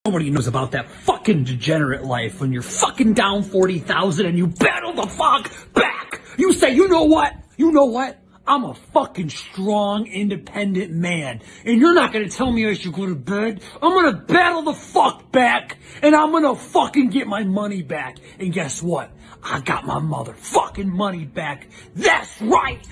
Nobody knows about that fucking degenerate life when you're fucking down 40,000 and you battle the fuck back. You say, you know what? I'm a fucking strong, independent man. And you're not gonna tell me I should go to bed. I'm gonna battle the fuck back. And I'm gonna fucking get my money back. And guess what? I got my motherfucking money back. That's right!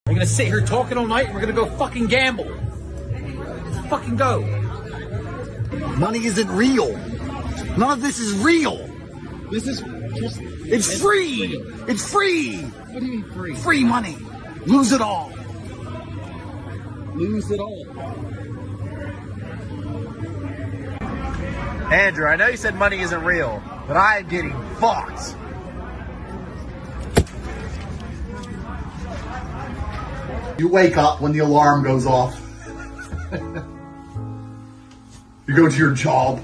We're gonna sit here talking all night and we're gonna go fucking gamble. Let's fucking go. Money isn't real. None of this is real. This is just... It's free. It's free. What do you mean free? Free money. Lose it all. Lose it all. Andrew, I know you said money isn't real, but I am getting fucked. You wake up when the alarm goes off. You go to your job.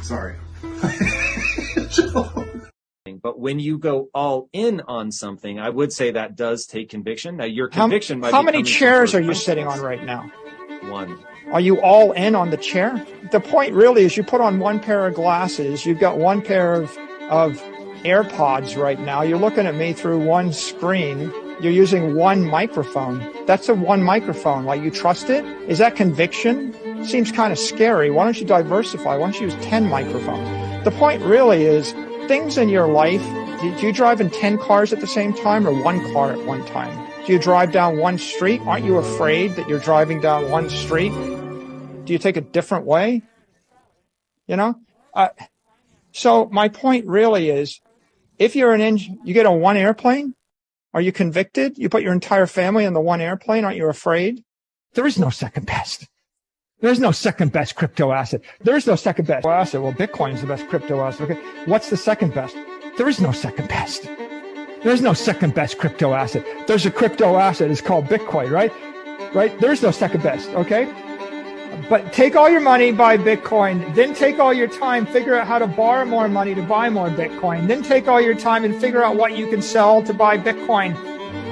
Sorry. But when you go all in on something, I would say that does take conviction. Now, your conviction might be How many coming chairs from are you sitting on right now? One. Are you all in on the chair? The point really is you put on one pair of glasses. You've got one pair of AirPods right now. You're looking at me through one screen. You're using one microphone. That's a one microphone. Like, you trust it? Is that conviction? Seems kind of scary. Why don't you diversify? Why don't you use 10 microphones? The point really is, things in your life, do you drive in 10 cars at the same time or one car at one time? Do you drive down one street? Aren't you afraid that you're driving down one street? Do you take a different way? You know? So my point really is, if you're you get on one airplane, are you convicted? You put your entire family on the one airplane, aren't you afraid? There is no second best. There's no second best crypto asset. There's no second best asset. Well, Bitcoin is the best crypto asset. Okay. What's the second best? There is no second best. There's no second best crypto asset. There's a crypto asset. It's called Bitcoin, right? Right? There's no second best. Okay. But take all your money, buy Bitcoin, then take all your time, figure out how to borrow more money to buy more Bitcoin, then take all your time and figure out what you can sell to buy Bitcoin.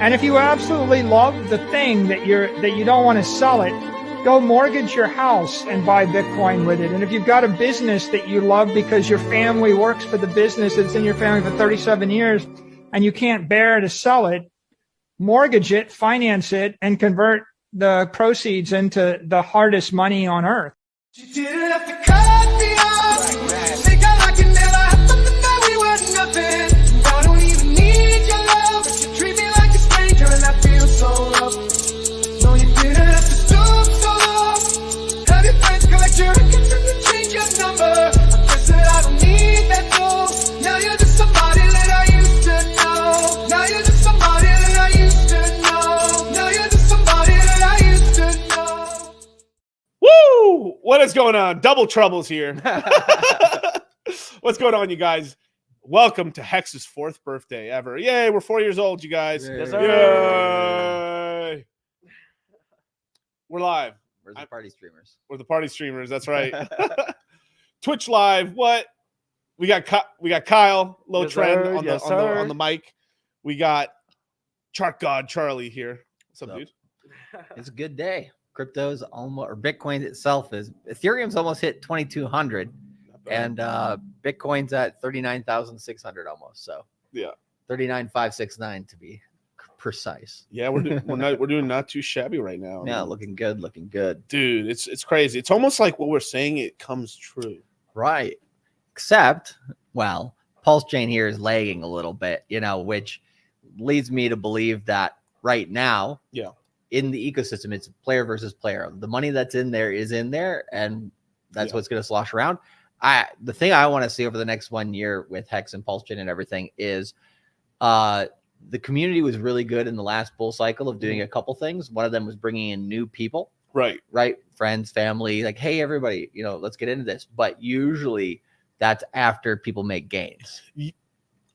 And if you absolutely love the thing that you don't want to sell it, go mortgage your house and buy Bitcoin with it. And if you've got a business that you love because your family works for the business that's in your family for 37 years and you can't bear to sell it, mortgage it, finance it, and convert the proceeds into the hardest money on earth. You didn't have to cut me off. Think I like it never happened, that we were nothing. I don't even need your love, but you treat me like a stranger and I feel so loved. No, you didn't have to stoop so low. Have your friends collect your records and then change your number. I guess that I don't need that though. Now you're just somebody that I used to know. Now you're just somebody that I used to know. Now you're just somebody that I used to know. Woo! What is going on? Double troubles here. What's going on, you guys? Welcome to Hex's 4th birthday ever. Yay, we're 4 years old, you guys. Yes, sir. Yay. We're live. Where's the party streamers? We're the party streamers, that's right. Twitch live. What? We got Kyle, low Yes, trend sir. on Yes, the sir. on the mic. We got Chart God Charlie here. What's up, dude? It's a good day. Crypto's almost, or Bitcoin itself is, Ethereum's almost hit 2,200 and Bitcoin's at 39,600 almost. So yeah, 39,569 to be precise. Yeah, we're doing not too shabby right now. Yeah, looking good, dude. It's crazy. It's almost like what we're saying, it comes true, right? Except, well, pulse chain here is lagging a little bit, which leads me to believe that right now, yeah, in the ecosystem, it's player versus player. The money that's in there is in there, and that's what's going to slosh around. The thing I want to see over the next 1 year with Hex and Pulse Chain and everything is the community was really good in the last bull cycle of doing a couple things. One of them was bringing in new people, right? Friends, family, like, hey, everybody, let's get into this. But usually that's after people make gains.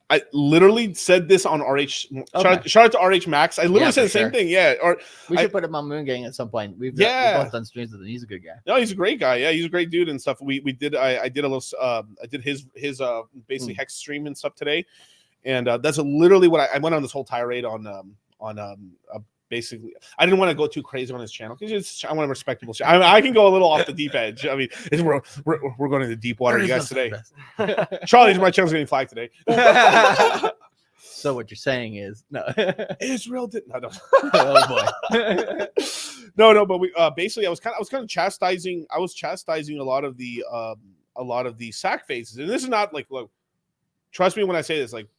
I literally said this on RH. Okay. Shout out to RH Max. I literally said the same thing. Yeah. Or we should put him on Moon Gang at some point. We've both done streams with him. He's a good guy. No, he's a great guy. Yeah, he's a great dude and stuff. I did a little I did his basically Hex stream and stuff today. And that's literally what I went on this whole tirade on basically, I didn't want to go too crazy on his channel because I want a respectable channel. I can go a little off the deep edge. I mean, we're going into deep water, you guys, today. Charlie, my channel's getting flagged today. So what you're saying is no. Israel did no. Oh boy. No. But we basically I was kind of chastising. I was chastising a lot of the sack phases, and this is not like, look, trust me when I say this, like,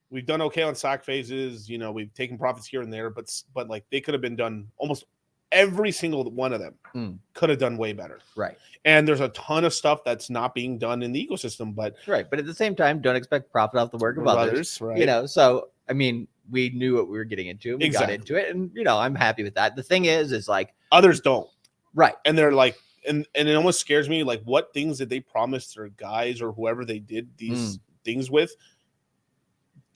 we've done okay on sack phases, we've taken profits here and there, but like they could have been done, almost every single one of them could have done way better. Right. And there's a ton of stuff that's not being done in the ecosystem, but at the same time, don't expect profit off the work of others. Right. So I mean, we knew what we were getting into, and we got into it, and I'm happy with that. The thing is like others don't. Right. And they're like, and it almost scares me, like, what things did they promise their guys or whoever they did these things with?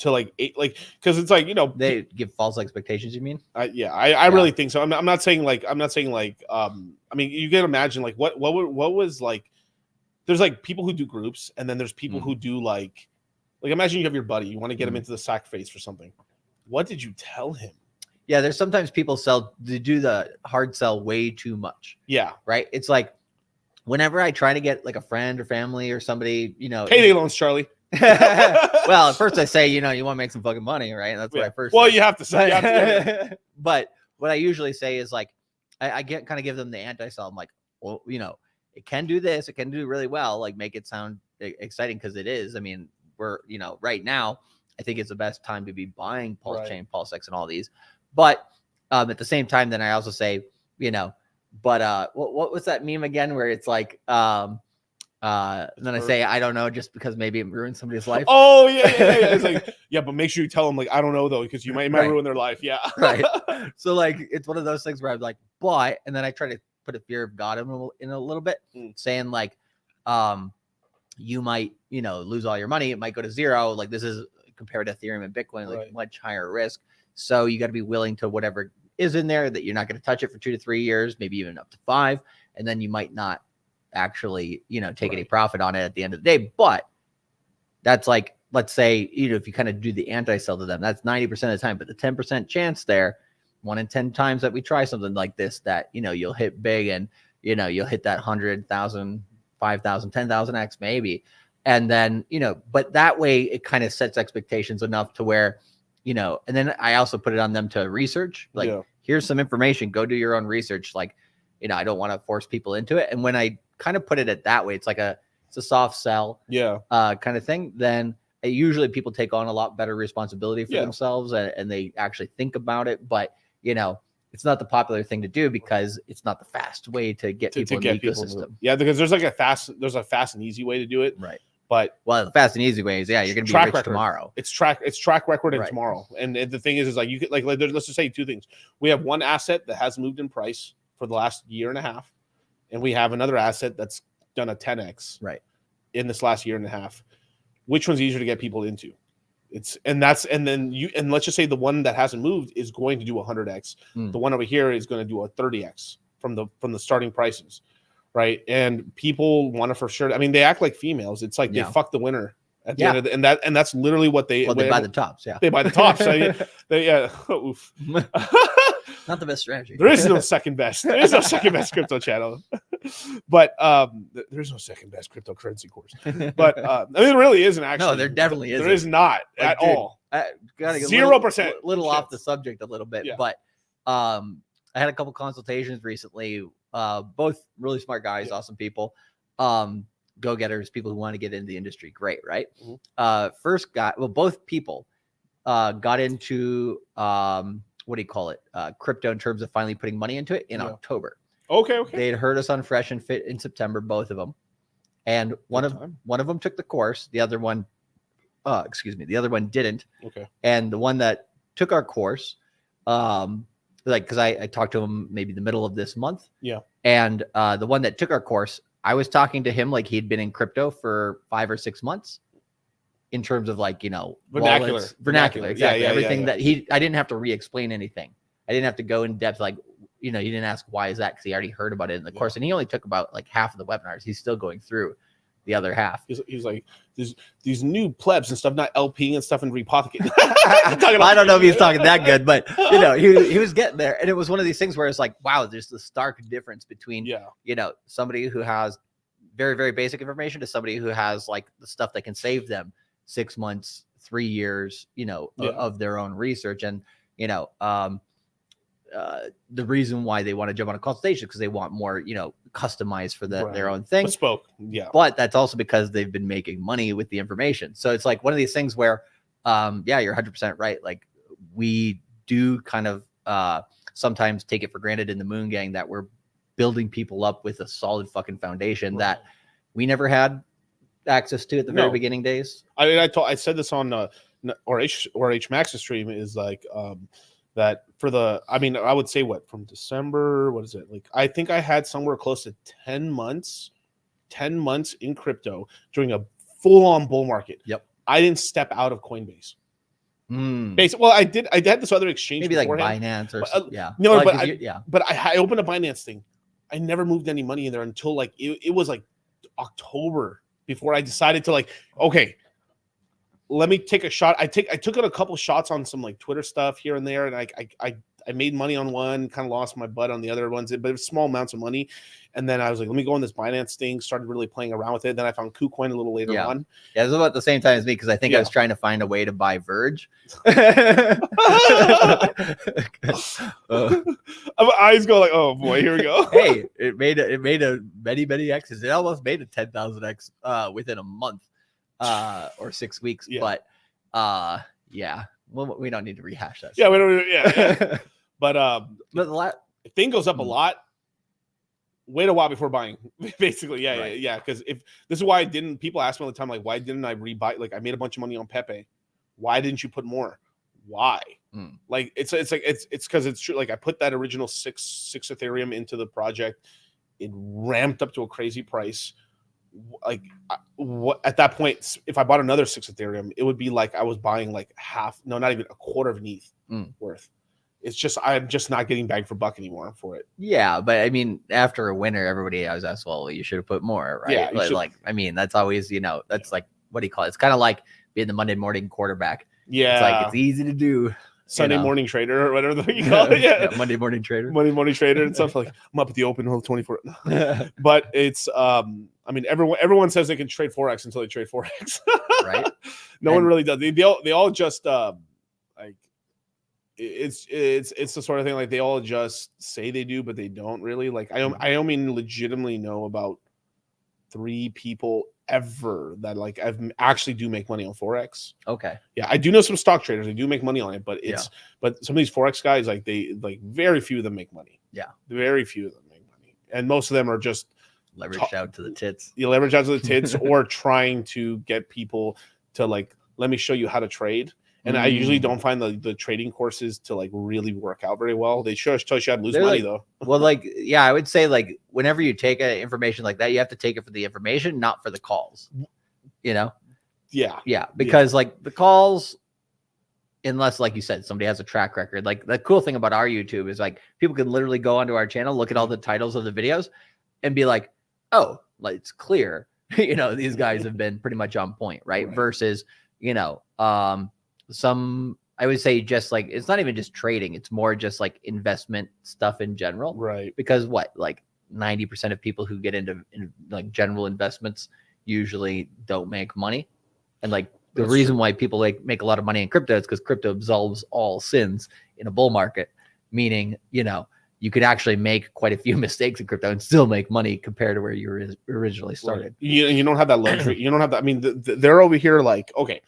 To because it's like, they give false expectations. You mean? I really think so. I'm not saying like I mean, you can imagine like what was like. There's like people who do groups, and then there's people who do like imagine you have your buddy, you want to get him into the sack phase for something. What did you tell him? Yeah, there's sometimes people do the hard sell way too much. Yeah, right. It's like whenever I try to get like a friend or family or somebody, payday loans, Charlie. Well, at first I say, you want to make some fucking money, right? That's what I first. Well, say. you have to say. You have to, But what I usually say is like, I kind of give them the anti-sell. I'm like, well, it can do this. It can do really well. Like, make it sound exciting, because it is. I mean, we're, right now, I think it's the best time to be buying Pulse Chain, Pulse X, and all these. But at the same time, then I also say, but what was that meme again where it's like, and then I say, I don't know, just because maybe it ruined somebody's life. Oh yeah. It's like, yeah, but make sure you tell them, like, I don't know though, because you might ruin their life. Yeah. Right. So like, it's one of those things where I'm like, but, and then I try to put a fear of God in a little bit, saying like, you might, lose all your money. It might go to zero. Like, this is compared to Ethereum and Bitcoin, like much higher risk. So you got to be willing to whatever is in there, that you're not going to touch it for 2 to 3 years, maybe even up to 5. And then you might not actually, take any profit on it at the end of the day. But that's like, let's say, if you kind of do the anti-sell to them, that's 90% of the time. But the 10% chance there, 1 in 10 times that we try something like this, that, you'll hit big, and, you'll hit that 100,000, 5,000, 10,000x maybe. And then, but that way it kind of sets expectations enough to where, and then I also put it on them to research, like, here's some information, go do your own research. Like, I don't want to force people into it. And when I kind of put it at that way, it's like it's a soft sell, kind of thing. Then usually people take on a lot better responsibility for themselves, and they actually think about it. But, it's not the popular thing to do, because it's not the fast way to get people in the ecosystem. Yeah, because there's a fast and easy way to do it. Right. But the fast and easy way is, you're going to be rich tomorrow. It's track record and tomorrow. And the thing is like, you could, like, let's just say 2 things. We have one asset that has moved in price for the last year and a half, and we have another asset that's done a 10x in this last year and a half. Which one's easier to get people into? And let's just say the one that hasn't moved is going to do 100x. The one over here is going to do a 30x from the starting prices. Right. And people want to, for sure. I mean, they act like females. It's like they fuck the winner at the end of the, and that's literally what they buy the tops. Yeah. They buy the tops. Oof. Not the best strategy. There is no second best. There is no second best crypto channel. But there's no second best cryptocurrency course. But I mean, there really isn't actually. No, there definitely isn't. There is not at all. 0%. Little off the subject a little bit, but I had a couple consultations recently. Both really smart guys, awesome people, go-getters, people who want to get into the industry. Great, right? Both people got into what do you call it? Crypto, in terms of finally putting money into it in October. Okay. They had heard us on Fresh and Fit in September, both of them, and one of them took the course. The other one, the other one didn't. Okay. And the one that took our course, because I talked to him maybe the middle of this month. Yeah. And the one that took our course, I was talking to him like he'd been in crypto for 5 or 6 months, in terms of like, vernacular, exactly. Everything that I didn't have to re-explain anything. I didn't have to go in depth. Like, he didn't ask why is that, because he already heard about it in the course, and he only took about like half of the webinars. He's still going through the other half. He's like, these new plebs and stuff, not LP and stuff, and repocket. I don't know if he's talking that good, but he was getting there. And it was one of these things where it's like, wow, there's the stark difference between somebody who has very, very basic information to somebody who has like the stuff that can save them 6 months, 3 years, of their own research. And the reason why they want to jump on a consultation, because they want more, customized for their own thing. Bespoke. But that's also because they've been making money with the information. So it's like one of these things where, you're 100% right. Like, we do kind of sometimes take it for granted in the Moon Gang that we're building people up with a solid fucking foundation that we never had access to at the very beginning days. I mean, I said this on or H Max's stream, is like that for the, I mean, I would say from December, what is it? Like, I think I had somewhere close to 10 months in crypto during a full-on bull market. Yep. I didn't step out of Coinbase. Basically, well, I had this other exchange, maybe beforehand. like Binance or but I opened a Binance thing. I never moved any money in there until like it was like October before I decided to like, okay, let me take a shot. I took a couple shots on some like Twitter stuff here and there, and I I made money on one, kind of lost my butt on the other ones, but it was small amounts of money. And then I was like, let me go on this Binance thing, started really playing around with it. Then I found KuCoin a little later on. Yeah, it was about the same time as me because I think I was trying to find a way to buy Verge. My eyes go like, oh boy, here we go. Hey, it made a many X's. It almost made a 10,000X within a month or 6 weeks. Yeah. But yeah, well, we don't need to rehash that. Yeah, we don't. Yeah, but the thing goes up a lot. Wait a while before buying, basically. Yeah. Because if this is why I didn't. People ask me all the time, like, why didn't I rebuy? Like, I made a bunch of money on Pepe. Why didn't you put more? Why? Like, it's because it's true. Like, I put that original six Ethereum into the project. It ramped up to a crazy price. Like, what at that point, if I bought another 6 Ethereum, it would be like I was buying like half, no, not even a quarter of an ETH worth. It's just I'm just not getting bang for buck anymore for it. Yeah, but I mean, after a winner, everybody always asks, "Well, you should have put more, right?" Yeah, like I mean, that's always that's like what do you call it? It's kind of like being the Monday morning quarterback. Yeah, it's like it's easy to do. Sunday morning trader or whatever you call it. Yeah. Monday morning trader. Monday morning trader and stuff like I'm up at the open all 24. But it's I mean everyone says they can trade Forex until they trade Forex. Right? No one really does. They all just like it's the sort of thing like they all just say they do, but they don't really. Like I only legitimately know about 3 people ever that like I've actually do make money on Forex. Okay. Yeah, I do know some stock traders. They do make money on it, but but some of these Forex guys, like they very few of them make money. Yeah. Very few of them make money. And most of them are just leveraged out to the tits. You leverage out to the tits or trying to get people to like, let me show you how to trade. And I usually don't find the trading courses to like really work out very well. They sure tell you how to lose money though. Well, like, yeah, I would say like whenever you take information like that, you have to take it for the information, not for the calls, you know? Yeah. Yeah. Because like the calls, unless like you said, somebody has a track record, like the cool thing about our YouTube is like people can literally go onto our channel, look at all the titles of the videos and be like, oh, like it's clear, you know, these guys have been pretty much on point. Right. Versus, you know, some I would say just like it's not even just trading, it's more just like investment stuff in general, right? Because what, like 90% of people who get into like general investments usually don't make money, and like the reason why people like make a lot of money in crypto is because crypto absolves all sins in a bull market, meaning you know you could actually make quite a few mistakes in crypto and still make money compared to where you originally started. Right. You don't have that luxury. You don't have that. I mean, they're over here like okay.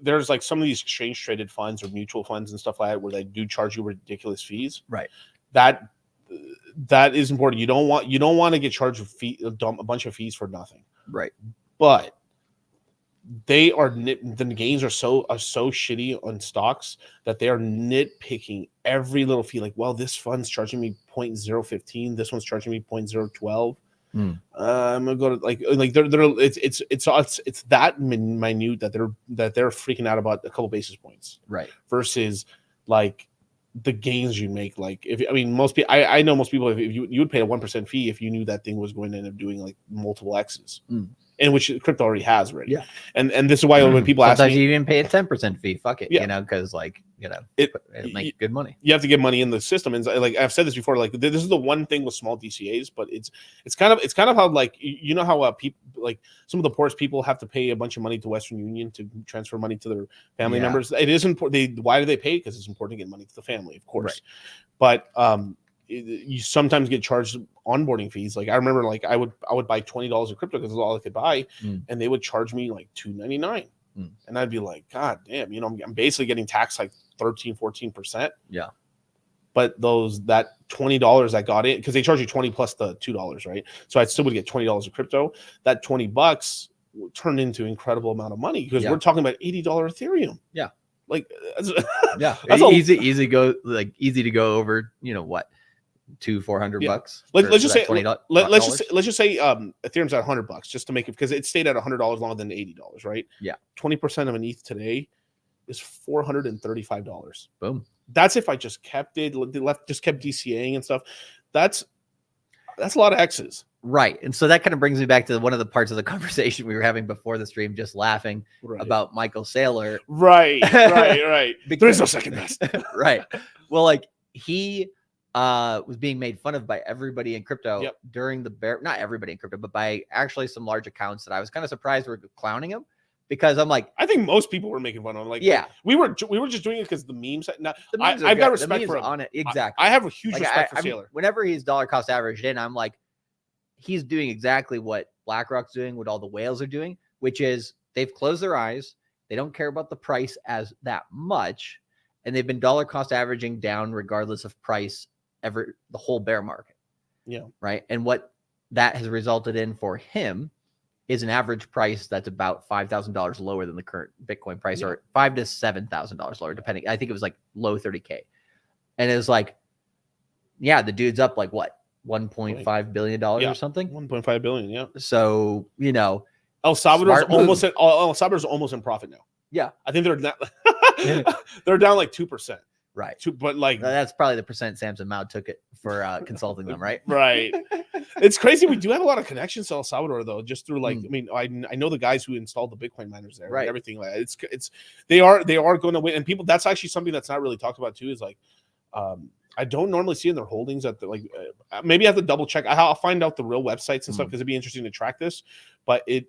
There's like some of these exchange traded funds or mutual funds and stuff like that where they do charge you ridiculous fees. Right. That is important. You don't want to get charged a bunch of fees for nothing. Right. But they are the gains are so shitty on stocks that they are nitpicking every little fee. Like, well, this fund's charging me 0.015. This one's charging me 0.012. I'm gonna go to like they're it's that minute that they're freaking out about a couple basis points, right? Versus like the gains you make. Like if I mean most people, I know most people if you would pay a 1% fee if you knew that thing was going to end up doing like multiple X's. And which crypto already has already. Yeah. And this is why when people sometimes ask me, you even pay a 10% fee. Fuck it. Yeah. You know, because like, you know, it'll make good money. You have to get money in the system. And like I've said this before, like this is the one thing with small DCAs, but it's kind of how like you know how people like some of the poorest people have to pay a bunch of money to Western Union to transfer money to their family members. It is important. Why do they pay? Because it's important to get money to the family, of course. Right. But you sometimes get charged onboarding fees. Like I remember, like I would buy $20 of crypto because it's all I could buy, and they would charge me like $2.99, and I'd be like, God damn, you know, I'm basically getting taxed like 13-14%. Yeah, but that $20 I got in because they charge you 20 plus the $2, right? So I still would get $20 of crypto. That $20 turned into an incredible amount of money because we're talking about $80 Ethereum. Yeah, like that's easy to go over. You know what? $400. Let's just say Ethereum's at $100 just to make it because it stayed at $100 longer than $80, right? Yeah. 20% of an ETH today is $435. Boom. That's if I just kept it, just kept DCAing and stuff. That's a lot of X's. Right. And so that kind of brings me back to one of the parts of the conversation we were having before the stream, just laughing about Michael Saylor. Right. There's no second best. Right. Well, like he was being made fun of by everybody in crypto during the bear, not everybody in crypto, but by actually some large accounts that I was kind of surprised were clowning him, because I'm like, I think most people were making fun of him. Like, we were just doing it because the memes. Now, I've got respect for him. On it. Exactly. I have a huge respect for Saylor. Whenever he's dollar cost averaged in, I'm like, he's doing exactly what BlackRock's doing, what all the whales are doing, which is they've closed their eyes. They don't care about the price as that much. And they've been dollar cost averaging down regardless of price the whole bear market. Yeah. Right. And what that has resulted in for him is an average price that's about $5,000 lower than the current Bitcoin price, or $5,000 to $7,000 lower, depending. I think it was like low 30K. And it was like, yeah, the dude's up like what? $1.5 billion or something. 1.5 billion. Yeah. So, you know, El Salvador's almost in profit now. Yeah. I think they're they're down like 2%. Right. But like that's probably the percent Samson Mao took it for consulting them, right? Right. It's crazy. We do have a lot of connections to El Salvador though, just through like, I mean, I know the guys who installed the Bitcoin miners there, and everything like that. It's they are going to win, and people. That's actually something that's not really talked about too. Is like, I don't normally see in their holdings at the maybe I have to double check. I'll find out the real websites and stuff, because it'd be interesting to track this. But it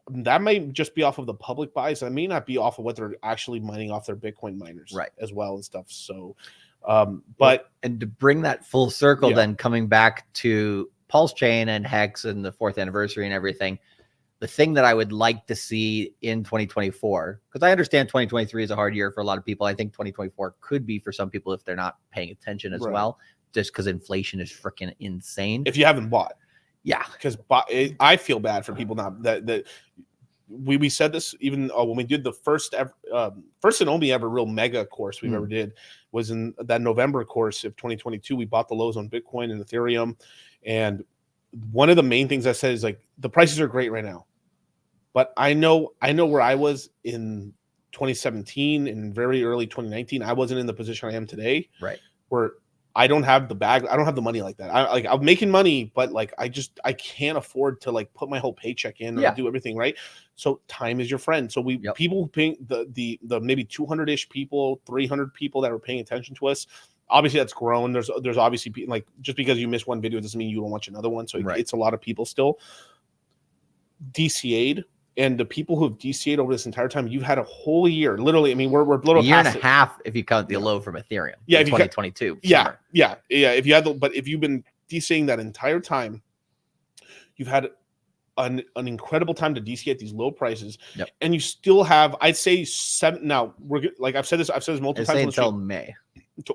that may just be off of the public buys. That may not be off of what they're actually mining off their Bitcoin miners, as well and stuff. So, but and to bring that full circle, then coming back to Pulse Chain and Hex and the 4th anniversary and everything, the thing that I would like to see in 2024, because I understand 2023 is a hard year for a lot of people. I think 2024 could be for some people if they're not paying attention as well, just because inflation is freaking insane. If you haven't bought. Yeah, because I feel bad for people now that we said this even when we did the first and only ever real mega course we've ever did was in that November course of 2022. We bought the lows on Bitcoin and Ethereum, and one of the main things I said is like the prices are great right now, but I know where I was in 2017 and very early 2019. I wasn't in the position I am today, where I don't have the bag. I don't have the money like that. I'm making money, but like I can't afford to like put my whole paycheck in or do everything right. So time is your friend. So people paying the maybe 200-ish people, 300 people that are paying attention to us. Obviously that's grown. There's obviously like, just because you miss one video doesn't mean you don't watch another one. So it's a lot of people still DCA'd. And the people who have DCA'd over this entire time, you've had a whole year. Literally, I mean, we're a little year and a half if you count the low from Ethereum. Yeah, 2022. Yeah. If you had but if you've been DCAing that entire time, you've had an incredible time to DCA at these low prices, and you still have, I'd say 7. Now we're like I've said this multiple times. Until May.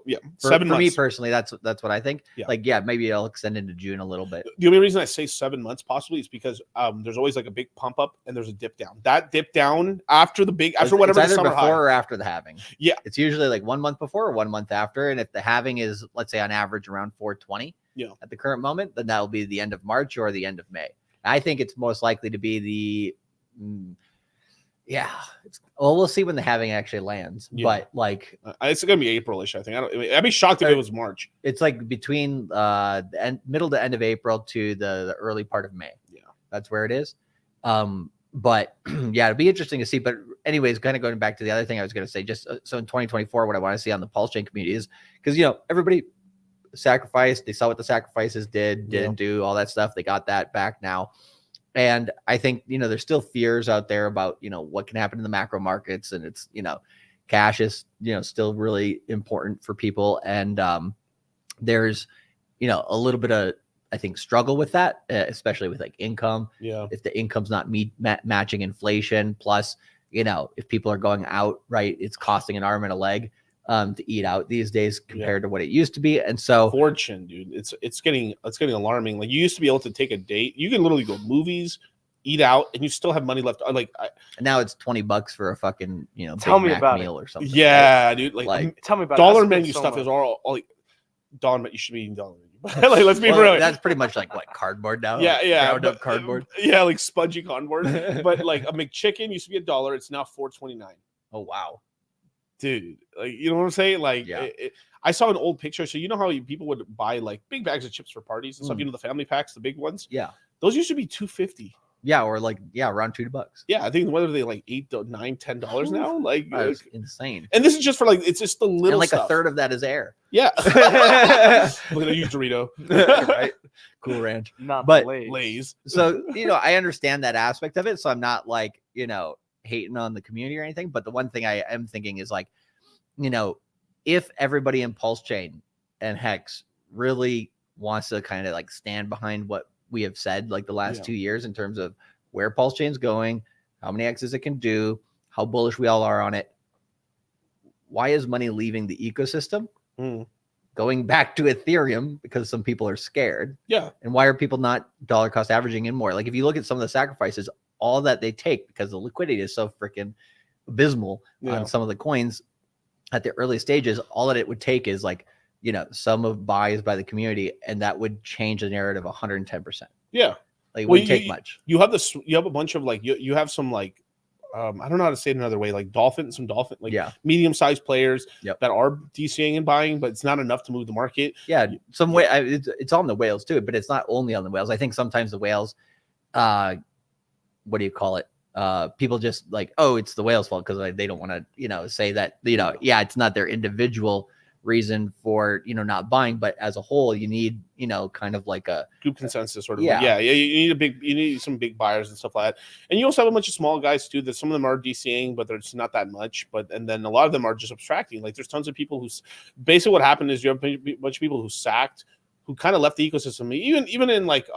Yeah, for 7 months. For me personally, that's what I think. Like, maybe I'll extend into June a little bit. The only reason I say 7 months possibly is because there's always like a big pump up and there's a dip down. That dip down after whatever it's the summer before high. or after the halving. Yeah, it's usually like 1 month before or 1 month after. And if the halving is, let's say, on average around 420 at the current moment, then that'll be the end of March or the end of May. I think it's most likely to be the we'll see when the halving actually lands. But like it's gonna be April-ish, I think. I'd be shocked if it was March. It's like between the middle to end of April to the early part of May. Yeah, that's where it is. But it'd be interesting to see. But anyways, kind of going back to the other thing I was going to say, just so in 2024, what I want to see on the Pulse Chain community is, because everybody sacrificed, they saw what the sacrifices didn't do all that stuff. They got that back now. And I think, there's still fears out there about, what can happen in the macro markets, and it's, cash is, still really important for people. And there's, a little bit of, I think, struggle with that, especially with like income. Yeah. If the income's not matching inflation, plus, if people are going out, right, it's costing an arm and a leg to eat out these days compared to what it used to be. And so fortune, dude, it's getting alarming. Like, you used to be able to take a date, you can literally go movies, eat out, and you still have money left. Like, now it's $20 for a fucking tell me Mac about meal or something. Yeah, right? Dude, like tell me about dollar menu stuff is all like dollar menu. You should be eating dollar menu. Like, let's be real. That's pretty much like what, cardboard now? Ground up cardboard. Yeah, like spongy cardboard. But like a McChicken used to be $1. It's now $4.29. Oh wow. Dude, like, you know what I'm saying? Like, I saw an old picture. So you know how people would buy like big bags of chips for parties and stuff. You know the family packs, the big ones. Yeah, those used to be $2.50. Yeah, or like around $2. Yeah, I think whether they like $8, $9, $10 now, like that's insane. And this is just for like it's just the little and like stuff. a third of that is air. Yeah, look at a huge Dorito, right? Cool Ranch, Not but Lay's. So I understand that aspect of it. So I'm not like hating on the community or anything. But the one thing I am thinking is like, if everybody in Pulse Chain and Hex really wants to kind of like stand behind what we have said like the last 2 years in terms of where Pulse Chain's going, how many X's it can do, how bullish we all are on it. Why is money leaving the ecosystem? Going back to Ethereum because some people are scared. Yeah. And why are people not dollar cost averaging in more? Like if you look at some of the sacrifices, all that they take because the liquidity is so freaking abysmal on some of the coins at the early stages, all that it would take is like, some of buys by the community, and that would change the narrative 110%. Yeah. Like it wouldn't take much. You have a bunch of like, you have some like, I don't know how to say it another way, like some dolphin, like medium-sized players that are DCing and buying, but it's not enough to move the market. Yeah. Some way it's on the whales too, but it's not only on the whales. I think sometimes the whales, what do you call it? People just like, oh, it's the whale's fault because they don't want to, say that, it's not their individual reason for not buying, but as a whole you need kind of like a group consensus sort of you need some big buyers and stuff like that, and you also have a bunch of small guys too that some of them are DCing but there's not that much, and then a lot of them are just abstracting. Like there's tons of people who's basically what happened is you have a bunch of people who sacked, who kind of left the ecosystem, even in like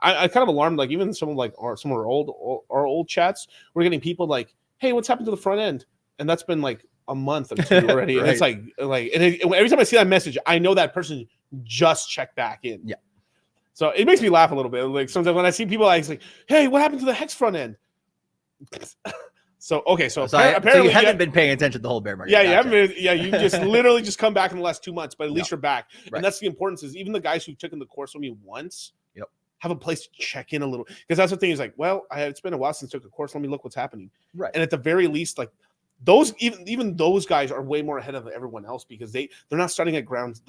I kind of alarmed, like even some of our old chats, we're getting people like, hey, what's happened to the front end? And that's been like a month or two already. And it's like every time I see that message, I know that person just checked back in. Yeah. So it makes me laugh a little bit. Like sometimes when I see people like, hey, what happened to the Hex front end? So apparently you haven't been paying attention to the whole bear market. Yeah, you haven't been, you just literally just come back in the last 2 months, but at least you're back. Right. And that's the importance, is even the guys who took in the course with me once have a place to check in a little, because that's the thing is like, well, it's been a while since I took a course. Let me look what's happening. Right. And at the very least, like those, even those guys are way more ahead of everyone else because they're not starting at ground.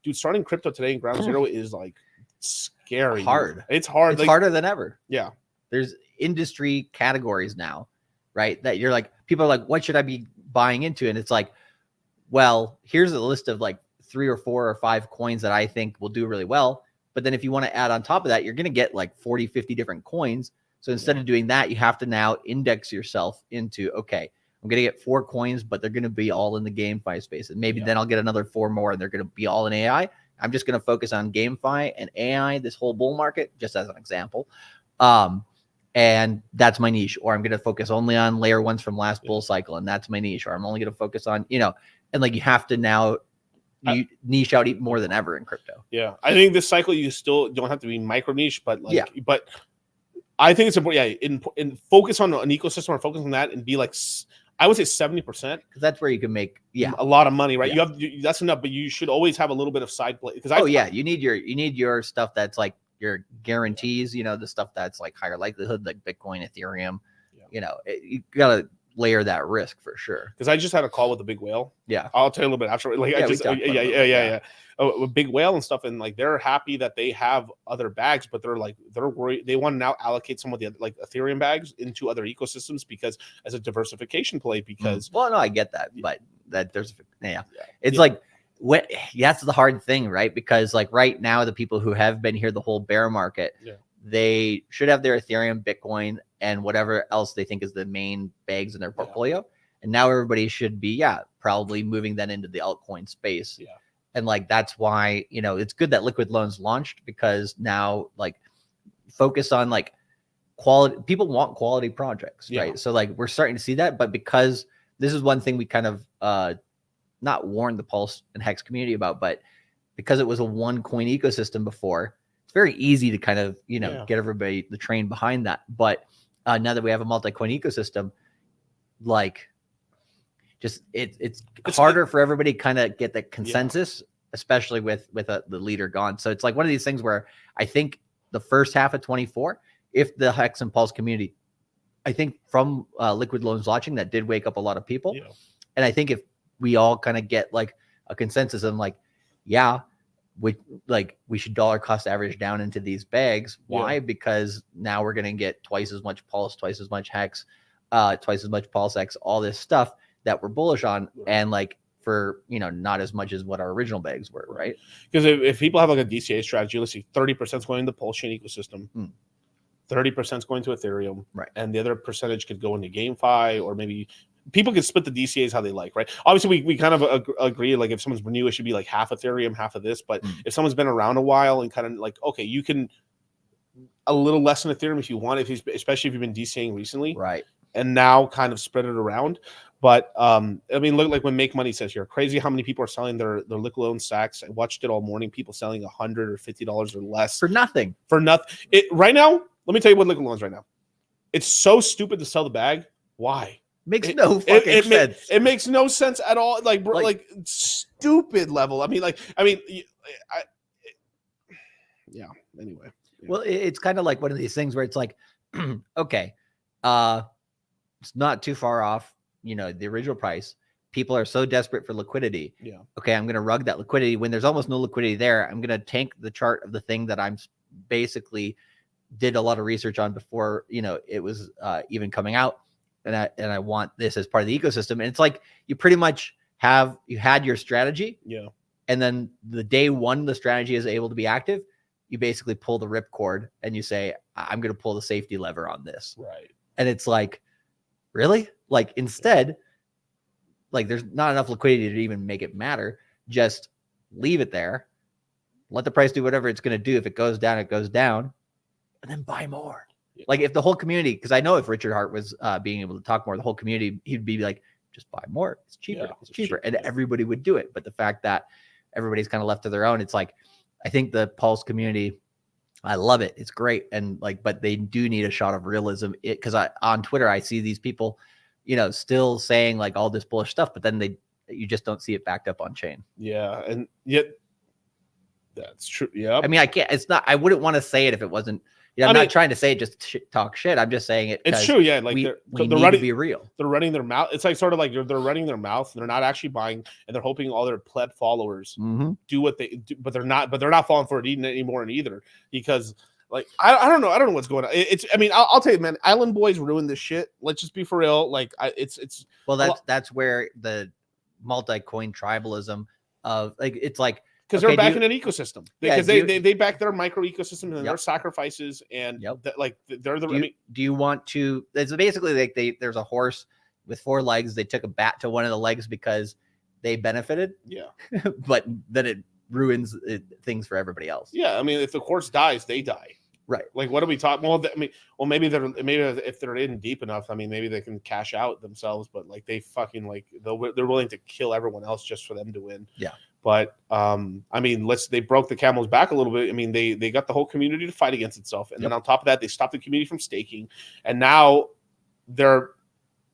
Dude, starting crypto today in ground zero is like scary. Hard. It's hard. It's harder than ever. Yeah. There's industry categories now, right? That you're like, people are like, what should I be buying into? And it's like, well, here's a list of like 3 or 4 or 5 coins that I think will do really well. But then if you want to add on top of that, you're going to get like 40, 50 different coins. So instead of doing that, you have to now index yourself into, okay, I'm going to get 4 coins, but they're going to be all in the GameFi space. And maybe then I'll get another 4 more and they're going to be all in AI. I'm just going to focus on GameFi and AI, this whole bull market, just as an example. And that's my niche. Or I'm going to focus only on layer ones from last bull cycle. And that's my niche. Or I'm only going to focus on, and like you have to now you niche out even more than ever in crypto. Yeah. I think this cycle, you still don't have to be micro niche, but but I think it's important. Yeah. In focus on an ecosystem or focus on that and be like, I would say 70%, because that's where you can make a lot of money, right? That's enough, but you should always have a little bit of side play. Because you need your stuff that's like your guarantees, the stuff that's like higher likelihood, like Bitcoin, Ethereum. You gotta layer that risk for sure. Because I just had a call with a big whale. Yeah, I'll tell you a little bit after. Like a big whale and stuff, and like they're happy that they have other bags, but they're worried. They want to now allocate some of the like Ethereum bags into other ecosystems because as a diversification play. Because well, no, I get that, but that there's it's like that's the hard thing, right? Because like right now, the people who have been here the whole bear market, they should have their Ethereum, Bitcoin, and whatever else they think is the main bags in their portfolio. And now everybody should be, probably moving that into the altcoin space. Yeah. And like, that's why, it's good that Liquid Loans launched, because now like focus on like quality. People want quality projects, right? So like we're starting to see that, but because this is one thing we kind of not warned the Pulse and Hex community about, but because it was a one coin ecosystem before, it's very easy to kind of, get everybody the train behind that. But now that we have a multi-coin ecosystem, like just it's harder for everybody to kind of get the consensus, especially with the leader gone. So it's like one of these things where I think the first half of 24, if the Hex and Pulse community, I think from Liquid Loans launching, that did wake up a lot of people. And I think if we all kind of get like a consensus of like, yeah, we should dollar cost average down into these bags. Why? Because now we're going to get twice as much pulse, twice as much hex, twice as much pulse X, all this stuff that we're bullish on. And like, for, you know, not as much as what our original bags were, right? Because if people have like a DCA strategy, let's see, 30% is going to the Pulse Chain ecosystem, 30% is going to Ethereum, right? And the other percentage could go into GameFi, or maybe people can split the DCAs how they like, right? Obviously, we kind of agree, like if someone's new, it should be like half Ethereum, half of this. But if someone's been around a while and kind of like, okay, you can a little less in Ethereum if you want, especially if you've been DCAing recently, right? And now kind of spread it around. But I mean, look, like when Make Money says here, crazy how many people are selling their liquid loan Sacs. I watched it all morning. People selling $100 or $50 or less for nothing. For nothing. Right now, let me tell you what liquid loans right now. It's so stupid to sell the bag. Why? Makes no fucking sense. It makes no sense at all. Like, bro, like stupid level. I mean, yeah. Anyway. Yeah. Well, it's kind of like one of these things where it's like, okay, it's not too far off, you know, the original price. People are so desperate for liquidity. Yeah. Okay, I'm going to rug that liquidity when there's almost no liquidity there. I'm going to tank the chart of the thing that I'm basically did a lot of research on before, you know, it was even coming out. And I want this as part of the ecosystem. And it's like you pretty much had your strategy. Yeah. And then the day one the strategy is able to be active, you basically pull the ripcord and you say, I'm going to pull the safety lever on this. Right. And it's like, really? Like instead, like there's not enough liquidity to even make it matter. Just leave it there. Let the price do whatever it's going to do. If it goes down, it goes down. And then buy more. Yeah. Like if the whole community, because I know if Richard Hart was being able to talk more, the whole community, he'd be like, just buy more. It's cheaper. Yeah, it's cheaper. And everybody would do it. But the fact that everybody's kind of left to their own, it's like, I think the Pulse community, I love it. It's great. And like, but they do need a shot of realism. Because on Twitter, I see these people, you know, still saying like all this bullish stuff, but then you just don't see it backed up on chain. Yeah. And yet that's true. Yeah. I mean, I wouldn't want to say it if it wasn't, I'm not trying to say it just to talk shit. I'm just saying it. It's true. Yeah. Like they're running, to be real. They're running their mouth. It's like sort of like they're running their mouth and they're not actually buying, and they're hoping all their pleb followers do what they do, but they're not falling for it anymore either, because like, I don't know. I don't know what's going on. I mean, I'll tell you, man, Island Boys ruined this shit. Let's just be for real. Like well, that's where the multi-coin tribalism of like, it's like, because they're backing an ecosystem, because they back their micro ecosystem and their sacrifices, and they're the. Do you want to? It's basically like there's a horse with 4 legs. They took a bat to one of the legs because they benefited. Yeah, but then it ruins things for everybody else. Yeah, I mean, if the horse dies, they die. Right. Like, what are we talking? Well, I mean, maybe if they're in deep enough, I mean, maybe they can cash out themselves. But like, they fucking like they're willing to kill everyone else just for them to win. Yeah. But I mean, they broke the camel's back a little bit. I mean, they got the whole community to fight against itself, and then on top of that, they stopped the community from staking, and now they're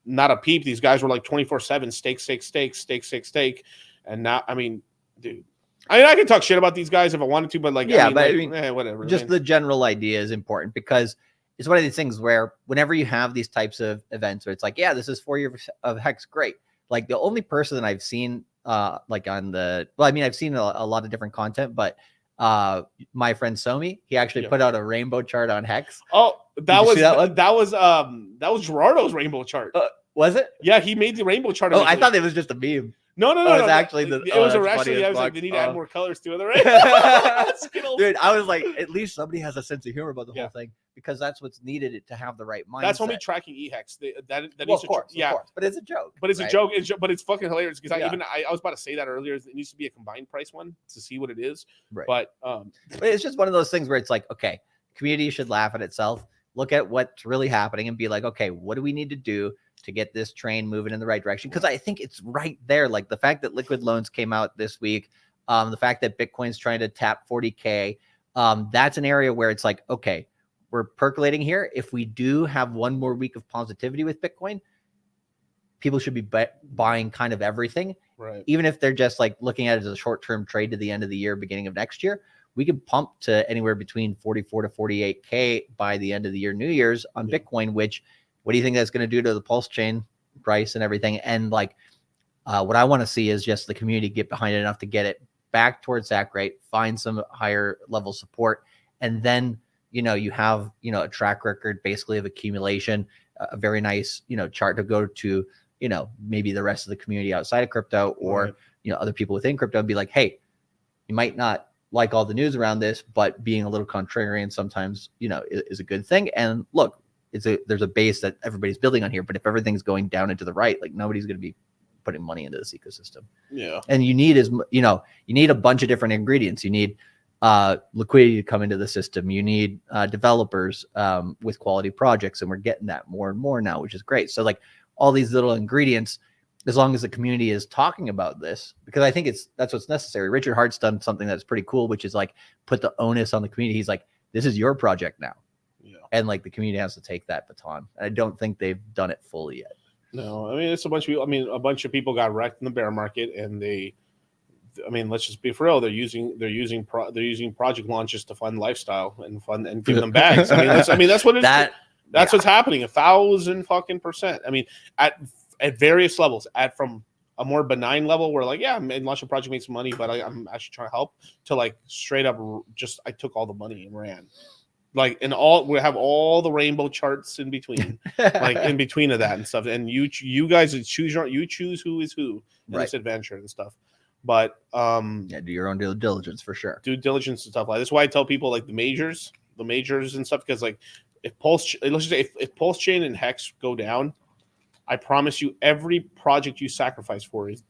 not a peep. These guys were like 24/7 stake, and now, I mean, dude. I mean, I can talk shit about these guys if I wanted to, but like, yeah, I mean, whatever. Just the general idea is important, because it's one of these things where whenever you have these types of events where it's like, yeah, this is 4 years of Hex, great. Like the only person that I've seen, like on I've seen a lot of different content, but my friend Somi, he actually put out a rainbow chart on Hex. Oh, that was Gerardo's rainbow chart. Was it? Yeah, he made the rainbow chart. Oh, I thought it was just a meme. No. It was actually it was actually. I was like, they need to add more colors to it, right? Dude, I was like, at least somebody has a sense of humor about the whole thing, because that's what's needed to have the right mindset. That's only tracking EHEX. Of course, but it's a joke. But it's a joke. But it's fucking hilarious, because I was about to say that earlier. It needs to be a combined price one to see what it is. Right. But it's just one of those things where it's like, okay, community should laugh at itself, look at what's really happening, and be like, okay, what do we need to do to get this train moving in the right direction? Because I think it's right there. Like the fact that liquid loans came out this week, the fact that Bitcoin's trying to tap 40K, that's an area where it's like, okay, we're percolating here. If we do have one more week of positivity with Bitcoin, people should be buying kind of everything. Right. Even if they're just like looking at it as a short-term trade to the end of the year, beginning of next year, we could pump to anywhere between 44 to 48K by the end of the year, New Year's on Bitcoin, which, what do you think that's going to do to the Pulse chain price and everything? And like, What I want to see is just the community get behind it enough to get it back towards SAC rate, find some higher level support, and then you have a track record basically of accumulation, a very nice chart to go to maybe the rest of the community outside of crypto, or other people within crypto, and be like, hey, you might not like all the news around this, but being a little contrarian sometimes is a good thing. And look, there's a base that everybody's building on here, but if everything's going down and to the right, like nobody's going to be putting money into this ecosystem. Yeah. And you need you need a bunch of different ingredients. You need liquidity to come into the system. You need developers with quality projects, and we're getting that more and more now, which is great. So like all these little ingredients, as long as the community is talking about this, because I think that's what's necessary. Richard Hart's done something that's pretty cool, which is like put the onus on the community. He's like, this is your project now. Yeah. And like the community has to take that baton. I don't think they've done it fully yet. No, I mean, it's a bunch of people. I mean, a bunch of people got wrecked in the bear market, and let's just be for real. They're using project launches to fund lifestyle and give them bags. That's what it is. That's what's happening. 1,000%. I mean, at various levels, from a more benign level where like, yeah, and launch a project, make some money, but I'm actually trying to help, to like straight up just I took all the money and ran. Like we have all the rainbow charts in between, like in between of that and stuff. And you guys choose who is who in this adventure and stuff. But do your own due diligence for sure. Due diligence and stuff like that's why I tell people like the majors and stuff, because like if Pulse Chain and Hex go down, I promise you every project you sacrifice for is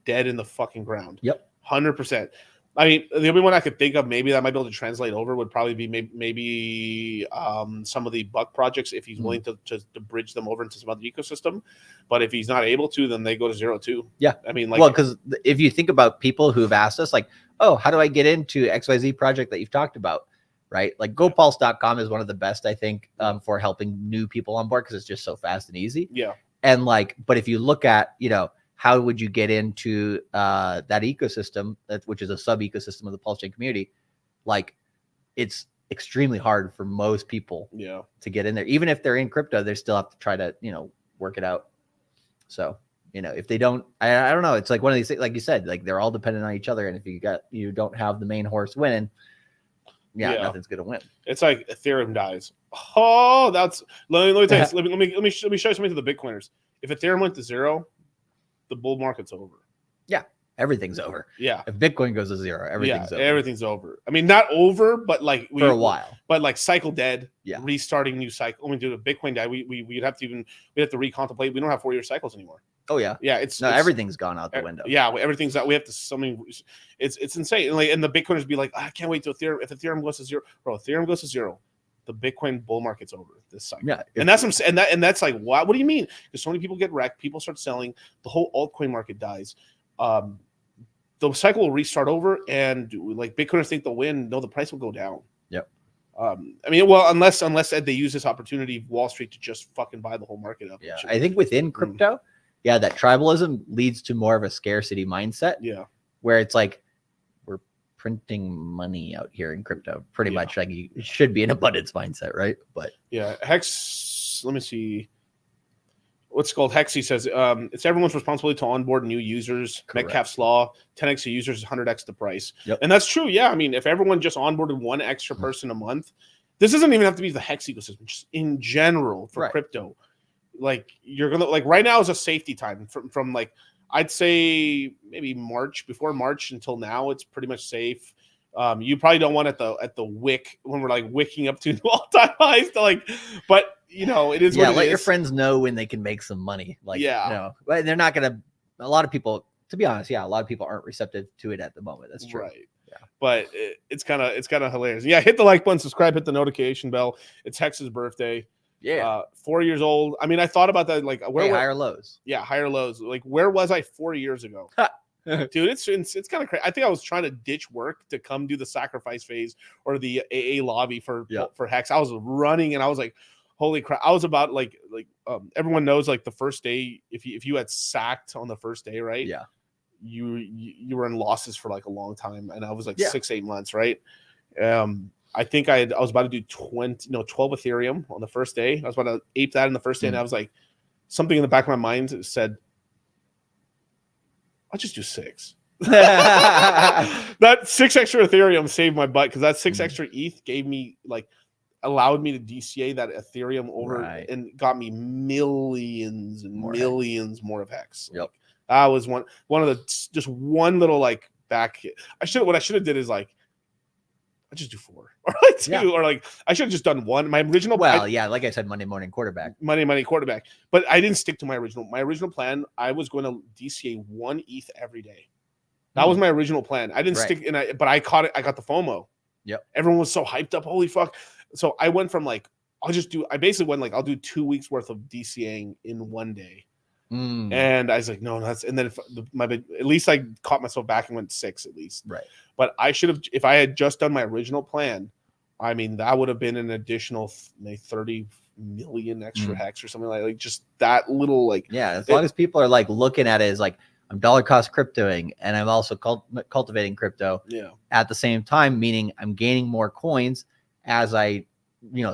dead in the fucking ground. Yep, 100%. I mean, the only one I could think of maybe that might be able to translate over would probably be maybe some of the Buck projects, if he's willing to bridge them over into some other ecosystem. But if he's not able to, then they go to 0 too. Yeah. I mean, like, well, because if you think about people who've asked us, like, oh, how do I get into XYZ project that you've talked about? Right. Like GoPulse.com is one of the best, I think, for helping new people on board because it's just so fast and easy. Yeah. And like, but if you look at, how would you get into that ecosystem, which is a sub ecosystem of the Pulse Chain community? Like, it's extremely hard for most people to get in there. Even if they're in crypto, they still have to try to, work it out. So, if they don't, I don't know. It's like one of these things, like you said, like they're all dependent on each other. And if you don't have the main horse winning, nothing's going to win. It's like Ethereum dies. Oh, let me tell you, let me show you something to the Bitcoiners. If Ethereum went to 0, the bull market's over. Yeah, everything's over. Yeah, if Bitcoin goes to 0, everything's over. Everything's over. I mean, not over, but like for a while. But like cycle dead. Yeah, restarting new cycle. I mean, dude, if Bitcoin died, we'd have to recontemplate. We don't have 4-year cycles anymore. Oh yeah, yeah. Everything's gone out the window. Yeah, everything's out. We have to something. It's insane. And the Bitcoiners be like, I can't wait to Ethereum. If Ethereum goes to 0, bro, Ethereum goes to 0. The Bitcoin bull market's over this cycle. Yeah, and that's like, what do you mean? Because so many people get wrecked, people start selling, the whole altcoin market dies. The cycle will restart over, and like Bitcoiners think they'll win. No, the price will go down. Yep. I mean, well, unless they use this opportunity, Wall Street, to just fucking buy the whole market up. Yeah, I think within crypto, that tribalism leads to more of a scarcity mindset. Yeah, where it's like, printing money out here in crypto, pretty much. Like, it should be an abundance mindset, right? But yeah, Hex. Let me see. What's called Hex? He says it's everyone's responsibility to onboard new users. Correct. Metcalfe's law: 10x a user is 100x the price. Yep. And that's true. Yeah, I mean, if everyone just onboarded one extra person a month, this doesn't even have to be the Hex ecosystem. Just in general for crypto, like you're gonna like right now is a safety time from like. I'd say maybe before March until now, it's pretty much safe. You probably don't want at the wick when we're like wicking up to all-time highs to like, but it is. Yeah, let your friends know when they can make some money. Like, but they're not gonna. A lot of people, to be honest, a lot of people aren't receptive to it at the moment. That's true. Right. Yeah. But it's kind of hilarious. Yeah, hit the like button, subscribe, hit the notification bell. It's Hex's birthday. Yeah, 4 years old. I mean, I thought about that. Like, higher lows. Yeah, higher lows. Like, where was I 4 years ago? Dude, it's kind of crazy. I think I was trying to ditch work to come do the sacrifice phase or the AA lobby for Hex. I was running and I was like, holy crap! I was about like everyone knows like the first day. If you had sacked on the first day, right? Yeah, you were in losses for like a long time, and I was like 6-8 months, right? I think I was about to do 12 Ethereum on the first day. I was about to ape that in the first day, and I was like, something in the back of my mind said, I'll just do 6. That 6 extra Ethereum saved my butt because that 6 extra ETH gave me allowed me to DCA that Ethereum over and got me millions and millions more of Hex. Yep. That was one of the just one little back hit. What I should have did is I just do 4 or 2 or I should have just done 1. My original like I said, Monday morning quarterback. But I didn't stick to my original plan. I was going to DCA 1 ETH every day. That was my original plan. I didn't stick in but I caught it. I got the FOMO. Yep. Everyone was so hyped up. Holy fuck. So I went from I basically went I'll do 2 weeks worth of DCAing in 1 day. And I was like, no, and then at least I caught myself back and went 6 at least. Right. But I should have, if I had just done my original plan, I mean, that would have been an additional 30 million extra Hex or something like just that little as long as people are looking at it as I'm dollar cost cryptoing and I'm also cultivating crypto at the same time, meaning I'm gaining more coins as I,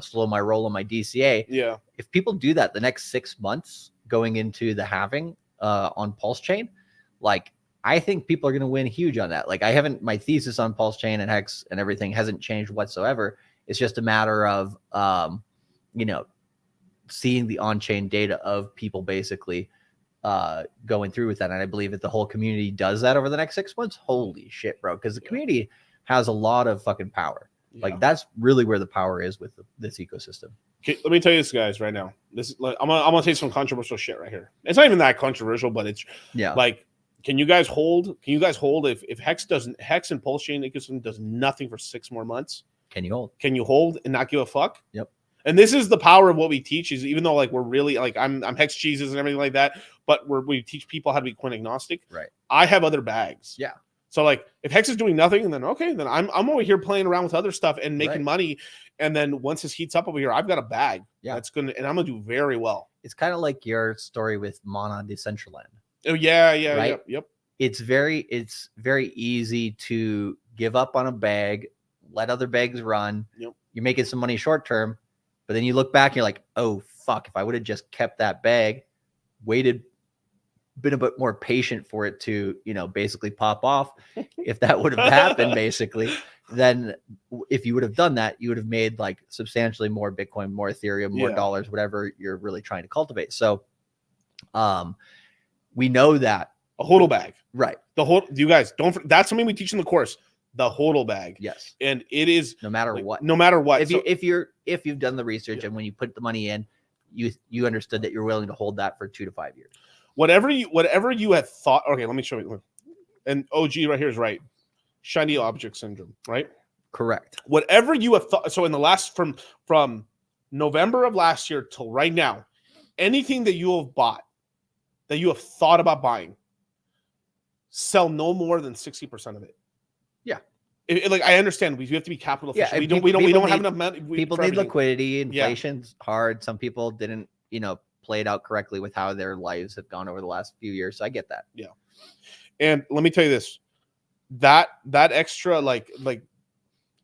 slow my roll on my DCA. Yeah. If people do that the next 6 months going into the halving on Pulse Chain, I think people are going to win huge on that. My thesis on Pulse Chain and Hex and everything hasn't changed whatsoever. It's just a matter of, seeing the on-chain data of people basically going through with that. And I believe if the whole community does that over the next 6 months, holy shit, bro. Because the community has a lot of fucking power. That's really where the power is with this ecosystem. Okay, let me tell you this, guys, right now. This I'm gonna say some controversial shit right here. It's not even that controversial, but it's can you guys hold? If Hex and Pulse Chain ecosystem does nothing for 6 more months? Can you hold? Can you hold and not give a fuck? Yep. And this is the power of what we teach. Is even though we're really I'm Hex cheeses and everything like that, but we teach people how to be coin agnostic. Right. I have other bags. Yeah. So if Hex is doing nothing, and then I'm over here playing around with other stuff and making money. And then once this heats up over here, I've got a bag. Yeah. That's gonna, and I'm gonna do very well. It's kind of like your story with Mana Decentraland. Oh yeah, right? Yep. It's very easy to give up on a bag, let other bags run. Yep. You're making some money short term, but then you look back and you're like, oh fuck, if I would have just kept that bag, waited, been a bit more patient for it to, basically pop off. If that would have happened, basically, then if you would have done that, you would have made substantially more Bitcoin, more Ethereum, more dollars, whatever you're really trying to cultivate. So, we know that a hodl bag, right? You guys that's something we teach in the course. The hodl bag, yes, and it is no matter what. If you've done the research and when you put the money in, you understood that you're willing to hold that for 2 to 5 years. Whatever you had thought. Okay, let me show you. And OG right here is right. Shiny object syndrome, right? Correct. Whatever you have thought. So in the last from November of last year till right now, anything that you have bought, that you have thought about buying, sell no more than 60% of it. Yeah. I understand we have to be capital efficient. Yeah, we don't have enough money. People need liquidity. Inflation's hard. Some people didn't, play it out correctly with how their lives have gone over the last few years. So I get that. Yeah. And let me tell you this, that extra,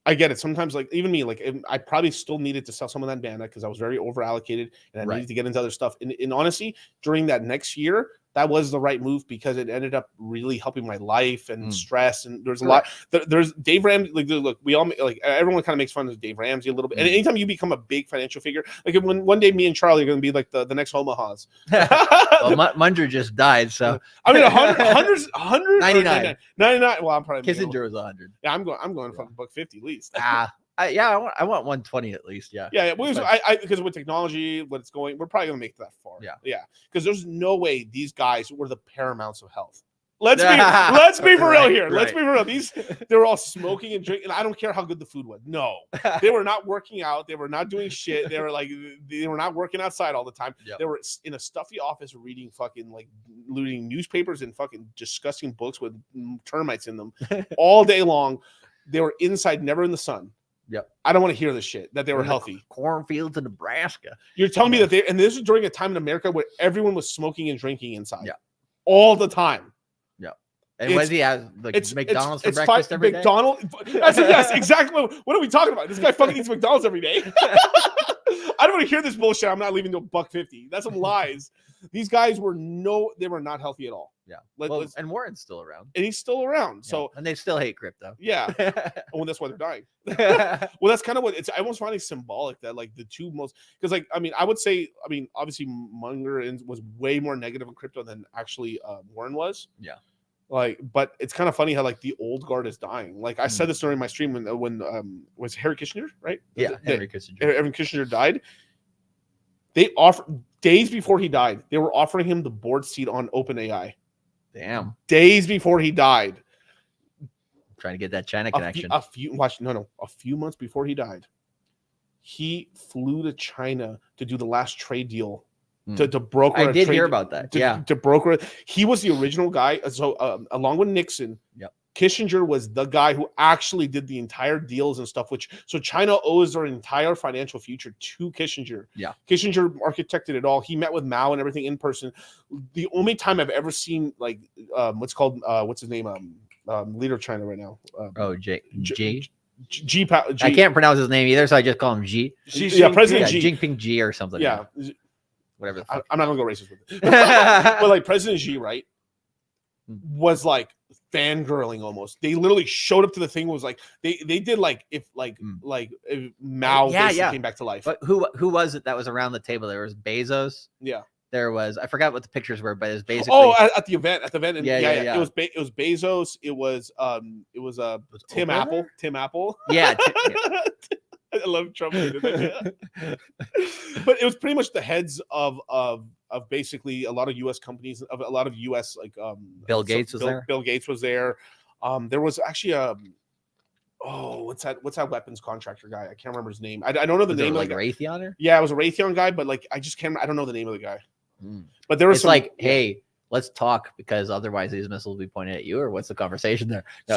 I get it. Sometimes even me, I probably still needed to sell some of that mana because I was very over allocated and I needed to get into other stuff. And honestly, during that next year, that was the right move because it ended up really helping my life and stress. And there's a lot. There's Dave Ramsey. Look, we all everyone kind of makes fun of Dave Ramsey a little bit. And anytime you become a big financial figure, when one day me and Charlie are going to be the next Omahas. Well, Munger just died, so I mean 100, 99. Well, I'm probably Kissinger was 100. Yeah, I'm going fucking $150 at least. I want 120 at least. Yeah. Because with technology, what it's going, we're probably gonna make that far. Yeah. Because there's no way these guys were the paramounts of health. Let's be for real here. Let's be for real. They were all smoking and drinking. I don't care how good the food was. No, they were not working out. They were not doing shit. They were not working outside all the time. Yep. They were in a stuffy office reading looting newspapers and fucking disgusting books with termites in them all day long. They were inside, never in the sun. Yep. I don't want to hear this shit that they were healthy. Cornfields in Nebraska. You're telling me that and this was during a time in America where everyone was smoking and drinking inside. All the time. Yeah. And was he has McDonald's for breakfast every day? McDonald's. Yes, exactly. What are we talking about? This guy fucking eats McDonald's every day. I don't want to hear this bullshit. I'm not leaving to $1.50. That's some lies. These guys were they were not healthy at all. Yeah. Well, and Warren's still around. And he's still around. Yeah. So and they still hate crypto. Yeah. Well, that's why they're dying. Well, that's kind of what it's. I almost find it symbolic that like the two most, because like I would say obviously Munger was way more negative on crypto than actually Warren was. Yeah. Like, but it's kind of funny how like the old guard is dying. Like I said this during my stream when was Harry Kissinger, right? Yeah, Henry Kissinger. Evan Kissinger died. They offered days before he died. They were offering him the board seat on OpenAI. Damn. Days before he died. Trying to get that China connection. A few months before he died, he flew to China to do the last trade deal. To broker. I did hear about that. To broker. He was the original guy. So along with Nixon, Kissinger was the guy who actually did the entire deals and stuff. So China owes their entire financial future to Kissinger. Yeah, Kissinger architected it all. He met with Mao and everything in person. The only time I've ever seen like what's his name leader of China right now. G. I can't pronounce his name either, so I just call him G. President Xi. Jinping G or something. Yeah. Whatever. I'm not gonna go racist with it. But like President Xi, right, was like fangirling almost. They literally showed up to the thing. Was like they did like if Mao came back to life. But who was it that was around the table? There was Bezos. Yeah. There was, I forgot what the pictures were, but it was basically at the event. And yeah. It was Bezos. It was Tim Apple. Yeah. I love Trump. But it was pretty much the heads of basically a lot of U.S. companies, of a lot of U.S. like Bill Gates was there. Bill Gates was there. There was actually what's that weapons contractor guy? I can't remember his name. I don't know the name. Like Raytheon? Yeah, it was a Raytheon guy, but like I just can't. I don't know the name of the guy. But there was hey, let's talk because otherwise these missiles will be pointed at you. Or what's the conversation there? No.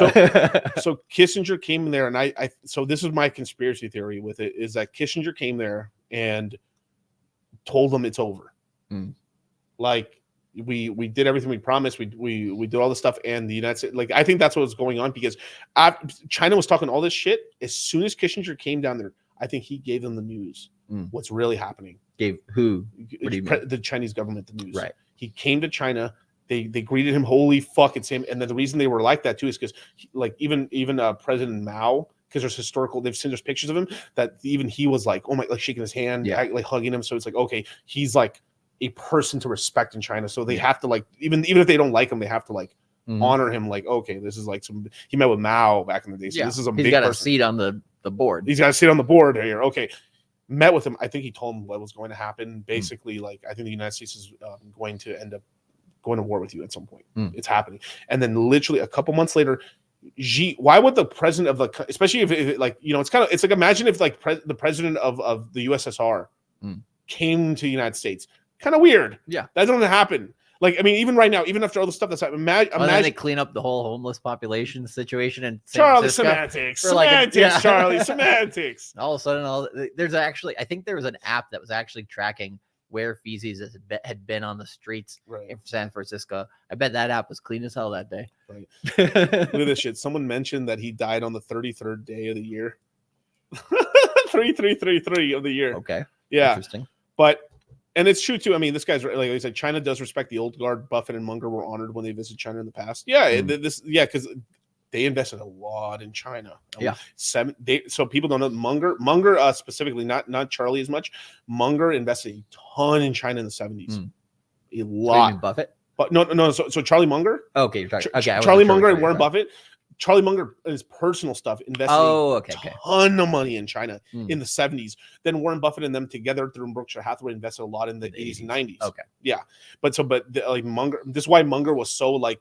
So Kissinger came in there, and so this is my conspiracy theory with it is that Kissinger came there and told them it's over. Like we did everything we promised. We did all the stuff, and the United States. Like I think that's what was going on because China was talking all this shit. As soon as Kissinger came down there, I think he gave them the news. What's really happening? Gave who? What do you mean? The Chinese government the news. Right. He came to China. They greeted him, holy fuck, it's him. And then the reason they were like that too is because like even President Mao, because they've seen there's pictures of him that even he was like, oh my, like shaking his hand, like hugging him. So it's like, okay, he's like a person to respect in China. So they have to like even if they don't like him, they have to like honor him. Like, okay, this is like he met with Mao back in the day. So this is a big a seat on the board. He's got a seat on the board here. Okay. Met with him. I think he told him what was going to happen. Basically, like I think the United States is going to end up going to war with you at some point. It's happening. And then literally a couple months later, why would the president of the, especially if like, it's like, imagine if like the president of the USSR came to the United States. Kind of weird. Yeah. That doesn't happen. Like, I mean, even right now, even after all the stuff that's happened, imagine they clean up the whole homeless population situation and Charlie semantics, Charlie semantics. All of a sudden, I think there was an app that was actually tracking where feces had been on the streets in San Francisco. I bet that app was clean as hell that day. Right. Look at this shit. Someone mentioned that he died on the 33rd day of the year. 3333 of the year. Okay. Yeah. Interesting. And it's true too. I mean, this guy's like I said, China does respect the old guard. Buffett and Munger were honored when they visited China in the past. Yeah, because they invested a lot in China. So people don't know Munger specifically, not Charlie as much. Munger invested a ton in China in the 70s. A lot. Buffett? But no. So Charlie Munger. Okay, you're talking. Okay, Charlie Munger and Warren Buffett. Charlie Munger, his personal stuff, invested a ton of money in China in the 70s. Then Warren Buffett and them together through Berkshire Hathaway invested a lot in the 80s and 90s. Okay. Yeah. Like Munger, this is why Munger was so like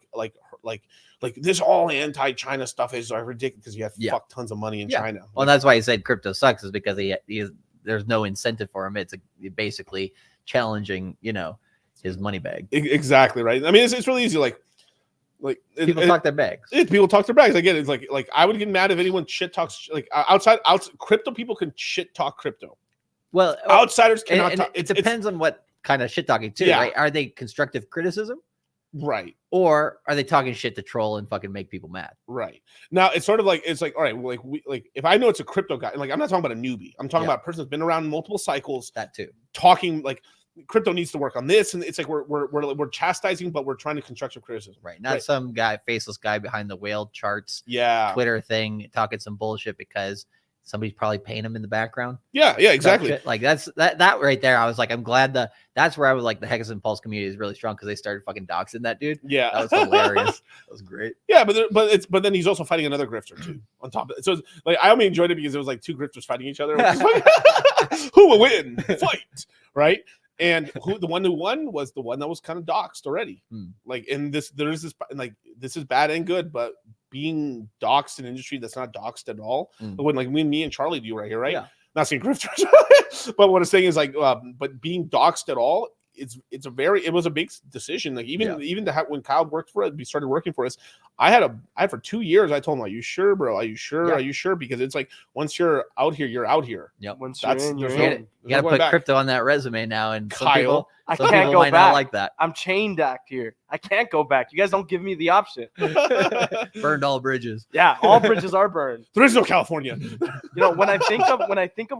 this all anti-China stuff is ridiculous because you have fuck tons of money in China. Well, that's why he said crypto sucks is because there's no incentive for him. It's basically challenging, his money bag. Exactly. Right. I mean, it's really easy. Like people talk their bags. People talk their bags. I get it. It's like I would get mad if anyone shit talks like outside crypto. People can shit talk crypto. Well, outsiders cannot. It depends on what kind of shit talking too. Right? Are they constructive criticism? Right. Or are they talking shit to troll and fucking make people mad? Right. Now it's sort of like all right, well, like if I know it's a crypto guy, like I'm not talking about a newbie. I'm talking about a person that's been around multiple cycles. That too. Talking like crypto needs to work on this, and it's like we're chastising, but we're trying to constructive criticism. Right. Not some guy, faceless guy behind the whale charts. Yeah. Twitter thing talking some bullshit because somebody's probably paying him in the background. Yeah, exactly. Like that right there. I was like, I'm glad that's where I was like the Hex and Pulse community is really strong because they started fucking doxing that dude. Yeah, that was hilarious. That was great. Yeah, but then he's also fighting another grifter too on top of it. So it's, like I only enjoyed it because it was like two grifters fighting each other. Who will win? Fight, right? And the one who won was the one that was kind of doxed already. Like in this, there's this like this is bad and good, but being doxed in an industry that's not doxed at all. When like me and Charlie do right here, right? Yeah. Not saying grifters, but what I'm saying is like, but being doxed at all, it was a big decision. Like even to have, when Kyle worked for us, we started working for us. I had for 2 years. I told him, "Are you sure, bro? Are you sure? Are you sure?" Because it's like once you're out here, you're out here. Yep. Once That's you're in, you're there's in. You got to put crypto on that resume now, and some people I some can't people go might back. not like that. I'm chain docked here. I can't go back. You guys don't give me the option. Burned all bridges. Yeah, all bridges are burned. There is no California. You know, when I think of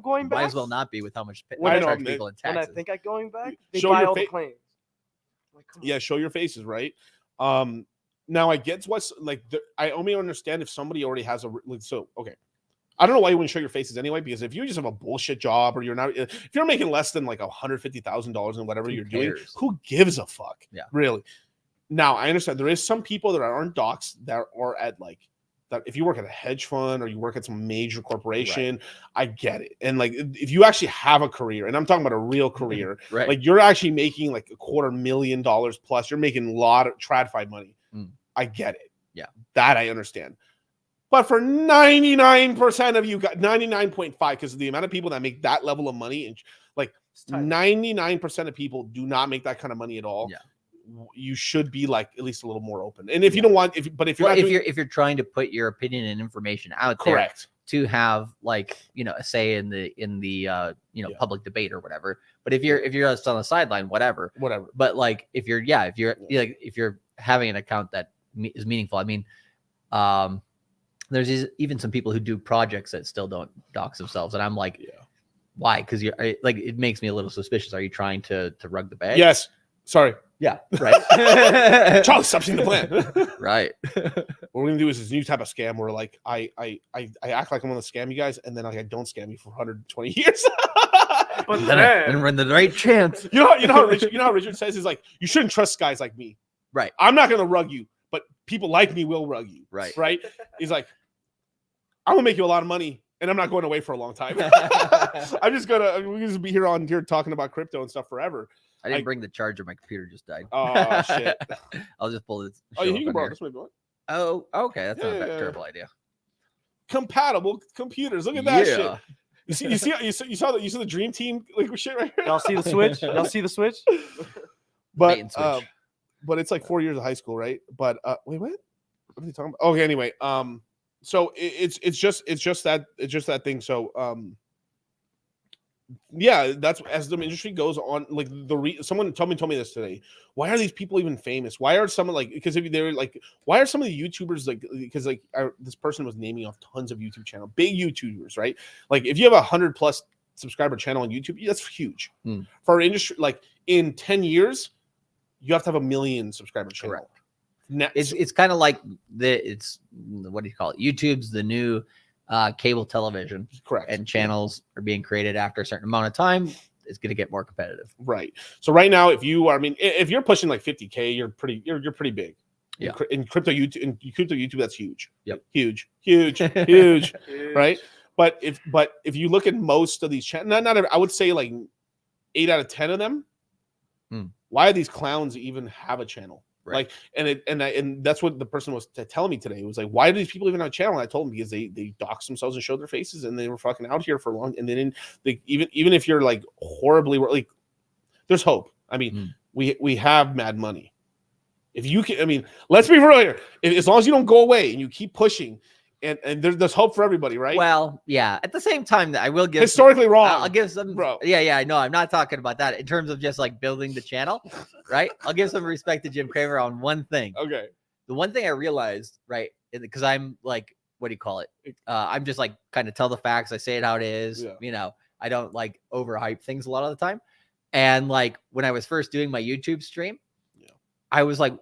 going back, Might as well not be with how much When I charge know, people in when I taxes. think I'm going back, they Show buy your all the fa- claims. Like, come on. Yeah, show your faces, right? Now I get what's like. I only understand if somebody already has okay. I don't know why you wouldn't show your faces anyway, because if you just have a bullshit job or if you're making less than like $150,000 in whatever you're doing, who gives a fuck? Yeah, really. Now I understand there is some people that aren't docs that are at like that. If you work at a hedge fund or you work at some major corporation, I get it. And like if you actually have a career, and I'm talking about a real career, right? Like you're actually making like $250,000 plus. You're making a lot of TradFi money. I get it. Yeah, that I understand. But for 99% of you, 99.5, because of the amount of people that make that level of money, and like 99% of people do not make that kind of money at all. Yeah, you should be like at least a little more open. And if you don't want, if you're trying to put your opinion and information out correct there to have like a say in the public debate or whatever. But if you're just on the sideline, whatever. But like if you're having an account that is meaningful, I mean, there's even some people who do projects that still don't dox themselves, and I'm like, why? Because you're like, it makes me a little suspicious. Are you trying to rug the bag? Yes. Sorry. Yeah. Right. Charlie, stop seeing the plan. Right. What we're gonna do is this new type of scam where like I act like I'm gonna scam you guys, and then I don't scam you for 120 years. But then when the right chance, you know how Richard says is like, you shouldn't trust guys like me. Right. I'm not gonna rug you, but people like me will rug you. Right. Right. He's like, I'm gonna make you a lot of money, and I'm not going away for a long time. I'm just gonna we're gonna be here talking about crypto and stuff forever. I didn't bring the charger. My computer just died. Oh shit! I'll just pull this. Oh, you can borrow this one. Oh, okay. That's not a terrible idea. Compatible computers. Look at that shit. You saw the dream team like shit right here. Y'all see the switch? Y'all see the switch? But it's like 4 years of high school, right? But wait, what? What are they talking about? Okay, anyway, so it's just that thing. So yeah, that's as the industry goes on. Like someone told me this today. Why are these people even famous? Why are some like because if they're like why are some of the YouTubers like because like this person was naming off tons of YouTube channel, big YouTubers, right? Like if you have 100+ subscriber channel on YouTube, that's huge for our industry. Like in 10 years, you have to have 1 million subscriber channel. It's kind of like what do you call it? YouTube's the new cable television. Correct. And channels are being created after a certain amount of time. It's going to get more competitive. Right. So right now, if you're pushing like 50K, you're pretty big. Yeah. In crypto YouTube, that's huge. Yep. Huge. Right. But if you look at most of these channels, I would say like 8 out of 10 of them. Why do these clowns even have a channel? Right. Like, and that's what the person was telling me today. It was like, why do these people even have a channel? And I told them because they doxed themselves and showed their faces, and they were fucking out here for long. And then even if you're like horribly like, there's hope. I mean, we have mad money. If you can, I mean, let's be real here. As long as you don't go away and you keep pushing, and there's hope for everybody, right? Well, yeah. At the same time, I will give historically wrong. I'll give some, bro. Yeah, I know. I'm not talking about that in terms of just like building the channel, right? I'll give some respect to Jim Cramer on one thing. Okay. The one thing I realized, right, because I'm like, what do you call it? I'm just like kind of tell the facts. I say it how it is. Yeah. You know, I don't like overhype things a lot of the time. And like when I was first doing my YouTube stream, I was like,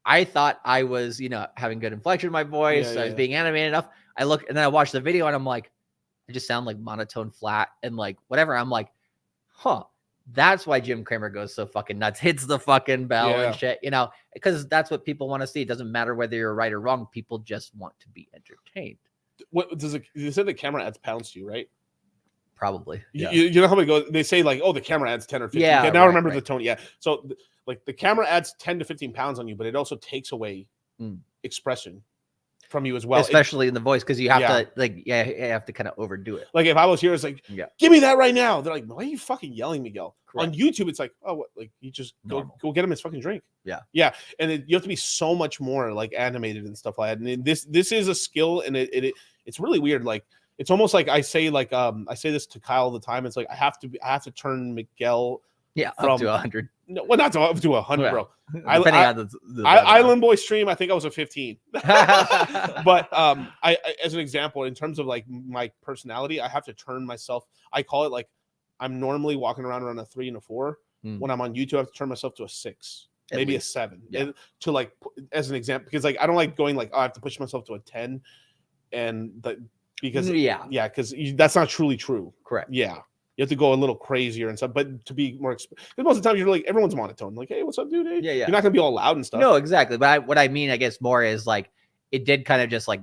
I thought I was, you know, having good inflection in my voice. I was being animated enough. I look and then I watch the video and I'm like, I just sound like monotone flat and like whatever. I'm like, huh, that's why Jim Cramer goes so fucking nuts, hits the fucking bell and shit, you know, because that's what people want to see. It doesn't matter whether you're right or wrong. People just want to be entertained. What does it? You said the camera adds pounds to you, right? Probably. Yeah. You know how it goes? They say like, oh, the camera adds 10 or 15. Yeah. Now remember the tone. Yeah. So like the camera adds 10 to 15 pounds on you, but it also takes away expression from you as well. Especially in the voice, because you have to like, you have to kind of overdo it. Like if I was here, it's like, give me that right now. They're like, why are you fucking yelling, Miguel? Correct. On YouTube, it's like, oh, what? Like you just go get him his fucking drink. Yeah. Yeah. And you have to be so much more like animated and stuff like that. And this is a skill, and it's really weird. Like it's almost like I say this to Kyle all the time. It's like I have to turn Miguel up to 100. No, well, not up to 100, bro. Depending on the Island Boy stream, I think I was a 15. But I as an example, in terms of like my personality, I have to turn myself. I call it like I'm normally walking around a 3 and a 4. When I'm on YouTube, I have to turn myself to a 6, maybe a 7, to like as an example, because like I don't like going like, oh, I have to push myself to a 10, and because because that's not truly true. Correct. Yeah. You have to go a little crazier and stuff, but to be more, because most of the time you're like, everyone's monotone. Like, hey, what's up, dude? Hey. Yeah. You're not going to be all loud and stuff. No, exactly. But what I mean, I guess more is like, it did kind of just like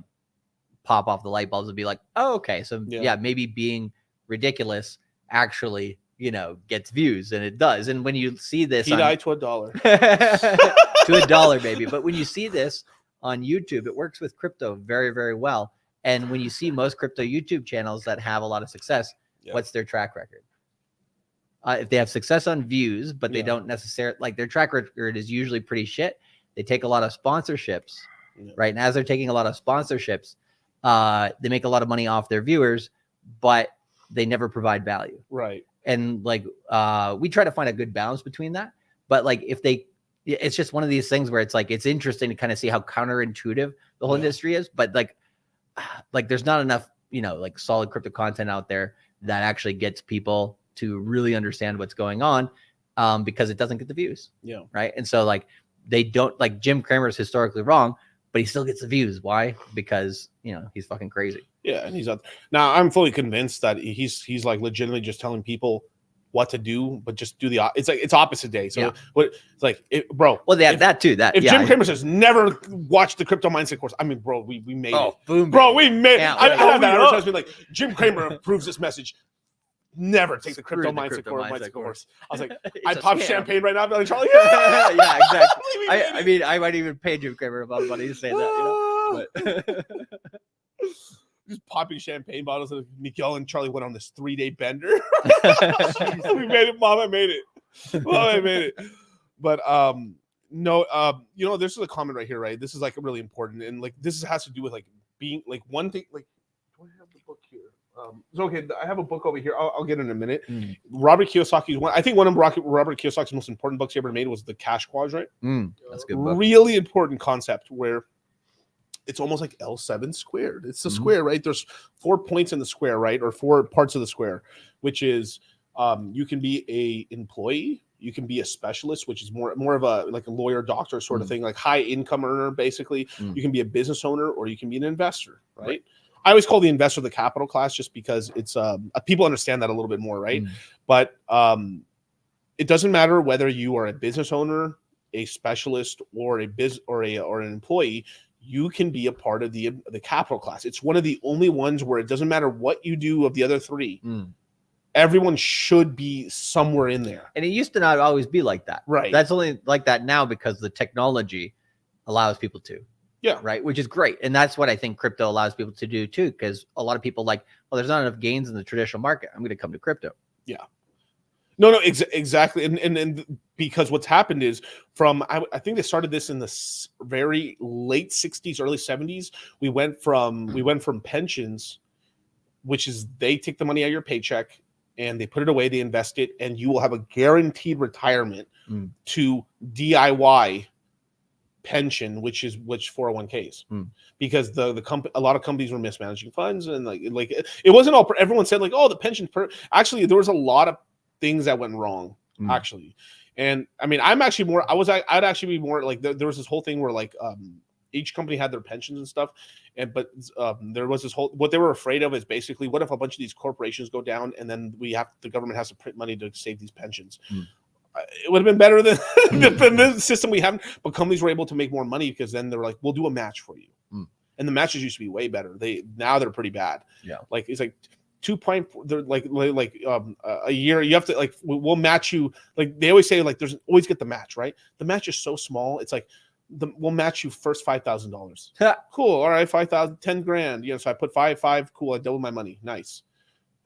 pop off the light bulbs and be like, oh, okay. So maybe being ridiculous actually, you know, gets views, and it does. And when you see this, to $1. To $1, baby. But when you see this on YouTube, it works with crypto very, very well. And when you see most crypto YouTube channels that have a lot of success, what's their track record? If they have success on views, but they don't necessarily, like, their track record is usually pretty shit. They take a lot of sponsorships, right? And as they're taking a lot of sponsorships, they make a lot of money off their viewers, but they never provide value. Right. And like, we try to find a good balance between that. But like, it's just one of these things where it's like, it's interesting to kind of see how counterintuitive the whole industry is. But like there's not enough, you know, like solid crypto content out there that actually gets people to really understand what's going on, because it doesn't get the views. Yeah. Right. And so like, they don't, like, Jim Cramer is historically wrong, but he still gets the views. Why? Because, you know, he's fucking crazy. Yeah. And he's out there. Now I'm fully convinced that he's like legitimately just telling people what to do, but just do it's like, it's opposite day. So it's like, bro. Well, they have that too. If Jim Cramer says never watch the crypto mindset course, I mean, bro, we made it. Boom, bro, we made it. I had that advertisement like, Jim Cramer approves this message. Never take the crypto mindset course. I was like, I pop champagne right now. Like, Charlie, yeah, exactly. I mean, I might even pay Jim Cramer about money to say that, you know? But just popping champagne bottles. And Miguel and Charlie went on this 3-day bender. We made it, Mom. I made it. Mom, I made it. But no, you know, this is a comment right here, right? This is like really important, and like this has to do with like being like one thing. Like, do I have the book here? So okay, I have a book over here. I'll get it in a minute. Robert Kiyosaki's one. I think one of Robert Kiyosaki's most important books he ever made was The Cash Quadrant. That's a good book. Really important concept where it's almost like L7 squared. It's the square, right? There's 4 points in the square, right? Or 4 parts of the square, which is you can be a employee, you can be a specialist, which is more of a like a lawyer, doctor sort of thing, like high income earner, basically. You can be a business owner, or you can be an investor, right? I always call the investor the capital class, just because it's people understand that a little bit more, right? But it doesn't matter whether you are a business owner, a specialist, or an employee. You can be a part of the capital class. It's one of the only ones where it doesn't matter what you do of the other 3. Everyone should be somewhere in there. And it used to not always be like that. Right. That's only like that now because the technology allows people to. Yeah. Right. Which is great. And that's what I think crypto allows people to do too. Because a lot of people like, well, there's not enough gains in the traditional market. I'm going to come to crypto. Yeah. No, exactly. And because what's happened is I think they started this in the very late 60s, early 70s. We went from pensions, which is they take the money out of your paycheck and they put it away, they invest it, and you will have a guaranteed retirement to DIY pension, which 401ks, because a lot of companies were mismanaging funds, and like it wasn't all. Everyone said like, oh, the pension. Actually, there was a lot of things that went wrong actually, and I mean, I'd actually be more like there was this whole thing where like each company had their pensions and stuff, but there was this whole, what they were afraid of is basically, what if a bunch of these corporations go down and then the government has to print money to save these pensions. It would have been better than the system we have, but companies were able to make more money because then they're like, we'll do a match for you. And the matches used to be way better. Now they're pretty bad. Yeah. Like it's like 2.4, they're like a year. You have to like, we'll match you. Like they always say, like there's always get the match, right? The match is so small. It's like, we'll match you first $5,000. Cool. All right. 5,000, 10 grand. So I put five. Cool. I doubled my money. Nice.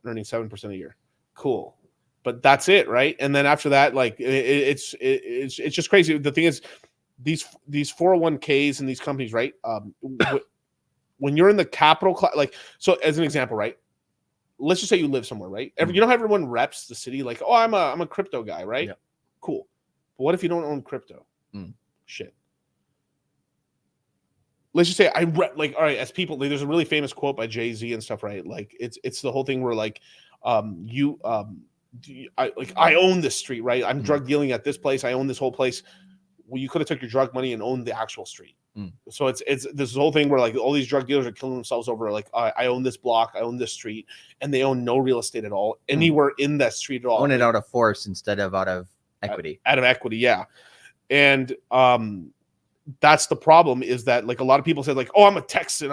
Earning 7% a year. Cool. But that's it. Right. And then after that, like it's just crazy. The thing is these 401ks and these companies, right? When you're in the capital class, like, so as an example, right? Let's just say you live somewhere, right? You know how everyone reps the city, like, oh, I'm a crypto guy, right? Yeah. Cool. But what if you don't own crypto? Shit. Let's just say all right, as people, like, there's a really famous quote by Jay-Z and stuff, right? Like it's the whole thing where like, I own this street, right? I'm drug dealing at this place. I own this whole place. Well, you could have took your drug money and owned the actual street. So it's this whole thing where like all these drug dealers are killing themselves over like, I own this block, I own this street, and they own no real estate at all, anywhere in that street at all. Own it out of force instead of out of equity. Out of equity, yeah. And that's the problem, is that like a lot of people said like, oh, I'm a Texan,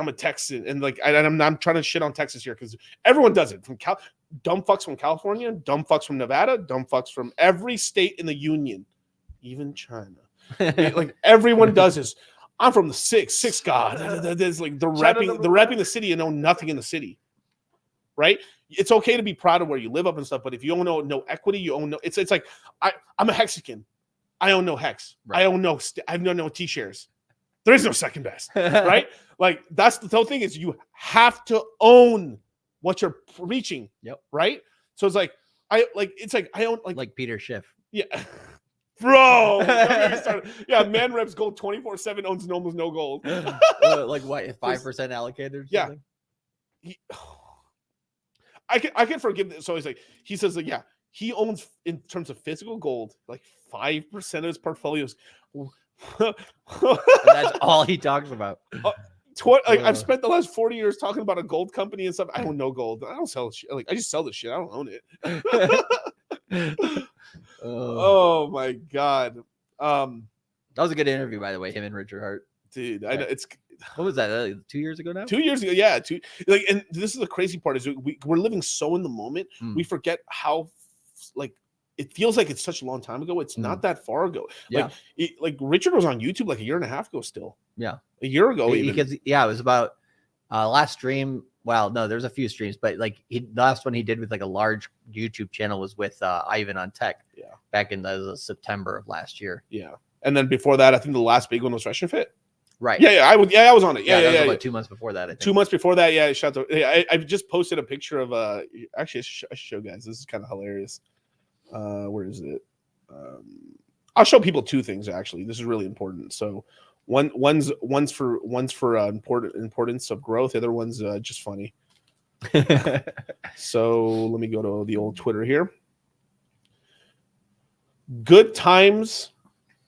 and like I'm trying to shit on Texas here because everyone does it. From dumb fucks from California, dumb fucks from Nevada, dumb fucks from every state in the union, even China. Like everyone does this. I'm from the six God. There's like they're repping the city and know nothing in the city, right? It's okay to be proud of where you live up and stuff, but if you own no equity, you own no. It's like I'm a Mexican. I own no hex. Right. I own no T-shares. There is no second best, right? Like that's the whole thing, is you have to own what you're preaching. Yep. Right. So it's like I own like Peter Schiff. Yeah. Bro. Yeah. Man reps gold 24/7, owns almost no gold. Like what? 5% allocated? Yeah. I can forgive this. So he says like, yeah, he owns, in terms of physical gold, like 5% of his portfolios. And that's all he talks about. I've spent the last 40 years talking about a gold company and stuff. I don't know gold. I don't sell shit. Like I just sell this shit. I don't own it. Oh my God. That was a good interview, by the way, him and Richard Hart. Dude, I know it's. What was that? 2 years ago now? 2 years ago, yeah. And this is the crazy part, is we're living so in the moment. Mm. We forget how, like, it feels like it's such a long time ago. It's not that far ago. Yeah. Like Richard was on YouTube like a year and a half ago still. Yeah. A year ago. Because, yeah, it was about last stream. Well, no, there's a few streams, but like the last one he did with like a large YouTube channel was with Ivan on Tech. Yeah. Back in the September of last year. Yeah. And then before that, I think the last big one was Fresh and Fit. Right. Yeah, I was on it. Yeah. About 2 months before that. I think. 2 months before that, yeah. I just posted a picture of actually I should show guys. This is kind of hilarious. Where is it? I'll show people two things actually. This is really important. So one's for importance of growth. The other one's just funny. So let me go to the old Twitter here. Good times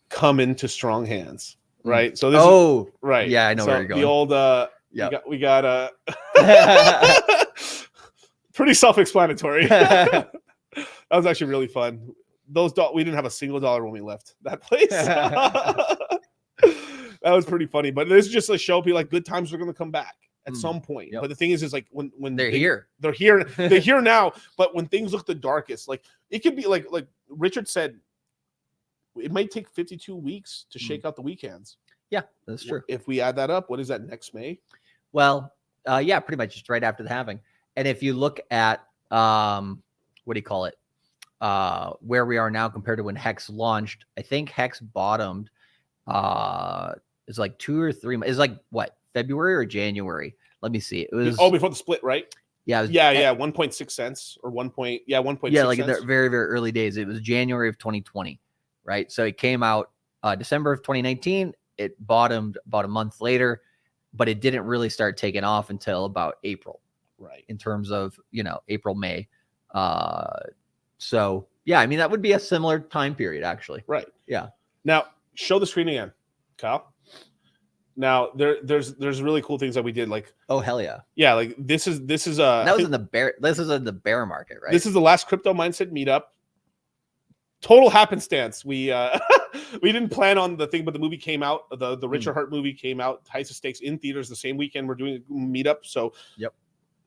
come into strong hands. Right. So this is right. Yeah, I know where you're going. The old we got pretty self-explanatory. That was actually really fun. We didn't have a single dollar when we left that place. That was pretty funny. But this is just to show people like good times are gonna come back at some point. Yep. But the thing is like when they're here. They're here now. But when things look the darkest, like it could be like Richard said, it might take 52 weeks to shake out the weekends. Yeah, that's true. If we add that up, what is that, next May? Well, yeah, pretty much just right after the halving. And if you look at what do you call it? where we are now compared to when Hex launched. I think Hex bottomed it's like 2 or 3 months. It's like what, February or January? Let me see. It was before the split, right? Yeah, it was, 1.6 cents or 1. Yeah, 1.6. Yeah, like in the very, very early days. It was January of 2020, right? So it came out December of 2019. It bottomed about a month later, but it didn't really start taking off until about April, right? In terms of, April, May. So yeah, I mean, that would be a similar time period, actually. Right. Yeah. Now show the screen again, Kyle. Now there's really cool things that we did, like, oh hell yeah, yeah, like this is this is in the bear market, right? This is the last crypto mindset meetup. Total happenstance. We we didn't plan on the thing, but the movie came out. The Richard Hart movie came out. Heights of Stakes in theaters the same weekend. We're doing a meetup, so yep.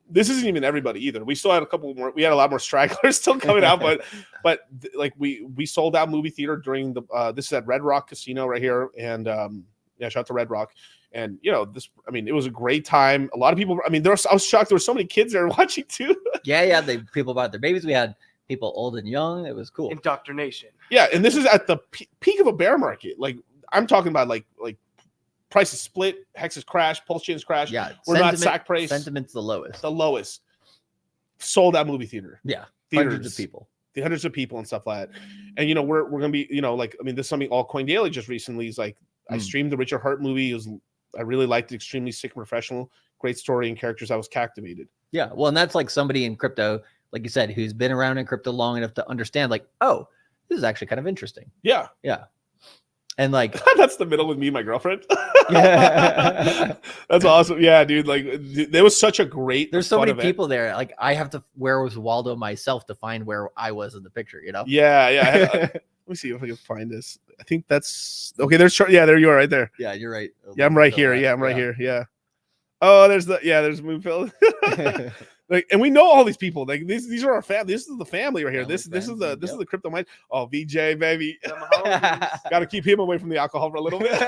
This isn't even everybody either. We still had a couple more. We had a lot more stragglers still coming out, but like we sold out movie theater during the. This is at Red Rock Casino right here, and yeah, shout out to Red Rock. And this, I mean, it was a great time. A lot of people. I mean, I was shocked there were so many kids there watching too. Yeah, people brought their babies. We had people old and young. It was cool. Indoctrination. Yeah, and this is at the peak of a bear market. Like I'm talking about, like prices split, hexes crash, pulse chains crash. Yeah, we're not sack price. Sentiment's the lowest. The lowest. Sold out movie theater. Yeah, theaters, hundreds of people and stuff like that. And we're gonna be like, I mean, this is something All Coin Daily just recently is like. I streamed the Richard Hart movie. I really liked it. Extremely sick and professional. Great story and characters. I was captivated. Yeah, well, and that's like somebody in crypto, like you said, who's been around in crypto long enough to understand, like, oh, this is actually kind of interesting. Yeah. And like that's the middle with me and my girlfriend. That's awesome. Yeah, dude. Like there was such a great. There's so many people there. Like I have to. Where was Waldo myself to find where I was in the picture? Yeah. Let me see if I can find this. I think that's okay. There you are, right there. Yeah, you're right. Yeah, I'm right here. Yeah, I'm right here. Yeah. Oh, there's Moonfield. Like, and we know all these people. Like these are our family. This is the family right here. This is the crypto mind. Oh, VJ baby. Got to keep him away from the alcohol for a little bit.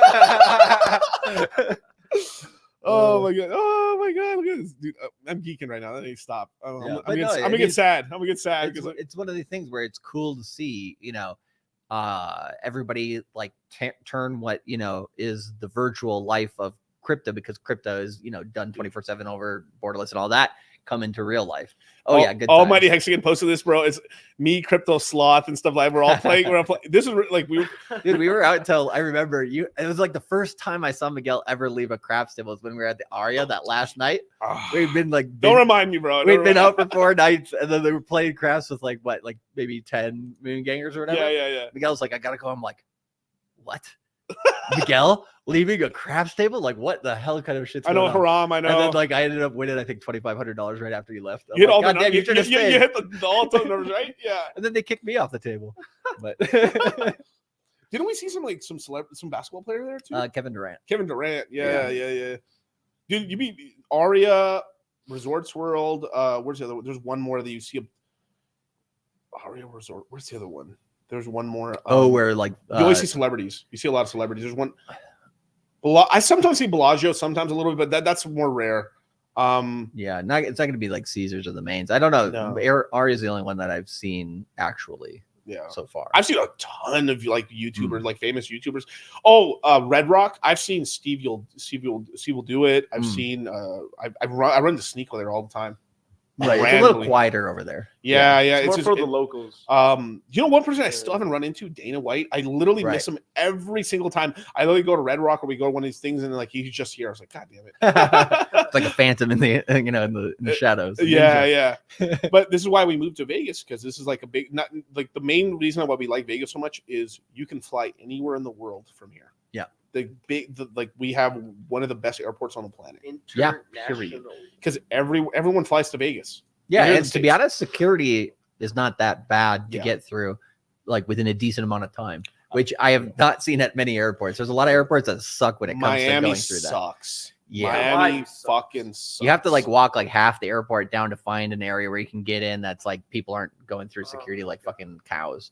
Oh my god! Look at this, dude. I'm geeking right now. Let me stop. I'm gonna get sad. I'm gonna get sad because it's one of these things where it's cool to see. Everybody like turn what is the virtual life of crypto, because crypto is done 24/7 over borderless and all that, come into real life. Good Almighty Hexagon posted this, bro. It's me, Crypto Sloth, and stuff like that. We're all playing. This is like we were out until I remember you. It was like the first time I saw Miguel ever leave a craps table was when we were at the Aria that last night. We've been like, don't remind me, bro. We've been out for 4 nights, and then they were playing craps with like maybe 10 moon gangers or whatever. Yeah. Miguel's like, I gotta go. I'm like, what? Miguel leaving a craps table? Like, what the hell kind of shit's I know, going on? Haram. I know. And then like I ended up winning, I think $2,500 right after you left. You hit all God the damn, you hit the all-time numbers, right? Yeah. And then they kicked me off the table. But didn't we see some basketball player there too? Kevin Durant. Yeah. Dude, you beat Aria, Resorts World. Where's the other one? There's one more that you see. Aria Resort. Where's the other one? There's one more. Where like you always see celebrities. You see a lot of celebrities. There's one. I sometimes see Bellagio, sometimes a little bit, but that's more rare. It's not going to be like Caesars or the mains. I don't know. No. Aria is the only one that I've seen actually. Yeah. So far, I've seen a ton of like YouTubers, like famous YouTubers. Red Rock. I've seen Steve will do it. I've seen. I run the sneak there all the time. Right, it's a little quieter over there. Yeah. It's more for the locals. One person I still haven't run into, Dana White. I literally miss him every single time. I literally go to Red Rock or we go to one of these things and like he's just here. I was like, God damn it! It's like a phantom in the in the shadows. Yeah. But this is why we moved to Vegas, because this is like a big. Not like the main reason why we like Vegas so much is you can fly anywhere in the world from here. Yeah. We have one of the best airports on the planet. Yeah, period. Because everyone flies to Vegas. Yeah, and to be honest, security is not that bad to get through, like within a decent amount of time, which I have not seen at many airports. There's a lot of airports that suck when it comes to going through that. Sucks. Yeah, Miami fucking sucks. You have to like walk like half the airport down to find an area where you can get in. That's like people aren't going through security like fucking cows.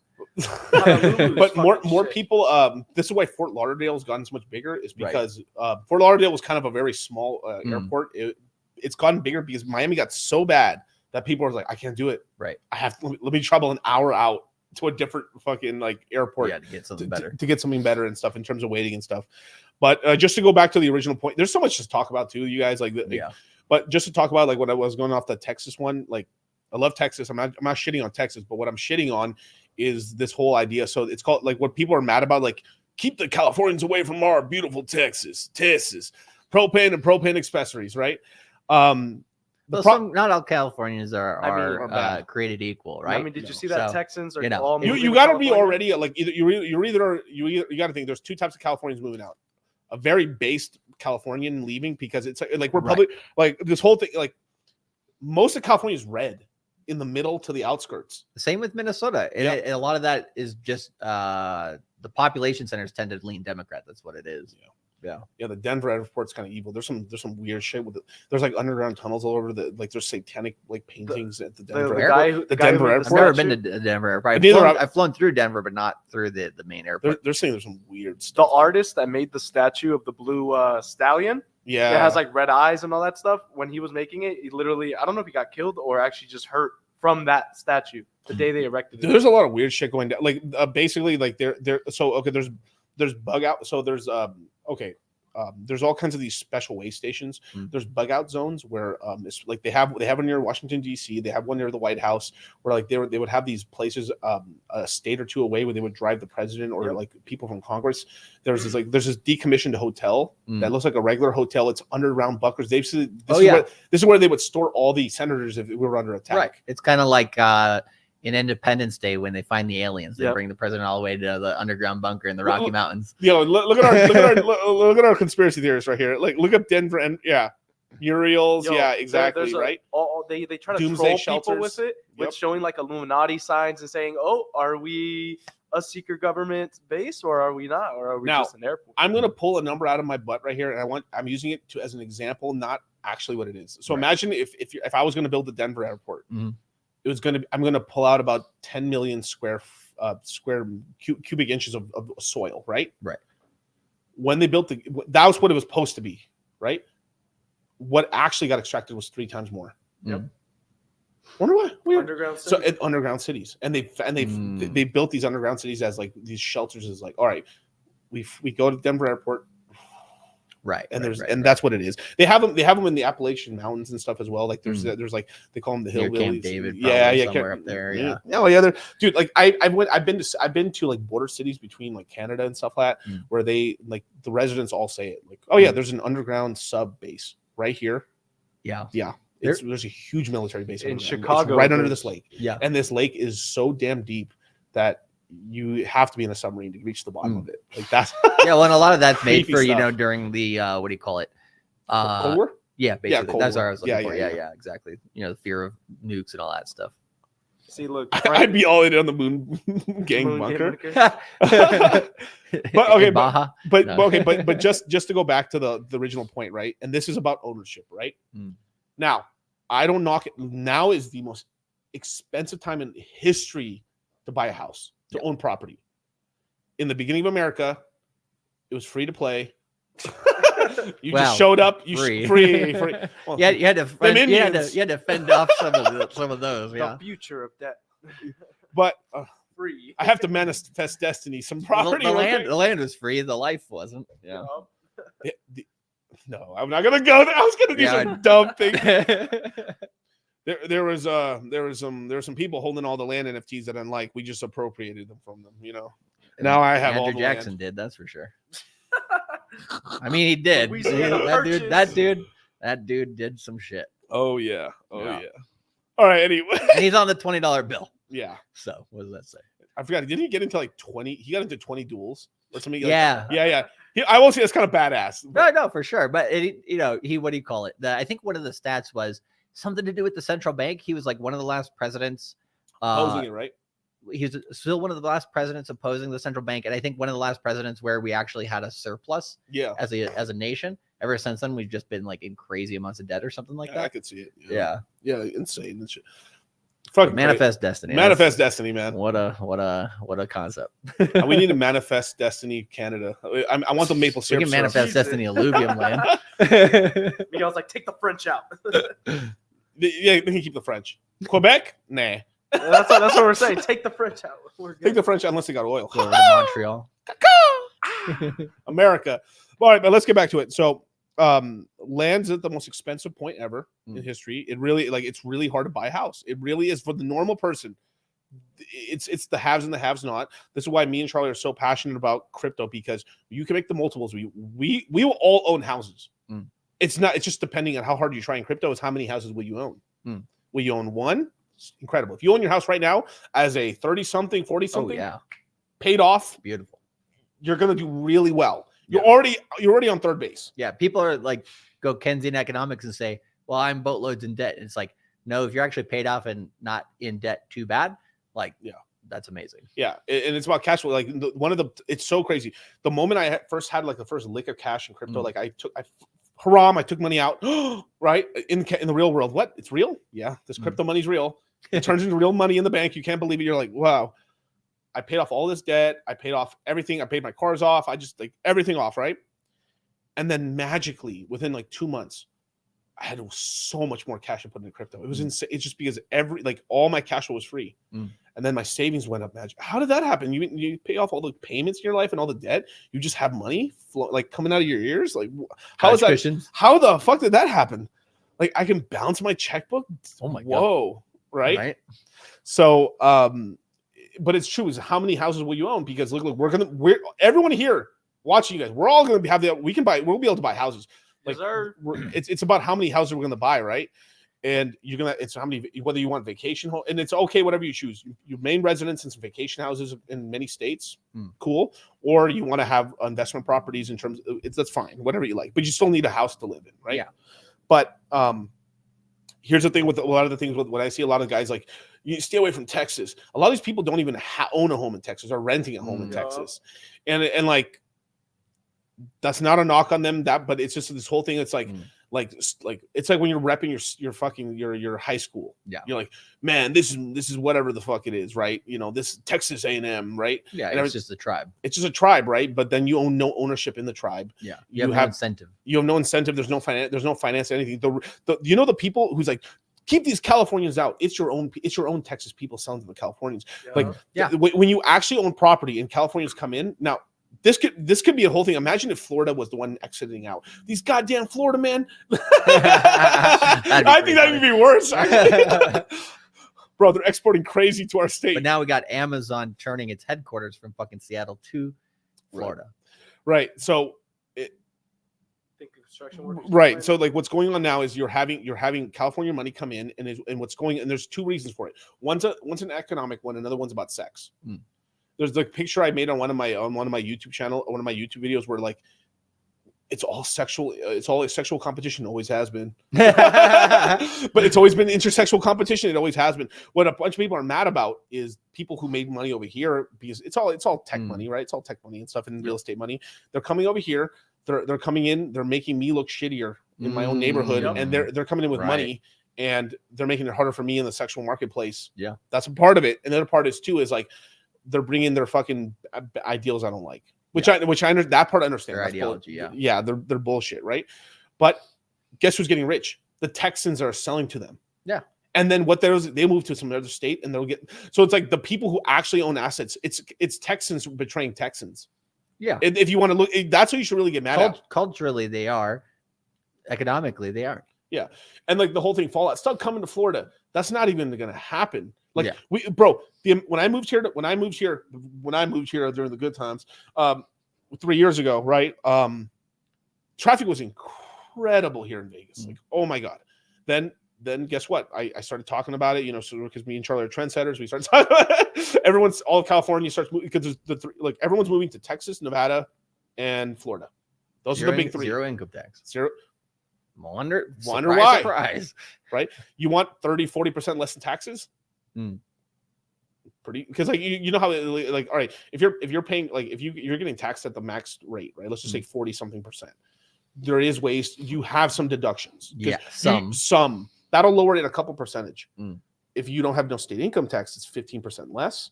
But more people. This is why Fort Lauderdale has gotten so much bigger. Is because Fort Lauderdale was kind of a very small airport. It's gotten bigger because Miami got so bad that people are like, I can't do it. Right. I have to let me travel an hour out to a different fucking like airport to get something better. To get something better and stuff in terms of waiting and stuff. But just to go back to the original point, there's so much to talk about too, you guys. Like, but just to talk about like when I was going off the Texas one, like I love Texas. I'm not shitting on Texas, but what I'm shitting on is this whole idea. So it's called like what people are mad about, like keep the Californians away from our beautiful Texas, propane and propane accessories, right? Not all Californians are created equal, right? I mean, did you see that Texans are all you got to be already like you got to think there's two types of Californians moving out. A very based Californian leaving because it's like Republic, like this whole thing, like most of California is red in the middle to the outskirts. Same with Minnesota. And a lot of that is just the population centers tend to lean Democrat. That's what it is. Yeah. The Denver airport's kind of evil. There's some weird shit with it. There's like underground tunnels all over like there's satanic like paintings at the Denver airport. The Denver airport. I've never been to Denver airport. I've flown through Denver, but not through the main airport. They're saying there's some weird stuff. The artist that made the statue of the blue stallion, it has like red eyes and all that stuff. When he was making it, he literally, I don't know if he got killed or actually just hurt from that statue the day they erected it. There's a lot of weird shit going down. Like basically, like there's bug out. So there's there's all kinds of these special way stations. There's bug out zones where it's like they have one near Washington D.C. They have one near the White House where like they would have these places a state or two away where they would drive the president or like people from Congress. There's this decommissioned hotel that looks like a regular hotel. It's underground bunkers. This is where they would store all the senators if we were under attack. Right. It's kind of like in Independence Day when they find the aliens, they bring the president all the way to the underground bunker in the Rocky Mountains. Look at our conspiracy theorists right here. Like look up Denver and Uriel's. Exactly. Right. They try to Doomsday troll shelters. people with it, with showing like Illuminati signs and saying, "Oh, are we a secret government base or are we not? Or are we just an airport?" I'm gonna pull a number out of my butt right here, and I'm using it as an example, not actually what it is. So imagine if I was gonna build the Denver airport. I'm going to pull out about 10 million cubic inches of soil, right? Right. When they built that was what it was supposed to be, right? What actually got extracted was 3 times more. Yep. Wonder why? Weird. Underground cities. Underground cities, and they built these underground cities as like these shelters. Is like, all right, we go to Denver Airport. Right, and that's what it is. They have them in the Appalachian Mountains and stuff as well. Like there's like they call them the hillbillies. Camp David, somewhere up there. Dude, like I've been to like border cities between like Canada and stuff like that, where they like the residents all say it like, oh yeah, there's an underground sub base right here. Yeah. There's a huge military base in Chicago, it's right under this lake. Yeah, and this lake is so damn deep that you have to be in a submarine to reach the bottom of it. Like that's well, and a lot of that's made for during the what do you call it? Cold War? Yeah, basically that's what I was looking for. Yeah, exactly. The fear of nukes and all that stuff. See, look, I'd be all in on the moon gang bunker. But just to go back to the original point, right? And this is about ownership, right? Now, I don't knock it. Now is the most expensive time in history to buy a house, to own property. In the beginning of America, it was free to play. You just showed up. Free. Well, you had to fend off some of those. The future of debt. But free. I have to manifest destiny. Some property. The land was free. The life wasn't. Yeah. No, I'm not gonna go there. I was gonna do some dumb thing. There was some people holding all the land NFTs that unlike we just appropriated them from them. Now I have Andrew all the Jackson land. did, that's for sure. I mean, he did. That dude did some shit. Oh yeah. All right. Anyway, and he's on the $20 bill. Yeah. So what does that say? I forgot. Didn't he get into like 20? He got into 20 duels or something. Yeah. I won't say it's kind of badass. No, for sure. But he what do you call it? I think one of the stats was something to do with the central bank. He was like one of the last presidents opposing it, right? He's still one of the last presidents opposing the central bank, and I think one of the last presidents where we actually had a surplus. Yeah. As a nation. Ever since then, we've just been like in crazy amounts of debt or something like that. I could see it. Yeah. Insane. Fucking manifest destiny. Manifest destiny, man. What a concept. We need to manifest destiny, Canada. I want the maple syrup. We can manifest destiny, alluvium land. Miguel's like, take the French out. Yeah, they can keep the French. Quebec, nah. That's what we're saying. Take the French out. Take the French out unless they got oil. Florida, Montreal. America. All right, but let's get back to it. So, land's at the most expensive point ever in history. It really, it's really hard to buy a house. It really is for the normal person. It's the haves and the haves not. This is why me and Charlie are so passionate about crypto, because you can make the multiples. We will all own houses. It's just depending on how hard you try in crypto is how many houses will you own. Will you own one? It's incredible. If you own your house right now as a 30-something, 40-something, paid off, beautiful, you're gonna do really well. You're already on third base. Yeah, people are like go Keynesian economics and say, "Well, I'm boatloads in debt." And it's like, no, if you're actually paid off and not in debt too bad, that's amazing. Yeah, and it's about cash flow. Like it's so crazy. The moment I first had the first lick of cash in crypto, I took money out, right? In the real world. What? It's real? Yeah, this crypto money's real. It turns into real money in the bank. You can't believe it. You're like, wow. I paid off all this debt. I paid off everything. I paid my cars off. I just everything off, right? And then magically, within 2 months, I had so much more cash to put into crypto. It was insane. It's just because all my cash flow was free. And then my savings went up magic. How did that happen? You pay off all the payments in your life and all the debt. You just have money coming out of your ears. How is that? Cushions. How the fuck did that happen? I can bounce my checkbook. Oh my god! Whoa! Right? So, but it's true. Is how many houses will you own? Because look, we're everyone here watching you guys. We're all gonna we'll be able to buy houses. It's about how many houses we're gonna buy, right? And it's how many, whether you want vacation home, and it's okay, whatever you choose. Your main residence and some vacation houses in many states, cool. Or you want to have investment properties in terms of that's fine, whatever you like. But you still need a house to live in, right? Yeah. But here's the thing with a lot of the things when I see a lot of guys you stay away from Texas. A lot of these people don't even own a home in Texas or renting a home in Texas, and that's not a knock on them. But it's just this whole thing. It's it's like when you're repping your high school. Yeah. You're like, man, this is whatever the fuck it is, right? This Texas A&M, right? Yeah, it's just a tribe. It's just a tribe, right? But then you own no ownership in the tribe. Yeah. You have no incentive. You have no incentive. There's no finance, anything. The people who's keep these Californians out. It's your own Texas people selling to the Californians. When you actually own property and Californians come in now. This could be a whole thing. Imagine if Florida was the one exiting out. These goddamn Florida men. I think that would be worse. Bro, they're exporting crazy to our state. But now we got Amazon turning its headquarters from fucking Seattle to Florida. Right. So right. So what's going on now is you're having California money come in and what's going, and there's two reasons for it. One's an economic one, another one's about sex. There's the picture I made on one of my YouTube channel, one of my YouTube videos where it's all sexual. It's all sexual competition. Always has been, but it's always been intersexual competition. It always has been. What a bunch of people are mad about is people who made money over here because it's all tech money, right? It's all tech money and stuff and real estate money. They're coming over here. They're coming in. They're making me look shittier in my own neighborhood, and they're coming in with money. And they're making it harder for me in the sexual marketplace. Yeah, that's a part of it. And the other part is they're bringing their fucking ideals I don't like, which I understand that part. I understand their ideology. Yeah, they're bullshit, right? But guess who's getting rich? The Texans are selling to them. Yeah, and then they move to some other state and they'll get. So it's the people who actually own assets. It's Texans betraying Texans. Yeah, if you want to look, that's what you should really get mad at. Culturally, they are. Economically, they aren't. Yeah, and the whole thing fallout stuff coming to Florida. That's not even going to happen. When I moved here during the good times, 3 years ago, right? Traffic was incredible here in Vegas. Oh my god. Then guess what? I started talking about it, so because me and Charlie are trendsetters, we started talking about it. All of California starts moving because everyone's moving to Texas, Nevada, and Florida. Those are the big three. Zero income tax. Zero. Wonder why. Surprise. Right? You want 30-40% less in taxes? Pretty, because you know how all right, if you're paying if you're getting taxed at the max rate, right? Let's just say 40-something%. There is ways you have some deductions. Yeah, some that'll lower it a couple percentage. If you don't have no state income tax, it's 15% less.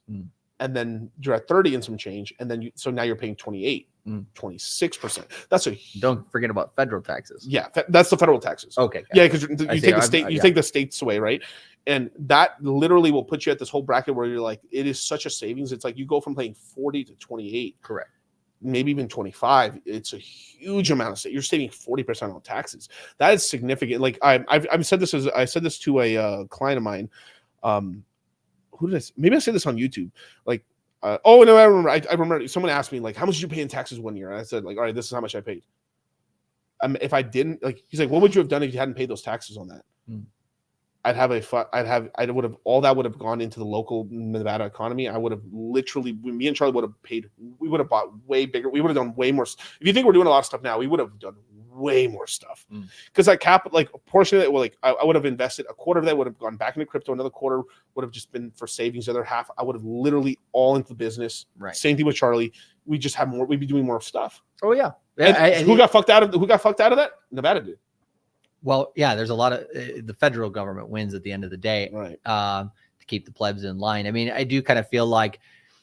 and then you're at 30 and some change, and then so now you're paying 28, 26%. That's don't forget about federal taxes. Yeah, that's the federal taxes. Okay. Yeah, because you take the state, you take the states away, right? And that literally will put you at this whole bracket where you're like, it is such a savings. It's like you go from paying 40 to 28. Correct. Maybe even 25. It's a huge amount of you're saving 40% on taxes. That is significant. Like I've said this to a client of mine. Who did maybe I said this on YouTube? Like, oh no, I remember someone asked me like, how much did you pay in taxes 1 year? And I said like, all right, this is how much I paid. If I didn't, like, he's like, what would you have done if you hadn't paid those taxes on that? I would have all that would have gone into the local Nevada economy. I would have literally, me and Charlie would have paid. We would have bought way bigger. We would have done way more. If you think we're doing a lot of stuff now, we would have done way more stuff. Because like a portion of it, I would have invested a quarter of that would have gone back into crypto. Another quarter would have just been for savings. The other half, I would have literally all into the business. Right. Same thing with Charlie. We just have more. We'd be doing more stuff. Oh yeah. Who got fucked out of that? Nevada did. Well, yeah, there's a lot of the federal government wins at the end of the day, right? To keep the plebs in line. I mean, I do kind of feel like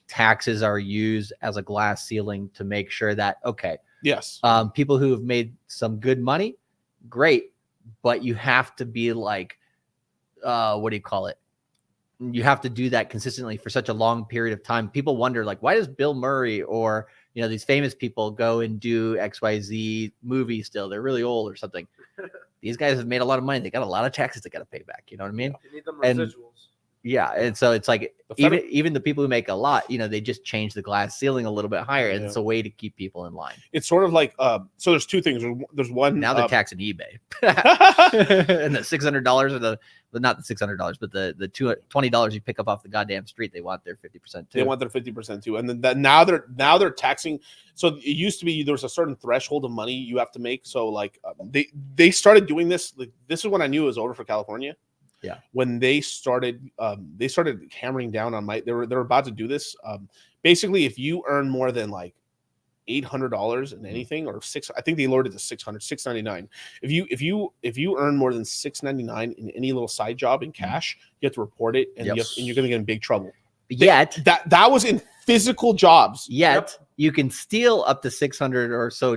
taxes are used as a glass ceiling to make sure that, okay, yes, people who have made some good money, great, but you have to be like, what do you call it? You have to do that consistently for such a long period of time. People wonder, like, why does Bill Murray or these famous people go and do XYZ movie still? They're really old or something. These guys have made a lot of money. They got a lot of taxes they got to pay back. You know what I mean? You need them residuals. And so it's like even the people who make a lot, they just change the glass ceiling a little bit higher. And it's a way to keep people in line. It's sort of like so. There's two things. There's one. Now they're taxing eBay, and the $600 or not the $600, but the $20 you pick up off the goddamn street. They want their 50% too. They want their 50% too, and then now they're taxing. So it used to be there was a certain threshold of money you have to make. So like they started doing this. Like, this is when I knew it was over for California. Yeah, when they started hammering down on they were about to do this. Basically, if you earn more than like $800 in anything, or I think they lowered it to $699. If you earn more than $699 in any little side job in cash, you have to report it, and you're going to get in big trouble. Yet that was in physical jobs. Yet you can steal up to $600 or so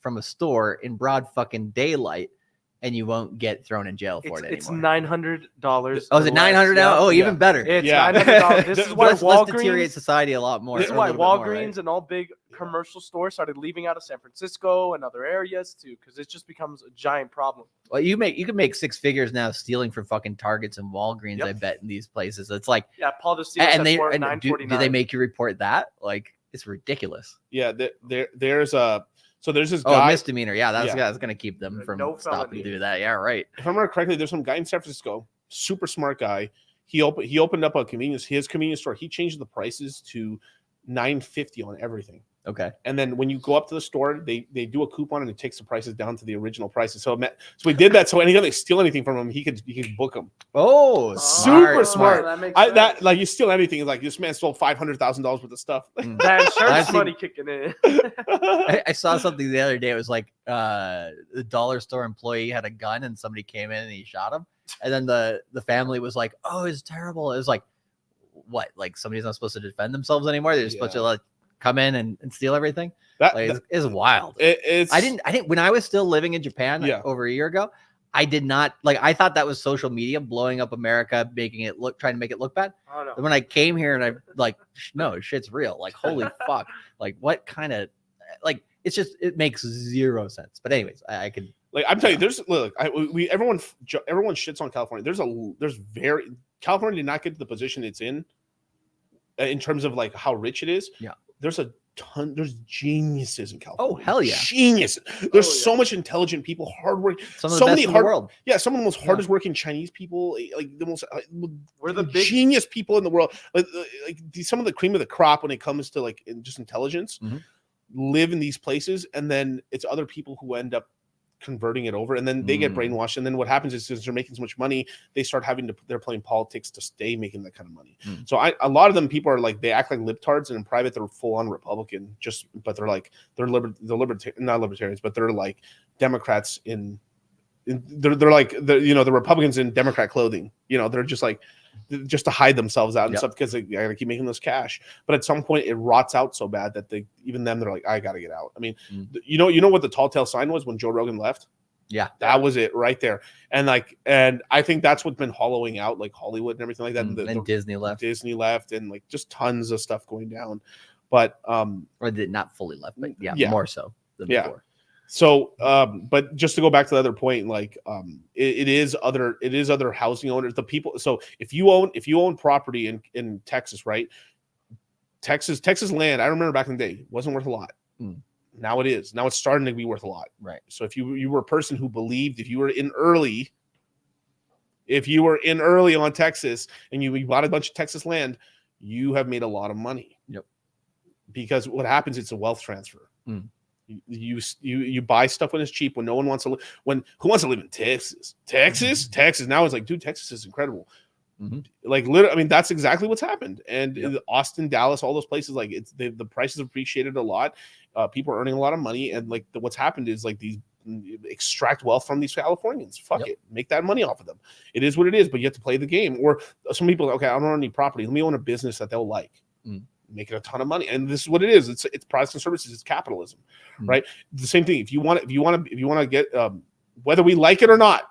from a store in broad fucking daylight, and you won't get thrown in jail for it anymore. It's $900. Oh, is it $900 now? Oh, even better. It's $900. This is why let's deteriorate society a lot more. This is why Walgreens and all big commercial stores started leaving out of San Francisco and other areas too, because it just becomes a giant problem. Well, you can make six figures now stealing from fucking Targets and Walgreens. I bet in these places, it's like Paul DeSteve do they make you report that? Like, it's ridiculous. Yeah, there's this guy. Misdemeanor. Yeah, that's going to keep them from stopping to do that. Yeah, right. If I remember correctly, there's some guy in San Francisco, super smart guy. He opened up his convenience store. He changed the prices to $9.50 on everything. Okay. And then when you go up to the store, they do a coupon and it takes the prices down to the original prices. So we did that. So anytime they steal anything from him, he could book them. Oh, super smart. That makes sense. That like you steal anything, like this man stole $500,000 worth of stuff. That insurance money kicking in. I saw something the other day. It was like the dollar store employee had a gun and somebody came in and he shot him. And then the family was like, "Oh, it's terrible." It was like, what? Like somebody's not supposed to defend themselves anymore? They're supposed to like come in and steal everything. It's wild. I didn't when I was still living in Japan over a year ago, I did not I thought that was social media blowing up America, trying to make it look bad. Oh, no. Oh, And when I came here and I like, no, shit's real. Like, holy fuck. Like, what kind of it makes zero sense. But anyways, I could I'm telling you, everyone shits on California. California did not get to the position it's in terms of like how rich it is. Yeah. There's geniuses in California. Oh, hell yeah. Geniuses. There's so much intelligent people, hard work. Some of the best in the world. Yeah, some of the most hardest working Chinese people, like the most we're the big genius people in the world. Like some of the cream of the crop when it comes to like just intelligence live in these places, and then it's other people who end up converting it over, and then they get brainwashed, and then what happens is, since they're making so much money, they start they're playing politics to stay making that kind of money. So a lot of them, people are like, they act like libtards, and in private they're full on Republican, but they're like they're not libertarians, but they're like Democrats they're like the Republicans in Democrat clothing. They're just like just to hide themselves out and stuff because they gotta keep making this cash. But at some point, it rots out so bad that they're like, I gotta get out. I mean, you know what the tall tale sign was when Joe Rogan left? Yeah, that was it right there. And I think that's what's been hollowing out like Hollywood and everything like that. And Disney left, and like just tons of stuff going down. But or did not fully left, but more so than before. So, but just to go back to the other point, like, it is other housing owners, the people. So if you own property in Texas, right? Texas land, I remember back in the day, wasn't worth a lot. Now it is. Now it's starting to be worth a lot. Right. So if you were a person who believed, if you were in early on Texas and you bought a bunch of Texas land, you have made a lot of money. Yep. Because what happens, it's a wealth transfer. You buy stuff when it's cheap, when no one wants to live. Who wants to live in Texas? Texas. Now it's like, dude, Texas is incredible. Like literally, I mean, that's exactly what's happened. And Austin, Dallas, all those places, like the prices appreciated a lot. People are earning a lot of money, and like what's happened is like these extract wealth from these Californians. Fuck it, make that money off of them. It is what it is, but you have to play the game. Or some people, okay, I don't own any property. Let me own a business that they'll like. Making a ton of money, and this is what it is. It's products and services. It's capitalism, right? The same thing. If you want to get, whether we like it or not,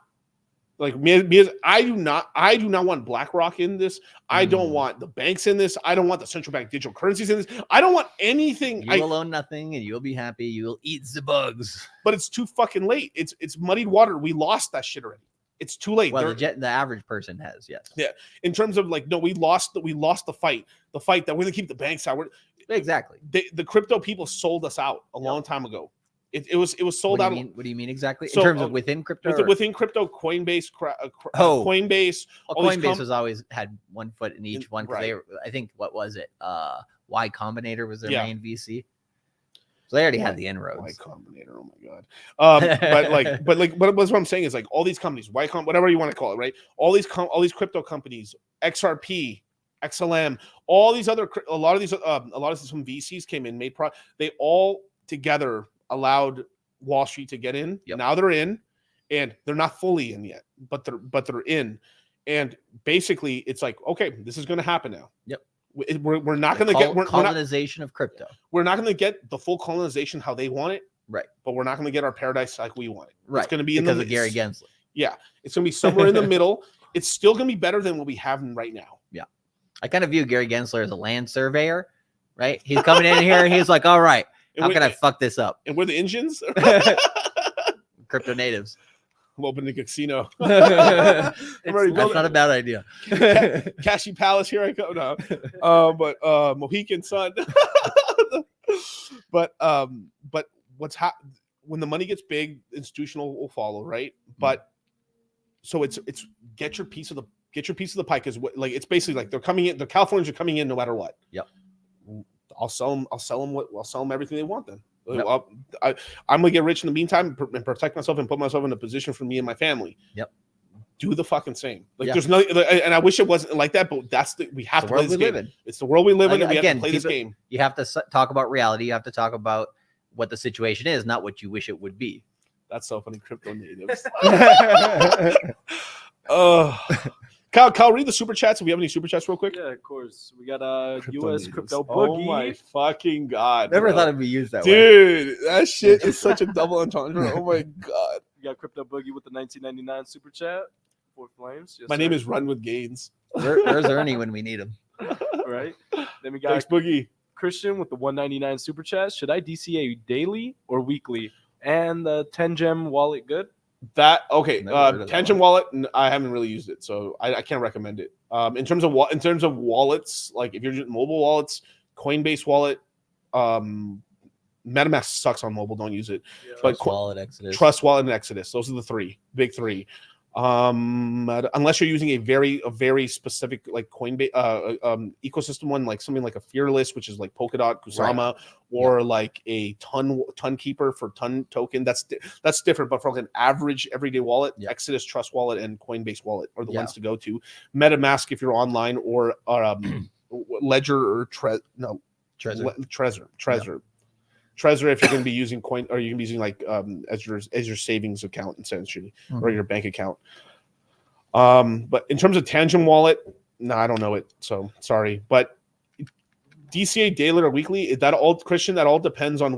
like me, I do not want BlackRock in this. I don't want the banks in this. I don't want the central bank digital currencies in this. I don't want anything. You will own nothing, and you'll be happy. You'll eat the bugs. But it's too fucking late. It's muddied water. We lost that shit already. It's too late. Well, the average person has, yes. Yeah. In terms of like, no, we lost the fight. The fight that we're gonna keep the banks out. Exactly. The crypto people sold us out a long time ago. It was sold out. What do you mean exactly? So, in terms of within crypto? Within crypto, Coinbase, Coinbase. Well, Coinbase has always had one foot in each one. Right. I think, what was it? Y Combinator was their main VC. So they already had the inroads. Y Combinator, oh my god! But what I'm saying is like all these companies, whatever you want to call it, right? All these crypto companies, XRP, XLM, all these other, a lot of some VCs came in, they all together allowed Wall Street to get in. Now they're in, and they're not fully in yet, but they're in, and basically it's like, okay, this is going to happen now. We're not going to get colonization of crypto. We're not going to get the full colonization how they want it, right? But we're not going to get our paradise like we want it. Right. It's going to be because of Gary Gensler. Yeah, it's going to be somewhere in the middle. It's still going to be better than what we have right now. Yeah, I kind of view Gary Gensler as a land surveyor, right? He's coming in here and he's like, all right, how can I fuck this up? And we're the engines. Crypto natives. I'm opening a casino. That's not a bad idea. Cashy Palace, here I go now. But Mohican Sun. But when the money gets big, institutional will follow, right? But so it's get your piece of the pie, because like it's basically like they're coming in. The Californians are coming in no matter what. Yep. I'll sell them everything they want then. Yep. I'm gonna get rich in the meantime and protect myself and put myself in a position for me and my family. Yep. Do the fucking same. Like there's no, and I wish it wasn't like that, but we have to play this game. It's the world we live in, and we have to play this game. You have to talk about reality. You have to talk about what the situation is, not what you wish it would be. That's so funny, crypto natives. Kyle, read the super chats. If we have any super chats real quick. Yeah, of course. We got US Crypto Boogie. Oh my fucking god. Never thought it'd be used that way. Dude, that shit is such a double entendre. Oh my god. We got Crypto Boogie with the 1999 super chat. Four flames. Yes, my name is Run with Gains. Where's Ernie when we need him? Right. Then we got Thanks, Boogie. Christian with the 199 super chat. Should I DCA daily or weekly? And the 10 gem wallet good? That okay. Tangent wallet, I haven't really used it, so I can't recommend it. In terms of wallets, like if you're just mobile wallets, Coinbase wallet, MetaMask sucks on mobile. Don't use it. Yeah. But Trust Wallet, and Exodus. Those are the big three. Unless you're using a very specific like Coinbase ecosystem one, like something like a Fearless, which is like Polkadot, Kusama, or like a ton keeper for ton token. That's different. But for like an average everyday wallet, Exodus, Trust Wallet, and Coinbase Wallet are the ones to go to. MetaMask if you're online, or Ledger or Trezor. Trezor if you're going to be using coin, or you can be using like as your savings account essentially, or your bank account. But in terms of Tangent Wallet, No, I don't know it. So sorry, but DCA daily or weekly? That all Christian? That all depends on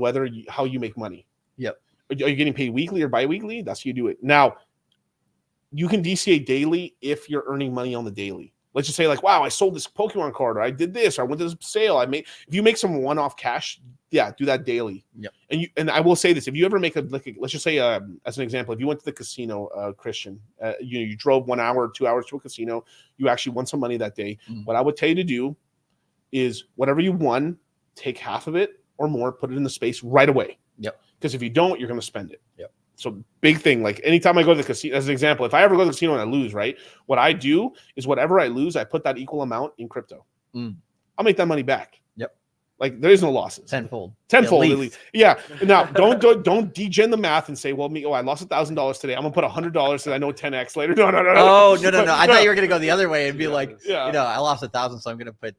how you make money. Yep. Are you getting paid weekly or bi-weekly? That's how you do it. Now, you can DCA daily if you're earning money on the daily. Let's just say like, wow, I sold this Pokemon card, or I did this, or I went to this sale. If you make some one-off cash, yeah, do that daily. Yep. And I will say this: if you ever make let's just say, as an example, if you went to the casino, Christian, you drove 1 hour or 2 hours to a casino, you actually won some money that day. What I would tell you to do is whatever you won, take half of it or more, put it in the space right away. Yep. Because if you don't, you're going to spend it. Yep. So big thing, like anytime I go to the casino, as an example, if I ever go to the casino and I lose, right, what I do is whatever I lose, I put that equal amount in crypto. I'll make that money back. Yep. Like there is no losses. Tenfold. At least. Yeah. Now don't degen the math and say, well, I lost $1,000 today. I'm gonna put $100 so I know 10x later. No. Oh no. I thought you were gonna go the other way and be like, yeah. I lost 1,000, so I'm gonna put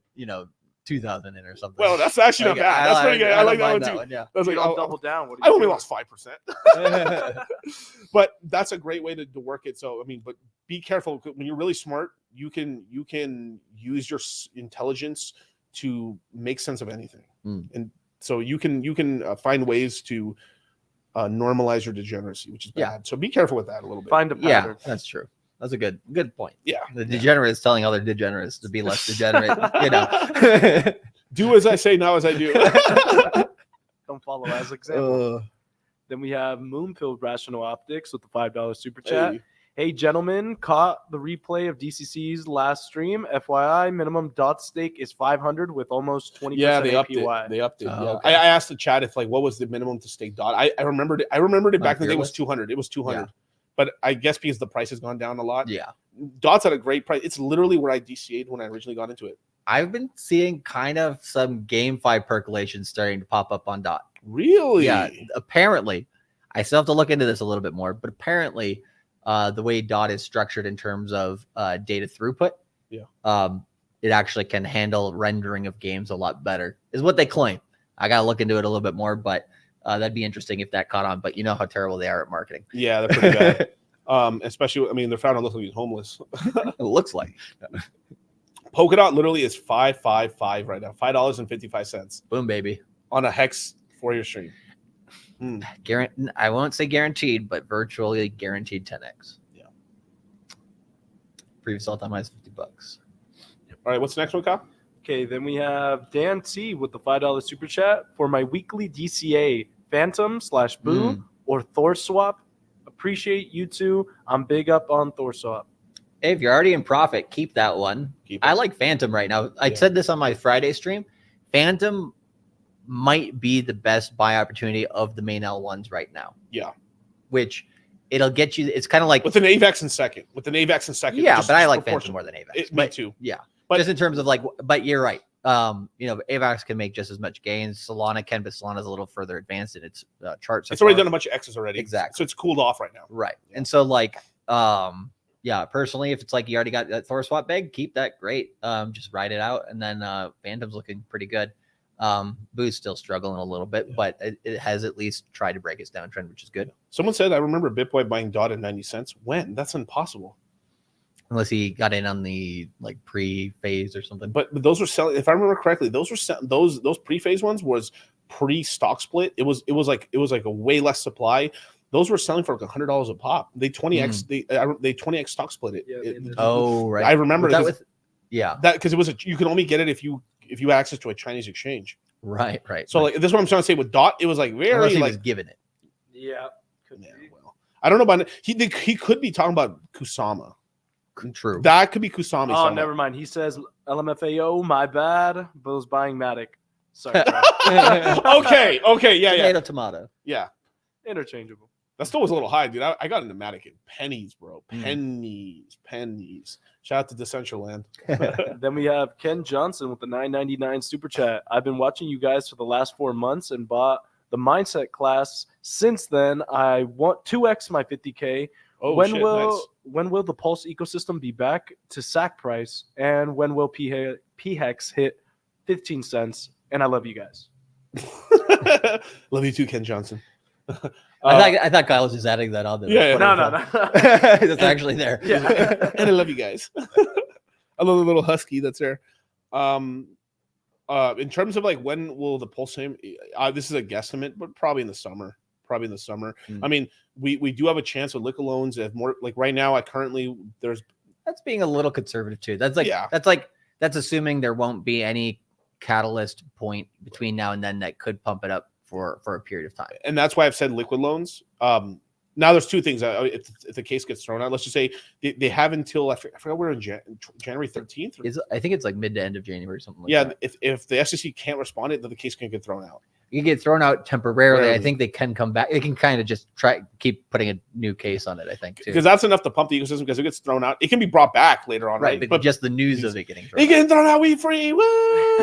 2,000 in or something. Well, that's actually not bad. That's pretty good. I like that one too. Yeah. That's like, I'll double down. I only lost 5%. But that's a great way to work it. So but be careful when you're really smart. You can use your intelligence to make sense of anything, and so you can find ways to normalize your degeneracy, which is bad. Yeah. So be careful with that a little bit. Find a pattern. Yeah, that's true. That's a good point. Yeah. The degenerates telling other degenerates to be less degenerate, Do as I say, now as I do. Don't follow as example. Then we have Moonfield Rational Optics with the $5 super chat. Hey, gentlemen, caught the replay of DCC's last stream. FYI, minimum dot stake is 500 with almost 20% they APY. They upped it. Okay. I asked the chat if what was the minimum to stake dot. I remembered it back in the day. It was 200. It was 200. Yeah. But I guess because the price has gone down a lot. Yeah. Dot's at a great price. It's literally where I DCA'd when I originally got into it. I've been seeing kind of some GameFi percolation starting to pop up on Dot. Really? Yeah. Apparently, I still have to look into this a little bit more, but apparently the way Dot is structured in terms of data throughput, it actually can handle rendering of games a lot better, is what they claim. I got to look into it a little bit more, but that'd be interesting if that caught on. But you know how terrible they are at marketing. Yeah, they're pretty bad. Especially, their founder looks like he's homeless. It looks like. Polkadot literally is 555 right now, $5.55. Boom, baby. On a Hex 4-year stream. I won't say guaranteed, but virtually guaranteed 10x. Yeah. Previous all time is $50. All right, what's the next one, Kyle? Okay, then we have Dan T with the $5 super chat for my weekly DCA Phantom/Boo or Thor swap. Appreciate you two. I'm big up on Thor swap. Hey, if you're already in profit, keep that one. I like Phantom right now. I said this on my Friday stream. Phantom might be the best buy opportunity of the main L1s right now. Yeah. Which it'll get you. It's kind of like with an AVAX in second. Yeah, but I like Phantom more than AVAX. Me too. Yeah. But just in terms of but you're right. AVAX can make just as much gains. Solana can, but Solana's a little further advanced in its charts. It's already done a bunch of X's already. Exactly. So it's cooled off right now. Right. And so personally, if it's like you already got that Thor swap bag, keep that. Great. Just ride it out. And then Phantom's looking pretty good. Boo's still struggling a little bit, but it has at least tried to break its downtrend, which is good. Someone said, I remember BitBoy buying DOT at 90 cents. When? That's impossible. Unless he got in on the pre-phase or something. But those were selling, if I remember correctly, those were those pre-phase ones was pre-stock split. It was like a way less supply. Those were selling for like $100 a pop. They 20x they 20x stock split it. Right. I remember that because it was you could only get it if you had access to a Chinese exchange. Right. So this is what I'm trying to say with DOT. It was like very unless he was given it. Yeah. Well, I don't know about it. He could be talking about Kusama. True. That could be Kusama. Oh, never mind. He says LMFAO. My bad. Bill's buying Matic. Sorry. Okay. Yeah. Tomato. Yeah. Interchangeable. That still was a little high, dude. I got into Matic in pennies, bro. Pennies. Shout out to Decentraland. Then we have Ken Johnson with the $9.99 super chat. I've been watching you guys for the last 4 months and bought the mindset class. Since then, I want 2x my 50K. Oh, when will the Pulse ecosystem be back to SAC price? And when will PHEX hit 15 cents? And I love you guys. Love you too, Ken Johnson. I thought Kyle was just adding that on there. Yeah. No. That's actually there. Yeah. And I love you guys. I love the little husky that's there. In terms of like when will the pulse chain? This is a guesstimate, but probably in the summer. Probably in the summer. I mean, we do have a chance with liquid loans. If more like right now, that's being a little conservative too. That's assuming there won't be any catalyst point between now and then that could pump it up for a period of time. And that's why I've said liquid loans. Now there's two things. If the case gets thrown out, let's just say they have until I forgot we're in January 13th. I think it's like mid to end of January or something like that. Yeah, if the SEC can't respond, then the case can get thrown out. You get thrown out temporarily. I think they can come back. They can kind of just keep putting a new case on it, I think, too. Because that's enough to pump the ecosystem because it gets thrown out. It can be brought back later on, right? But just the news of it getting thrown out. Getting thrown out, we free. Woo!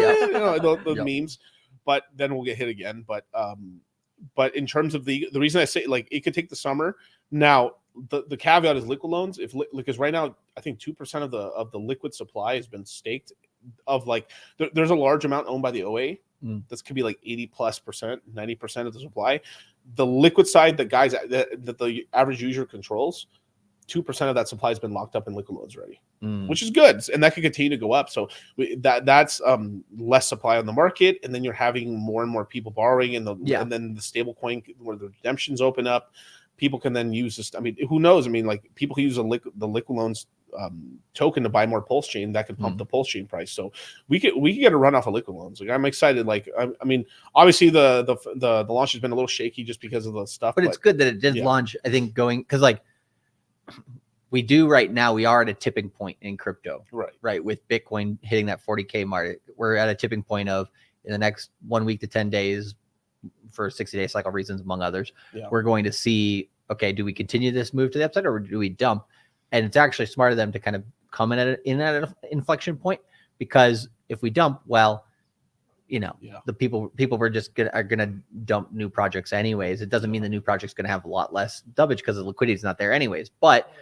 Yep. You know, the memes. But then we'll get hit again. But in terms of the reason I say like it could take the summer. Now the caveat is liquid loans. Because right now I think 2% of the liquid supply has been staked. Of like there's a large amount owned by the OA. This could be like 80+%, 90% of the supply. The liquid side, the guys that the average user controls, 2% of that supply has been locked up in liquid loans already, which is good, and that could continue to go up. So that's less supply on the market, and then you're having more and more people borrowing, and then the stable coin where the redemptions open up, people can then use this. I mean, who knows? I mean, like people can use the liquid loans token to buy more pulse chain that could pump the pulse chain price. So we could get a run off of liquid loans. Like I'm excited. Like I mean, obviously the launch has been a little shaky just because of the stuff. But it's good that it did launch. I think going because like we do right now, we are at a tipping point in crypto. Right. With Bitcoin hitting that 40K mark, we're at a tipping point of in the next 1 week to 10 days for 60-day cycle reasons, among others. We're going to see, okay, do we continue this move to the upside or do we dump? And it's actually smart of them to kind of come in at an inflection point, because if we dump, well, you know, the people are gonna dump new projects anyways. It doesn't mean the new project's gonna have a lot less dubbage because the liquidity is not there anyways. But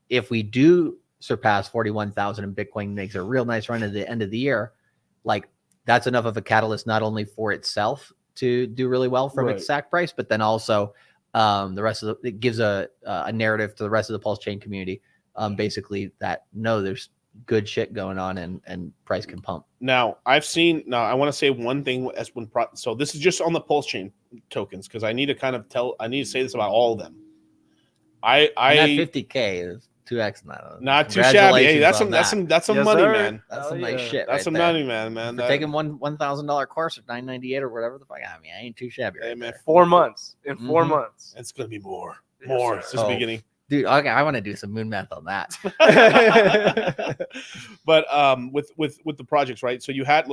if we do surpass 41,000 and Bitcoin makes a real nice run at the end of the year, like that's enough of a catalyst not only for itself to do really well from its SAC price, but then also the rest of it gives a narrative to the rest of the pulse chain community, basically that there's good shit going on and price can pump. Now I want to say one thing so this is just on the pulse chain tokens because I need to say this about all of them. That 50K is 2x now. Not too shabby. Hey, that's some money, sir. man. That's some nice shit. That's some money, man. Taking $1,000 course at $998 or whatever the fuck. I mean, I ain't too shabby. Hey, man, 4 months. In 4 months. It's gonna be more. It's just the beginning. Dude, okay, I want to do some moon math on that. But with the projects, right? So you had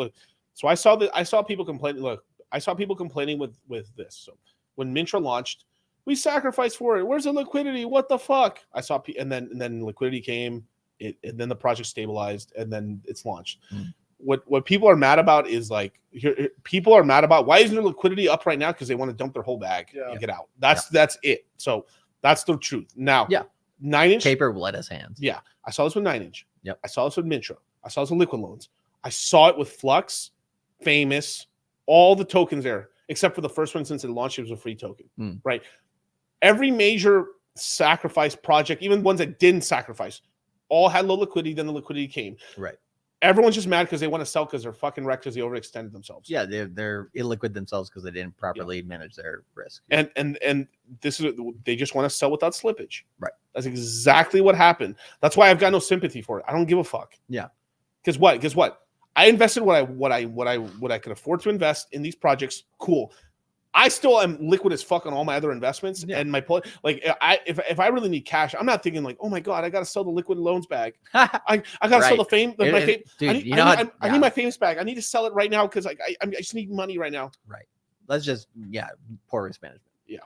so I saw people complaining. I saw people complaining with this. So when Mintra launched, we sacrificed for it. Where's the liquidity? What the fuck? I saw, and then liquidity came. And then the project stabilized, and then it's launched. What people are mad about is like people are mad about why isn't there liquidity up right now because they want to dump their whole bag and get out. That's it. So that's the truth. Now, 9-inch paper will let us hands. Yeah, I saw this with 9-inch. Yep, I saw this with Mintra. I saw this with liquid loans. I saw it with Flux, Famous, all the tokens there except for the first one since it launched. It was a free token, right? Every major sacrifice project, even ones that didn't sacrifice, all had low liquidity. Then the liquidity came. Right. Everyone's just mad because they want to sell because they're fucking wrecked because they overextended themselves. Yeah, they're illiquid themselves because they didn't properly manage their risk. And this is they just want to sell without slippage. Right. That's exactly what happened. That's why I've got no sympathy for it. I don't give a fuck. Yeah. Because guess what? I invested what I could afford to invest in these projects. Cool. I still am liquid as fuck on all my other investments, and my if I really need cash, I'm not thinking like, oh my god, I got to sell the liquid loans bag. I got to sell the fame. Dude, I need my famous bag. I need to sell it right now because I just need money right now. Right. Let's just poor risk management. Yeah.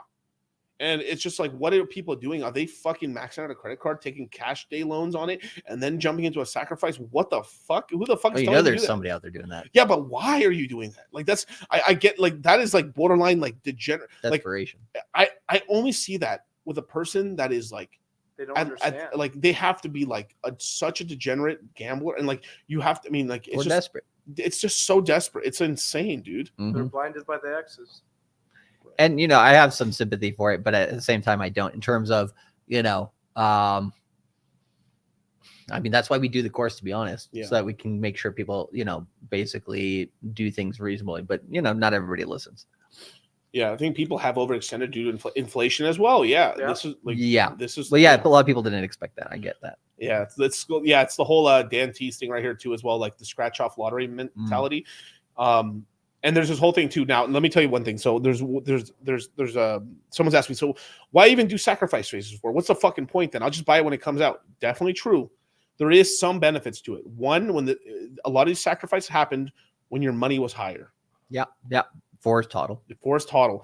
And it's just like, what are people doing? Are they fucking maxing out a credit card, taking cash day loans on it, and then jumping into a sacrifice? What the fuck? Who the fuck is telling you there's somebody out there doing that? Yeah, but why are you doing that? Like that's I get like that is like borderline like degenerate desperation. Like I only see that with a person that is like they don't understand. Like they have to be like such a degenerate gambler, and like you have to. I mean, like it's just desperate. It's just so desperate. It's insane, dude. They're blinded by the X's. And, I have some sympathy for it, but at the same time, I don't in terms of, I mean, that's why we do the course, to be honest, Yeah. so that we can make sure people, basically do things reasonably. But not everybody listens. Yeah, I think people have overextended due to inflation as well. Yeah, Yeah. this is like this is Well, yeah, a lot of people didn't expect that. I get that. Yeah, it's the whole Dan Tease thing right here too as well, like the scratch off lottery mentality. And there's this whole thing too. Now, let me tell you one thing. So there's someone's asked me, so why even do sacrifice phases for? What's the fucking point then? I'll just buy it when it comes out. Definitely true. There is some benefits to it. One, when a lot of these sacrifices happened when your money was higher. Yeah. Forrest Toddle. Forrest Toddle.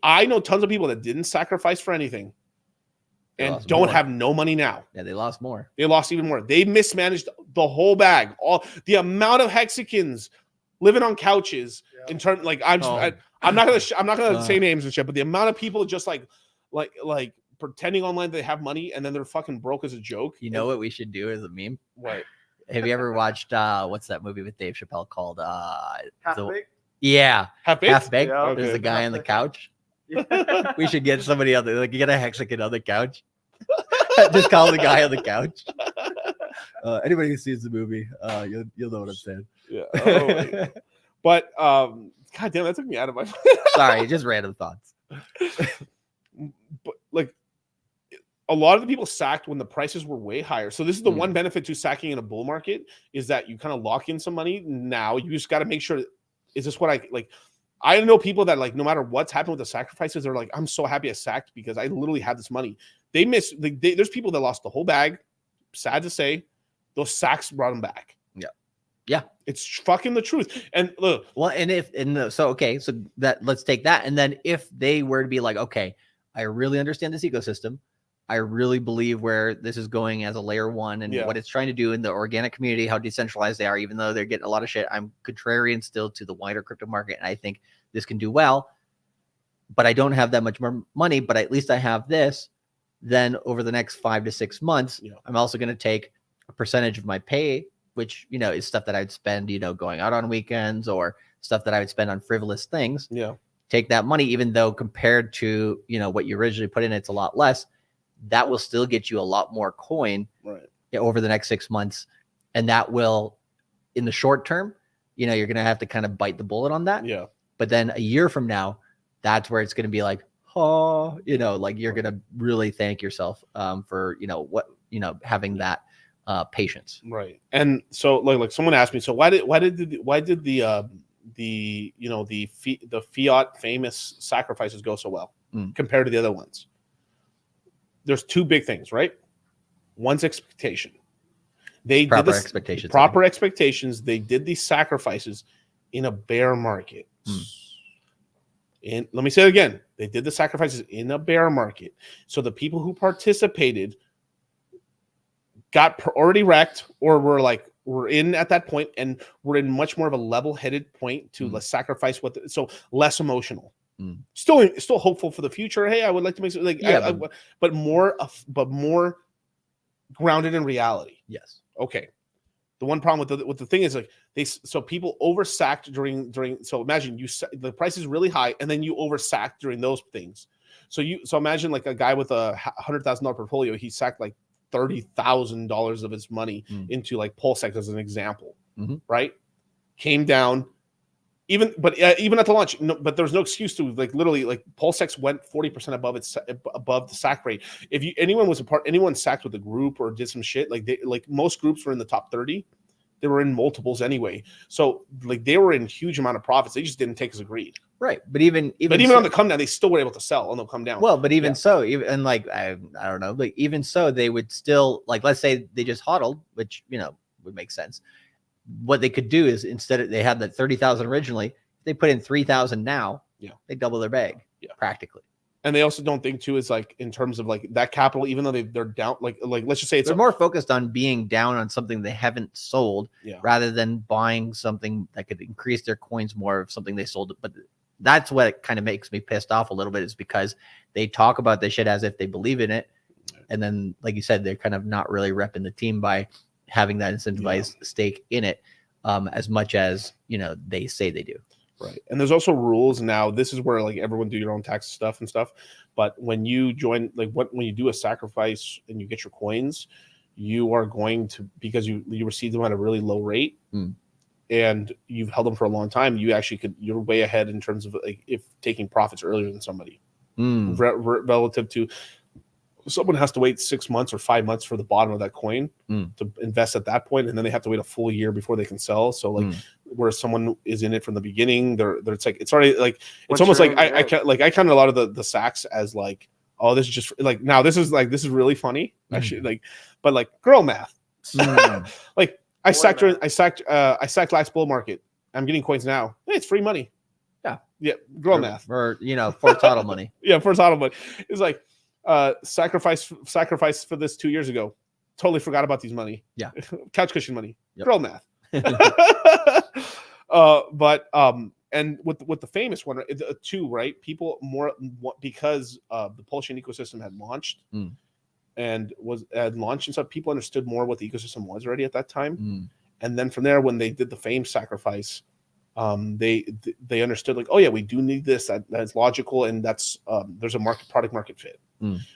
I know tons of people that didn't sacrifice for anything and lost don't more. have no money now. Yeah, they lost more. They lost even more. They mismanaged the whole bag. All the amount of Hexicans living on couches in turn. Like I'm not gonna say names and shit, but the amount of people just like pretending online they have money and then they're fucking broke as a joke. You know what we should do as a meme? What? Have you ever watched what's that movie with Dave Chappelle called Half-Baked? Yeah, Half Baked. Half Baked. Yeah. There's Okay. a guy on the couch. We should get somebody on the like get a Hexican on the couch. Just call the guy on the couch. Anybody who sees the movie, you'll know what I'm saying. Yeah. Oh, my God. But god damn, that took me out of my Sorry, just random thoughts. But like a lot of the people sacked when the prices were way higher. So this is the one benefit to sacking in a bull market is that you kind of lock in some money. Now you just got to make sure, is this what I like? I know people that like, no matter what's happened with the sacrifices, they're like, I'm so happy I sacked because I literally had this money. They miss, there's people that lost the whole bag. Sad to say, those sacks brought them back. Yeah. It's fucking the truth. And look, Well, so that let's take that. And then if they were to be like, okay, I really understand this ecosystem. I really believe where this is going as a layer one and what it's trying to do in the organic community, how decentralized they are, even though they're getting a lot of shit. I'm contrarian still to the wider crypto market. And I think this can do well, but I don't have that much more money, but at least I have this. Then over the next 5 to 6 months, I'm also going to take a percentage of my pay, which, is stuff that I'd spend, going out on weekends or stuff that I would spend on frivolous things. Yeah. Take that money, even though compared to, what you originally put in, it's a lot less. That will still get you a lot more coin over the next 6 months. And that will, in the short term, you're going to have to kind of bite the bullet on that. Yeah. But then a year from now, that's where it's going to be like, like you're going to really thank yourself for, having that patience. Right. And so like someone asked me, so why did the fiat famous sacrifices go so well compared to the other ones? There's two big things, right? One's expectation. They Proper did expectations. Proper expectations. They did these sacrifices in a bear market. And let me say it again. They did the sacrifices in a bear market. So the people who participated got already wrecked or were in at that point and were in much more of a level-headed point to sacrifice so less emotional. Still hopeful for the future. Hey, I would like to make but more grounded in reality. Yes. Okay. The one problem with the thing is like people oversacked during so imagine the price is really high and then you oversacked during those things. So imagine like a guy with a $100,000 portfolio, he sacked like $30,000 of his money into like Pulsex as an example, right? Came down. Even at the launch, but there was no excuse to literally Pulsex went 40% above the sack rate. If anyone sacked with a group or did some shit, most groups were in the top 30, they were in multiples anyway. So they were in huge amount of profits. They just didn't take as agreed. Right. But even so, on the come down, they still were able to sell on the come down. Well, but even so, even I don't know, even so, they would still let's say they just hodled, which would make sense. What they could do is instead they had that 30,000 originally, they put in 3,000 now. They double their bag practically. And they also don't think too is in terms of that capital, even though they're down, let's just say they're more focused on being down on something they haven't sold rather than buying something that could increase their coins more of something they sold. But that's what kind of makes me pissed off a little bit is because they talk about this shit as if they believe in it. And then, like you said, they're kind of not really repping the team by having that incentivized stake in it as much as they say they do. Right. And there's also rules now. This is where everyone do your own tax stuff. But when you join when you do a sacrifice and you get your coins, you are going to, because you received them at a really low rate and you've held them for a long time, you're way ahead in terms of like if taking profits earlier than somebody relative to someone has to wait 6 months or 5 months for the bottom of that coin to invest at that point, and then they have to wait a full year before they can sell. So like where someone is in it from the beginning, it's already like it's almost like I count a lot of the Sacs as like, oh, this is just like, now this is really funny actually, like, but like girl math. Like I sacked last bull market. I'm getting coins now. Hey, it's free money. Yeah, girl math, or for title money. Yeah, for title money. It's like sacrifice for this 2 years ago. Totally forgot about these money. Yeah, couch cushion money. Yep. Girl math. And with the famous one, too, right? People more because the Polshian ecosystem had launched and had launched and stuff. People understood more what the ecosystem was already at that time, and then from there, when they did the fame sacrifice, they understood like, oh yeah, we do need this. That's logical, and that's there's a product market fit.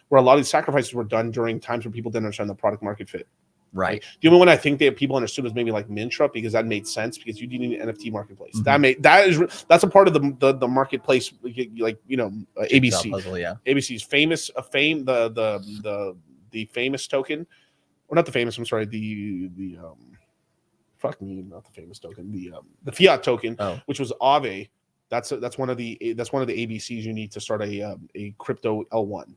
Where a lot of these sacrifices were done during times when people didn't understand the product market fit. Right. The only one I think that people understood was maybe like Mintra, because that made sense because you need an NFT marketplace. That's a part of the marketplace, like ABC. Puzzle, yeah. ABC's famous the famous token, or not the famous. I'm sorry, the not the famous token, the fiat token, which was Aave. That's one of the ABCs you need to start a crypto L1.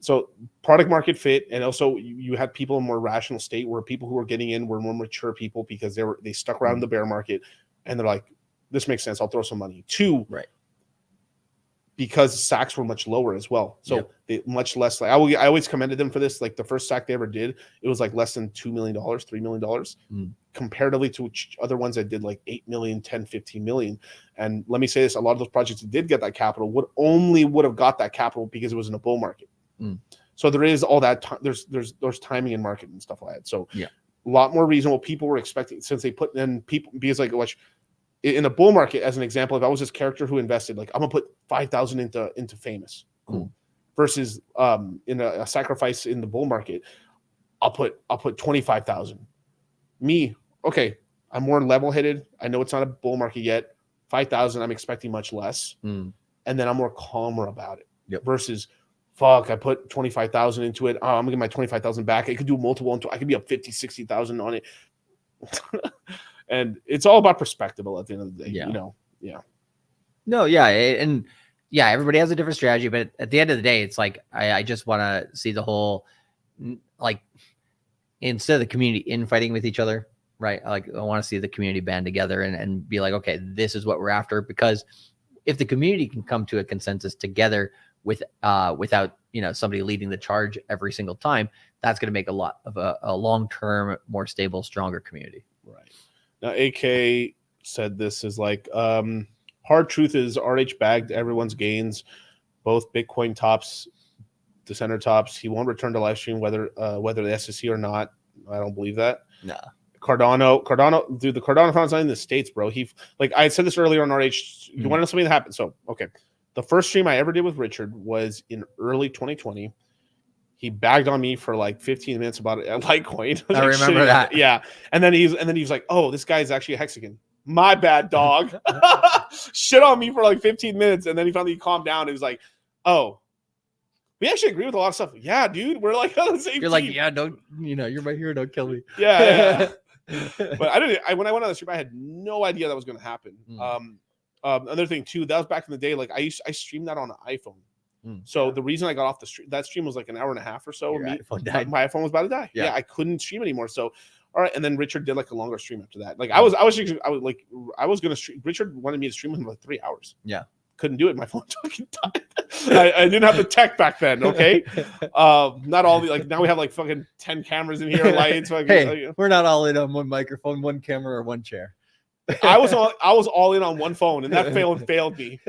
So product market fit, and also you had people in more rational state where people who were getting in were more mature people because they stuck around the bear market, and they're like, this makes sense, I'll throw some money. Two, right, because Sacs were much lower as well, so they much less. Like I always commended them for this. Like the first Sac they ever did, it was like less than $2 million, $3 million, comparatively to other ones that did like 8 million, 10, 15 million. And let me say this: a lot of those projects that did get that capital would have got that capital because it was in a bull market. So there is all that. There's timing in market and stuff like that. So a lot more reasonable. People were expecting, since they put in people, because like watch in a bull market, as an example, if I was this character who invested, like I'm gonna put 5,000 into famous, versus in a sacrifice in the bull market, I'll put 25,000. Me, okay, I'm more level-headed. I know it's not a bull market yet. 5,000, I'm expecting much less, and then I'm more calmer about it. Versus, fuck, I put 25,000 into it. Oh, I'm gonna get my 25,000 back. I could do multiple. I could be up 50, 60,000 on it. And it's all about perspective at the end of the day, No, yeah. And yeah, everybody has a different strategy, but at the end of the day, it's like, I just want to see the whole, like, instead of the community infighting with each other, right? Like, I want to see the community band together and be like, okay, this is what we're after. Because if the community can come to a consensus together without somebody leading the charge every single time, that's going to make a lot of a long-term, more stable, stronger community. Right. Now, AK said this is like, hard truth is RH bagged everyone's gains, both Bitcoin tops, the center tops. He won't return to live stream whether the SEC or not. I don't believe that. No. Cardano, dude, the Cardano found's not in the States, bro. Like I said this earlier on RH. You want to know something that happened? So, okay. The first stream I ever did with Richard was in early 2020. He bagged on me for like 15 minutes about Litecoin. I remember that. Yeah. And then he was like, oh, this guy is actually a Hexagon. My bad, dog. Shit on me for like 15 minutes. And then he finally calmed down. He was like, oh, we actually agree with a lot of stuff. Yeah, dude. We're like on the same You're team. like, yeah, don't, you're my hero. Don't kill me. Yeah. But when I went on the stream, I had no idea that was going to happen. Another thing too, that was back in the day. Like I streamed that on an iPhone. So the reason I got off that stream was like an hour and a half or so. My iPhone was about to die. Yeah, I couldn't stream anymore. So all right, and then Richard did like a longer stream after that. Like I was gonna stream. Richard wanted me to stream with him for like 3 hours. Yeah, couldn't do it. My phone fucking died. I didn't have the tech back then. Okay, not all the like now we have like fucking 10 cameras in here, lights. Hey, we're not all in on one microphone, one camera, or one chair. I was all in on one phone, and that failed me.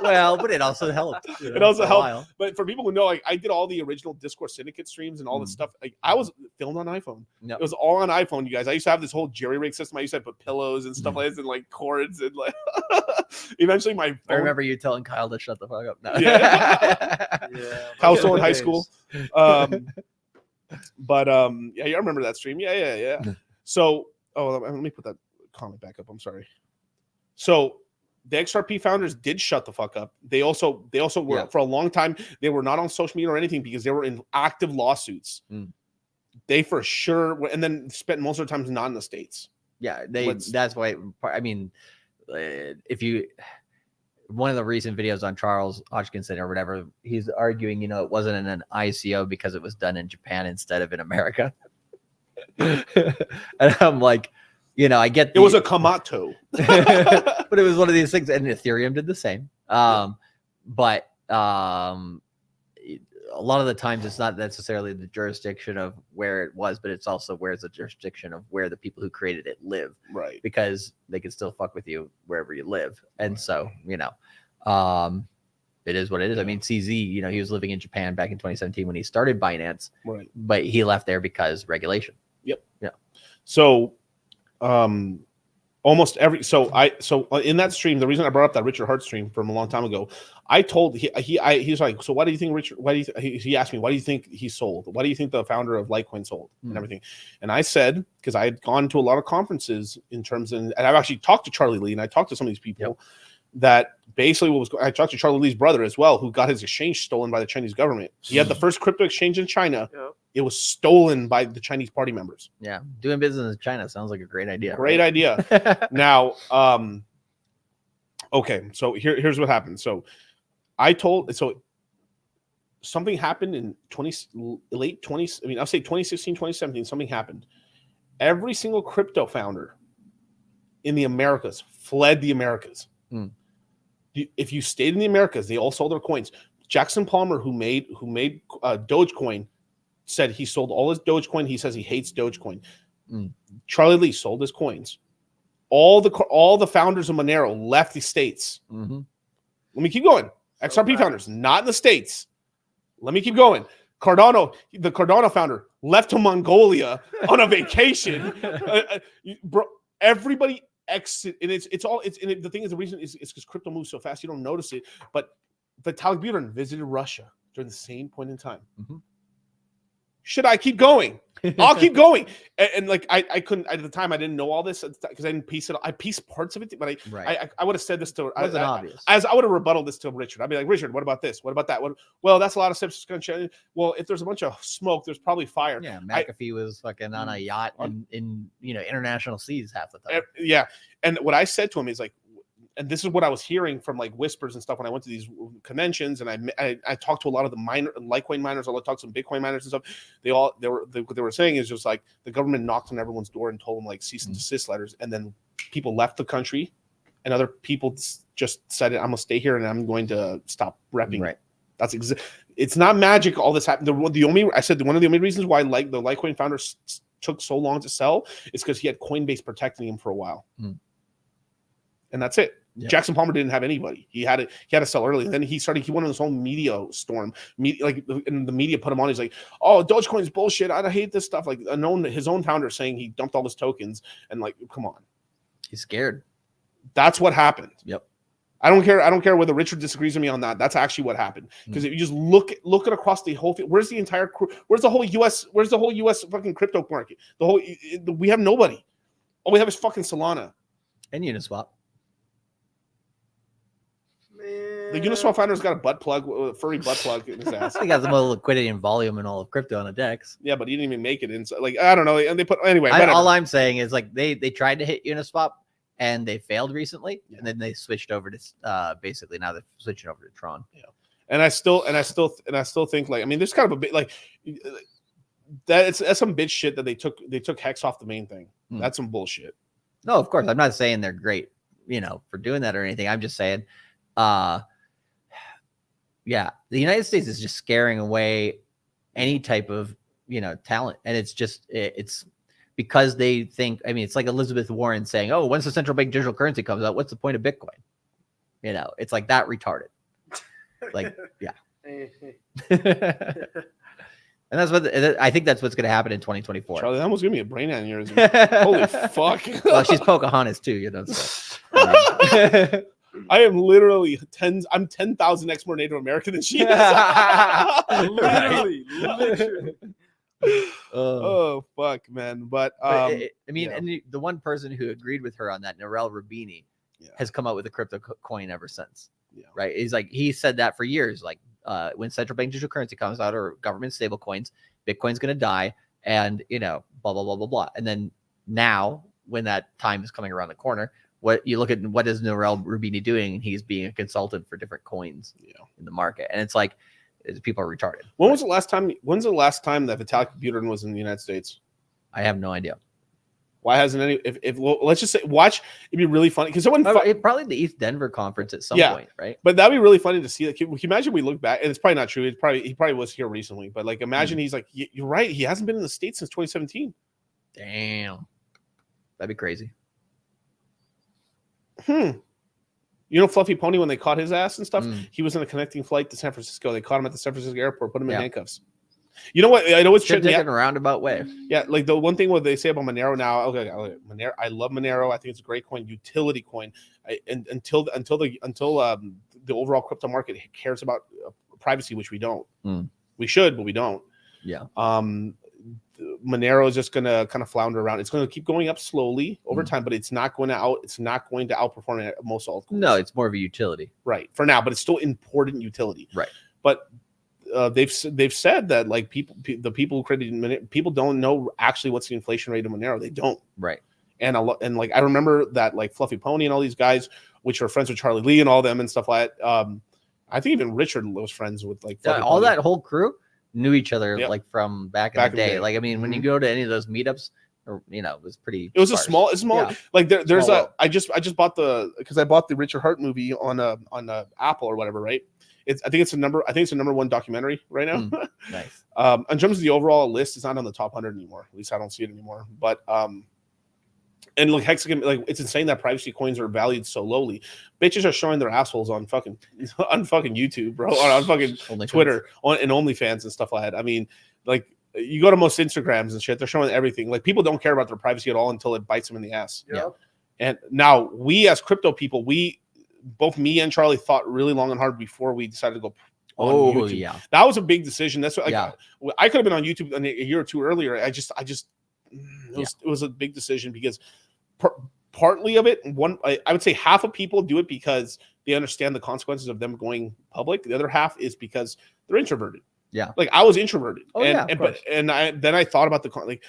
Well, but it also helped. It also helped. But for people who know, like I did all the original Discord Syndicate streams and all this stuff. Like I was filmed on iPhone. No. It was all on iPhone, you guys. I used to have this whole jerry rig system. I used to put pillows and stuff like this, and like cords, and like eventually my phone... I remember you telling Kyle to shut the fuck up. No. Yeah. Household in high school. But yeah, I remember that stream. Yeah. So, let me put that comment back up. I'm sorry. So, the XRP founders did shut the fuck up. They also were for a long time. They were not on social media or anything because they were in active lawsuits. They for sure were, and then spent most of their time not in the States. Yeah, that's why. I mean, if you one of the recent videos on Charles Hodgkinson or whatever, he's arguing, it wasn't in an ICO because it was done in Japan instead of in America. And I'm like, I get it was a Kamato, but it was one of these things, and Ethereum did the same. But a lot of the times it's not necessarily the jurisdiction of where it was, but it's also where's the jurisdiction of where the people who created it live. Right. Because they can still fuck with you wherever you live. And so, it is what it is. I mean, CZ, he was living in Japan back in 2017 when he started Binance. Right. But he left there because regulation. Yep. Yeah. So, almost every so in that stream, the reason I brought up that Richard Hart stream from a long time ago, I told he's like, so why do you think Richard? Why do you he asked me, why do you think he sold? Why do you think the founder of Litecoin sold and everything? And I said, because I had gone to a lot of conferences and I've actually talked to Charlie Lee and I talked to some of these people that basically I talked to Charlie Lee's brother as well, who got his exchange stolen by the Chinese government. He had the first crypto exchange in China. It was stolen by the Chinese party members. Yeah. Doing business in China sounds like a great idea. Great idea. Now, okay. So here's what happened. So something happened in late 2016, 2017, something happened. Every single crypto founder in the Americas fled the Americas. If you stayed in the Americas, they all sold their coins. Jackson Palmer, who made Dogecoin, said he sold all his Dogecoin. He says he hates Dogecoin. Charlie Lee sold his coins. All the founders of Monero left the States. Let me keep going. XRP founders, not in the States. Let me keep going. the Cardano founder, left to Mongolia on a vacation. Bro, everybody exit, and the thing is, the reason is because crypto moves so fast you don't notice it. But Vitalik Buterin visited Russia during the same point in time. Should I keep going? I'll keep going. And like I couldn't at the time. I didn't know all this because I didn't piece it. I pieced parts of it, but I would have said this to. Wasn't obvious. As I would have rebutted this to Richard. I'd be like, Richard, what about this? What about that? Well, that's a lot of steps. Well, if there's a bunch of smoke, there's probably fire. Yeah, McAfee was fucking on a yacht in international seas half the time. Yeah, and what I said to him is like, and this is what I was hearing from like whispers and stuff when I went to these conventions, and I talked to a lot of the Litecoin miners. I talked to some Bitcoin miners and stuff. What they were saying is just like the government knocked on everyone's door and told them like cease and desist letters, and then people left the country, and other people just said, "I'm gonna stay here and I'm going to stop repping." Right. That's it's not magic. All this happened. One of the only reasons why the Litecoin founders took so long to sell is because he had Coinbase protecting him for a while, and that's it. Yeah. Jackson Palmer didn't have anybody. He had to sell early. And then he went on this whole media storm. And the media put him on. He's like, "Oh, Dogecoin's bullshit. I hate this stuff." Like his own founder saying he dumped all his tokens, and like, come on. He's scared. That's what happened. Yep. I don't care whether Richard disagrees with me on that. That's actually what happened. Because if you just look at across the whole field, where's the whole US fucking crypto market? We have nobody. All we have is fucking Solana. And Uniswap. The Uniswap founder's got a furry butt plug in his ass. He got the most liquidity and volume and all of crypto on the DEX. Yeah, but he didn't even make it in. Like, I don't know. And they put anyway. All I'm saying is like they tried to hit Uniswap and they failed recently, and then they switched over to basically now they're switching over to Tron. Yeah, and I still think like, I mean, there's kind of a bit like that. That's some bitch shit that they took Hex off the main thing. That's some bullshit. No, of course I'm not saying they're great, for doing that or anything. I'm just saying. Yeah, the United States is just scaring away any type of, talent. And it's because they think, I mean, it's like Elizabeth Warren saying, "Oh, once the central bank digital currency comes out, what's the point of Bitcoin?" It's like that retarded. Like, yeah. And I think that's what's going to happen in 2024. Charlie, that almost gave me a brain aneurysm. Holy fuck. Well, she's Pocahontas too, so. I am literally 10,000x more Native American than she is. literally. Oh fuck, man! But I mean, yeah. and the one person who agreed with her on that, Narelle Rubini, has come out with a crypto coin ever since. Yeah. Right? He's like, he said that for years. Like, when central bank digital currency comes out or government stable coins, Bitcoin's going to die, and blah blah blah blah blah. And then now, when that time is coming around the corner, what you look at, what is Narelle Rubini doing? He's being a consultant for different coins in the market, and it's like, people are retarded. When's the last time that Vitalik Buterin was in the United States? I have no idea. Why hasn't any? Well, let's just say, watch. It'd be really funny because someone probably the East Denver conference at some point, right? But that'd be really funny to see. Like, can you imagine we look back, and it's probably not true. He probably was here recently, but like, imagine he's like, you're right. He hasn't been in the States since 2017. Damn, that'd be crazy. Fluffy Pony, when they caught his ass and stuff, he was in a connecting flight to San Francisco. They caught him at the San Francisco airport, put him in handcuffs. You know what? I know it's in a roundabout way. Yeah, like the one thing what they say about Monero now. Okay, Monero. I love Monero. I think it's a great coin, utility coin. Until the overall crypto market cares about privacy, which we don't. We should, but we don't. Yeah. Monero is just gonna kind of flounder around. It's gonna keep going up slowly over time, but it's not going to outperform most altcoins. No, it's more of a utility, right? For now, but it's still important utility, right? But they've said that like the people who created Monero, people don't know actually what's the inflation rate of Monero. They don't, right? And like I remember that like Fluffy Pony and all these guys, which are friends with Charlie Lee and all them and stuff like that. I think even Richard was friends with like all that whole crew. Knew each other like from back in the day. Like, I mean, when you go to any of those meetups, or it was pretty. It was sparse. a small. Yeah. Like there's small I just bought because I bought the Richard Hart movie on Apple or whatever, right? I think it's a number one documentary right now. Nice. In terms of the overall list, it's not on the top 100 anymore. At least I don't see it anymore. But and like Hexagon, like it's insane that privacy coins are valued so lowly. Bitches are showing their assholes on fucking YouTube, bro, or on fucking Twitter, and OnlyFans and stuff like that. I mean, like you go to most Instagrams and shit, they're showing everything. Like people don't care about their privacy at all until it bites them in the ass. Yeah. And now we as crypto people, both me and Charlie thought really long and hard before we decided to go on YouTube. Yeah. That was a big decision. That's what I could have been on YouTube a year or two earlier. It was a big decision because partly of it, I would say half of people do it because they understand the consequences of them going public. The other half is because they're introverted. Yeah. Like I was introverted. Then I thought about like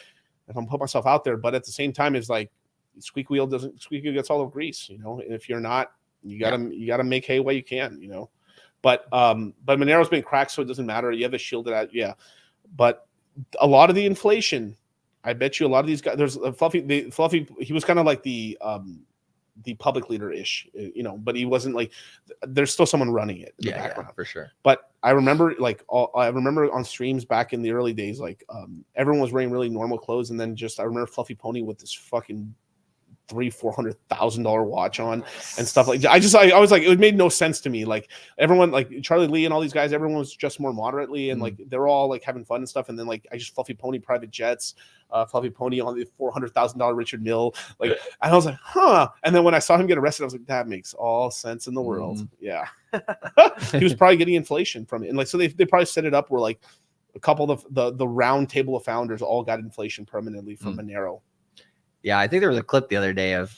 if I'm put myself out there, but at the same time, it's like squeak wheel gets all the grease, and if you're not, you gotta make hay while you can, But Monero's been cracked, so it doesn't matter. You have a shielded out, But a lot of the inflation, I bet you a lot of these guys. There's Fluffy. He was kind of like the public leader ish, but he wasn't like. There's still someone running it in the background. For sure. But I remember on streams back in the early days, like everyone was wearing really normal clothes, and then I remember Fluffy Pony with this fucking $300,000-$400,000 watch on and stuff like that. I was like, it made no sense to me. Like everyone, like Charlie Lee and all these guys, everyone was just more moderately and like they're all like having fun and stuff. And then like I just Fluffy Pony private jets, Fluffy Pony on the $400,000 Richard Mill. Like, and I was like, huh. And then when I saw him get arrested, I was like, that makes all sense in the world. Yeah. He was probably getting inflation from it. And like, so they probably set it up where like a couple of the round table of founders all got inflation permanently from Monero. Yeah, I think there was a clip the other day of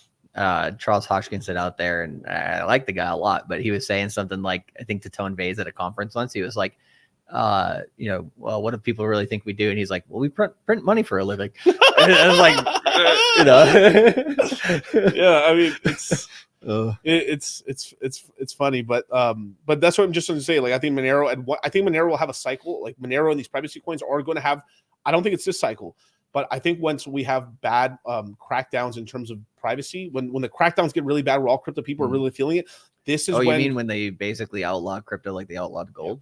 Charles Hodgkinson out there, and I like the guy a lot, but he was saying something like, I think to Tone Vays at a conference once, he was like, well, what do people really think we do? And he's like, well, we print money for a living. And I was like, yeah, I mean, it's funny, but that's what I'm just going to say. Like, I think Monero will have a cycle. Like Monero and these privacy coins are going to have. I don't think it's this cycle. But I think once we have bad crackdowns in terms of privacy, when the crackdowns get really bad, where all crypto people are really feeling it, this is you mean when they basically outlaw crypto like they outlawed gold?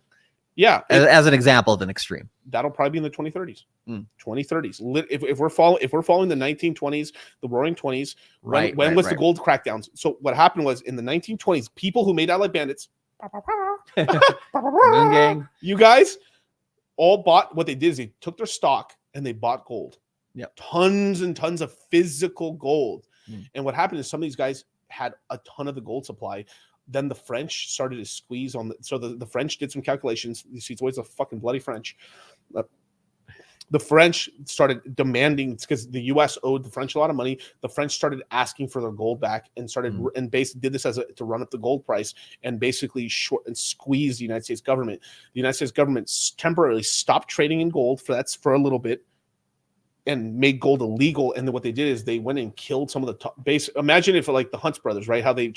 Yeah. As an example of an extreme. That'll probably be in the 2030s. 2030s. If we're following the 1920s, the roaring 20s, when was the gold crackdowns? So what happened was in the 1920s, people who made out like bandits, Moon Gang, you guys all bought, what they did is they took their stock and they bought gold. Yeah, tons and tons of physical gold. And what happened is some of these guys had a ton of the gold supply. Then the French started to squeeze on so the French did some calculations. You see, it's always the fucking bloody French. The French started demanding, because the U.S. owed the French a lot of money. The French started asking for their gold back and started and basically did this to run up the gold price and basically squeeze the United States government. The United States government temporarily stopped trading in gold for a little bit and made gold illegal. And then what they did is they went and killed some of the top base. Imagine if like the Hunts brothers, right? How they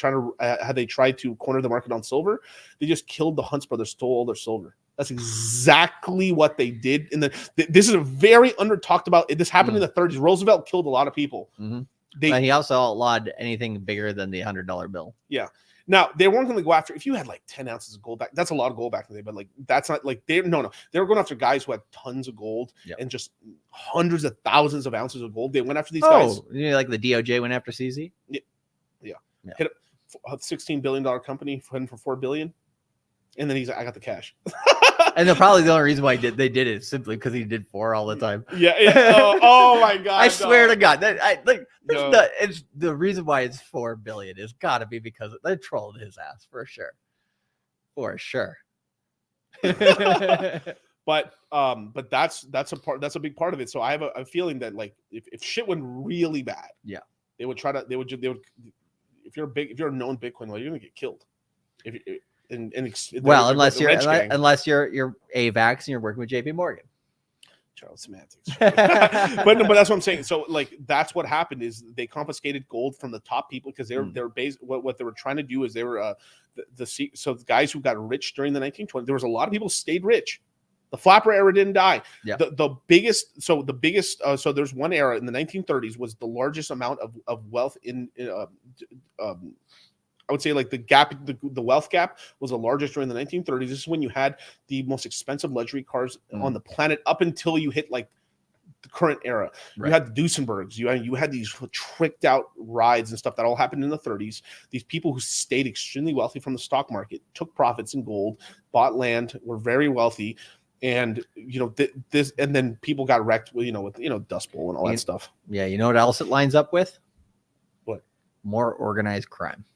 tried to corner the market on silver. They just killed the Hunts brothers, stole all their silver. That's exactly what they did. This is a very under talked about. This happened in the 30s. Roosevelt killed a lot of people. But he also outlawed anything bigger than the $100 bill. Yeah. Now they weren't going to go after, if you had like 10 ounces of gold back, that's a lot of gold back in the day, but like that's not like they were going after guys who had tons of gold and just hundreds of thousands of ounces of gold. They went after these guys. You know, like the DOJ went after CZ. Yeah. Hit a $16 billion company for $4 billion. And then he's like, I got the cash. And probably the only reason why they did it is simply because he did 4 all the time. Yeah. Oh my God. I swear to God. It's the reason why it's $4 billion is got to be because they trolled his ass for sure. For sure. But that's a big part of it. So I have a feeling that like if shit went really bad, they would if you're a known Bitcoin, well, you're gonna get killed. Unless you're AVAX and you're working with JP Morgan. Charles Semantics. but that's what I'm saying. So like that's what happened is they confiscated gold from the top people because they're based what they were trying to do is they were so the guys who got rich during the 1920s, there was a lot of people who stayed rich. The flapper era didn't die. Yeah. The biggest so there's one era in the 1930s was the largest amount of wealth in I would say like the wealth gap was the largest during the 1930s. This is when you had the most expensive luxury cars on the planet up until you hit like the current era. Right. You had the Duesenbergs. You had these tricked out rides and stuff that all happened in the 30s. These people who stayed extremely wealthy from the stock market, took profits in gold, bought land, were very wealthy. And, this, and then people got wrecked with Dust Bowl and all that stuff. Yeah. You know what else it lines up with? What? More organized crime.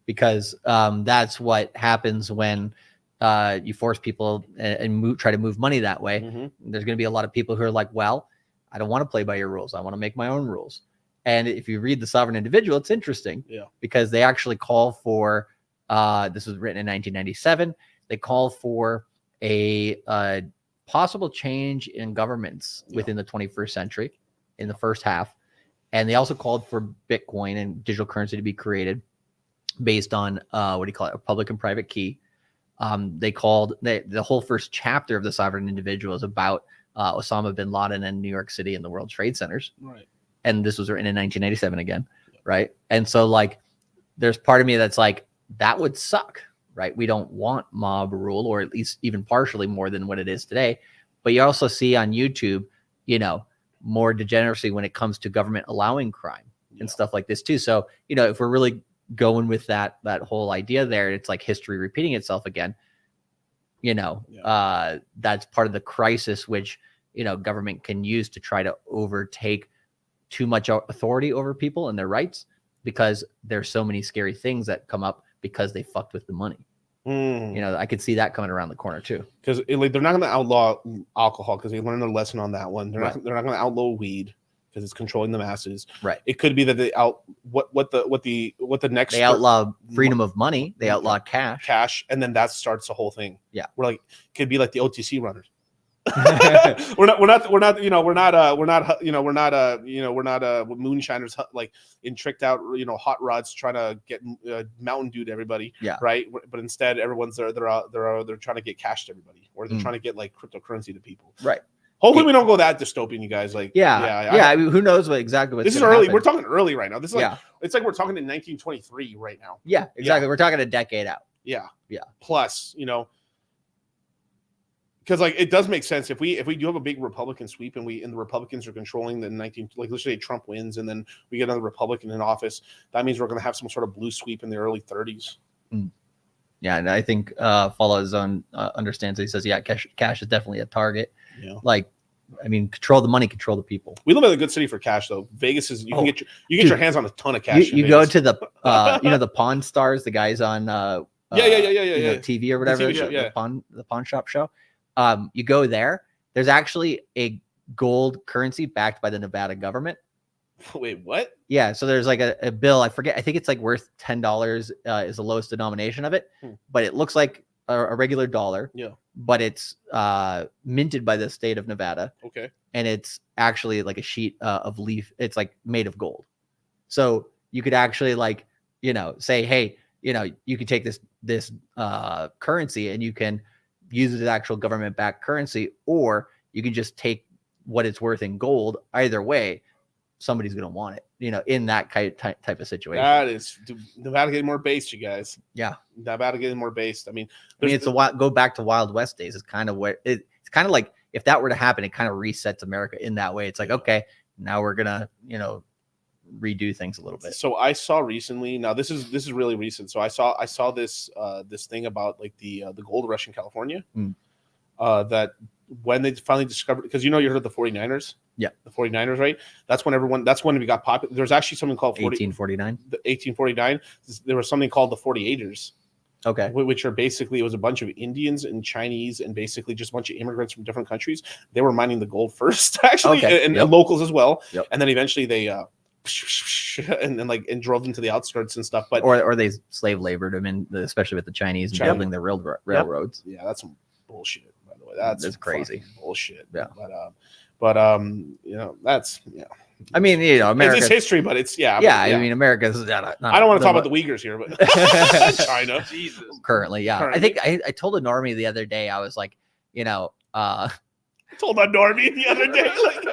Because that's what happens when you force people and try to move money that way. There's going to be a lot of people who are like, well, I don't want to play by your rules. I want to make my own rules. And if you read The Sovereign Individual, it's interesting because they actually call for, this was written in 1997. They call for a possible change in governments within the 21st century in the first half. And they also called for Bitcoin and digital currency to be created based on a public and private key. They called the whole first chapter of The Sovereign Individual is about Osama bin Laden and New York City and the World Trade Centers. Right. And this was written in 1997 again. Right. And so like, there's part of me that's like, that would suck. Right. We don't want mob rule, or at least even partially more than what it is today. But you also see on YouTube, more degeneracy when it comes to government allowing crime and stuff like this too. So, if we're really going with that whole idea there, it's like history repeating itself again. That's part of the crisis which government can use to try to overtake too much authority over people and their rights, because there's so many scary things that come up because they fucked with the money. I could see that coming around the corner too, because they're not going to outlaw alcohol because they learned their lesson on that one. They're not going to outlaw weed because it's controlling the masses. Right. It could be that they what the next they outlaw freedom of money. They outlaw cash, and then that starts the whole thing. Yeah. We're like, could be like the OTC runners. we're not moonshiners like in tricked out hot rods trying to get Mountain Dew to everybody. Yeah. Right. But instead, everyone's they're trying to get cash to everybody, or they're trying to get like cryptocurrency to people. Right. Hopefully we don't go that dystopian, you guys. Like, I mean, who knows exactly what's this is early. happen. We're talking early right now. This is like it's like we're talking in 1923 right now. Yeah, exactly. We're talking a decade out. Yeah. Yeah. Plus, because like it does make sense if we do have a big Republican sweep and the Republicans are controlling the let's say Trump wins and then we get another Republican in office, that means we're going to have some sort of blue sweep in the early 30s. Yeah, and I think Follow Zone understands it. He says, cash is definitely a target. Yeah. Like, I mean, control the money, control the people. We live in a good city for cash, though. Vegas is you get your hands on a ton of cash. You go to the the Pawn Stars, the guys on TV or whatever, the pawn shop show. You go there. There's actually a gold currency backed by the Nevada government. Wait, what? Yeah, so there's like a bill. I forget. I think it's like worth $10 is the lowest denomination of it, but it looks like a regular dollar. Yeah. But it's minted by the state of Nevada. Okay. And it's actually like a sheet of leaf. It's like made of gold. So you could actually like, say, hey, you can take this currency and you can use it as actual government-backed currency, or you can just take what it's worth in gold. Either way, somebody's going to want it, in that type of situation. That is Nevada getting more based, you guys. Yeah. Nevada getting more based. I mean, it's go back to Wild West days. It's kind of where it's kind of like, if that were to happen, it kind of resets America in that way. It's like, okay, now we're going to, redo things a little bit. So I saw recently, now this is really recent. So I saw this this thing about like the gold rush in California. That when they finally discovered, because you heard of the 49ers. Yeah. The 49ers, right? That's when we got popular. There's actually something called 1849. The 1849. There was something called the 48ers. Okay. Which are basically, it was a bunch of Indians and Chinese and basically just a bunch of immigrants from different countries. They were mining the gold first, actually, and locals as well. Yep. And then eventually they and drove them to the outskirts and stuff. But or they slave labored them in, especially with the Chinese building the railroads. Yeah, that's some bullshit, by the way. That's crazy bullshit. Yeah. But that's I mean, America. It's history, but it's I mean, America's. I don't want to talk about the Uyghurs here, but China. Jesus. Currently, yeah. I think I told a normie the other day. I was like, I told a normie the other day, like,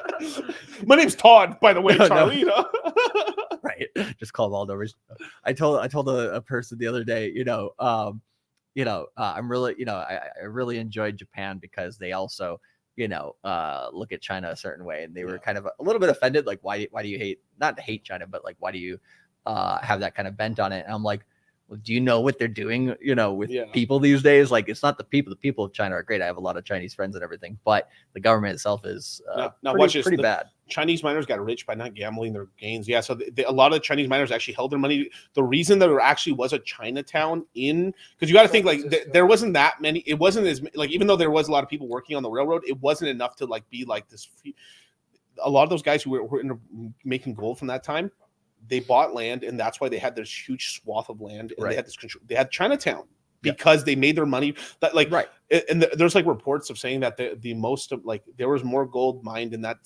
my name's Todd, by the way, Charlie. Right. Just call them all normies. I told a person the other day, I'm really, I really enjoyed Japan because they also, look at China a certain way, and they were kind of a little bit offended. Like, why do you not hate China, but like, why do you have that kind of bent on it? And I'm like, well, do you know what they're doing, with people these days? Like, it's not the people of China are great. I have a lot of Chinese friends and everything, but the government itself is pretty bad. Chinese miners got rich by not gambling their gains. Yeah, so a lot of the Chinese miners actually held their money. The reason there actually was a Chinatown because you got to think, like, there wasn't that many. It wasn't as, like, even though there was a lot of people working on the railroad, it wasn't enough to like be like this. A lot of those guys who were making gold from that time, they bought land, and that's why they had this huge swath of land, and they had this control. They had Chinatown because they made their money. That and there's like reports of saying that the most of, like, there was more gold mined in that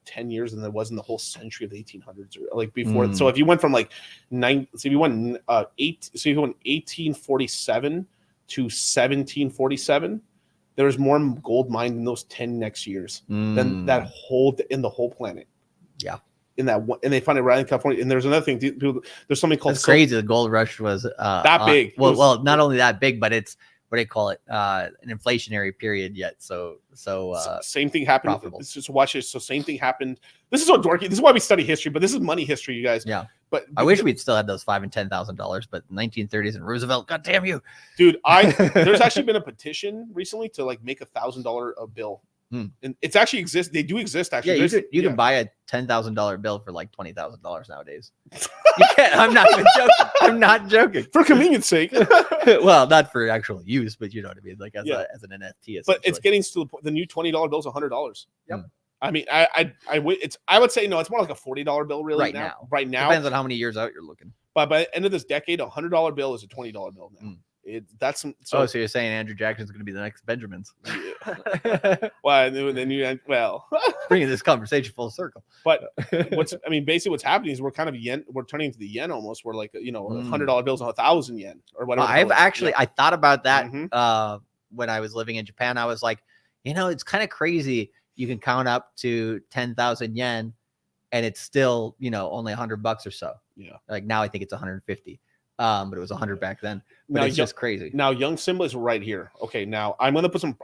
10 years than there was in the whole century of the 1800s, or like before. So if you went from like 1847 to 1747. There was more gold mined in those 10 next years than that in the whole planet. Yeah. In that one, and they found it right in California. And there's another thing. There's something called crazy. The gold rush was that big. Well, not only that big, but it's, what do they call it? An inflationary period yet. So same thing happened. Profitable. Just watch this. So same thing happened. This is so dorky. This is why we study history, but this is money history, you guys. Yeah. But I wish we'd still had those $5,000 and $10,000, but 1930s and Roosevelt, God damn you, dude. There's actually been a petition recently to like make $1,000 bill. And it's actually exist. They do exist. Actually, yeah, you can buy a $10,000 bill for like $20,000 nowadays. You can't. I'm not even joking. I'm not joking. For convenience sake. Well, not for actual use, but you know what I mean, like as an NFT. But it's getting to the point. The new $20 bill is $100. Yep. I mean, I would say no. It's more like a $40 bill, really. Right now, depends on how many years out you're looking. But by the end of this decade, $100 bill is a $20 bill now. So you're saying Andrew Jackson's going to be the next Benjamins? Well, then bringing this conversation full circle. But basically what's happening is we're kind of we're turning into the yen almost. We're like, $100 bills on 1,000 yen or whatever. I thought about that when I was living in Japan. I was like, it's kind of crazy. You can count up to 10,000 yen, and it's still only $100 or so. Yeah. Like now, I think it's 150. But it was 100 back then. But it's just crazy. Now, young Simba is right here. Okay, now I'm gonna put some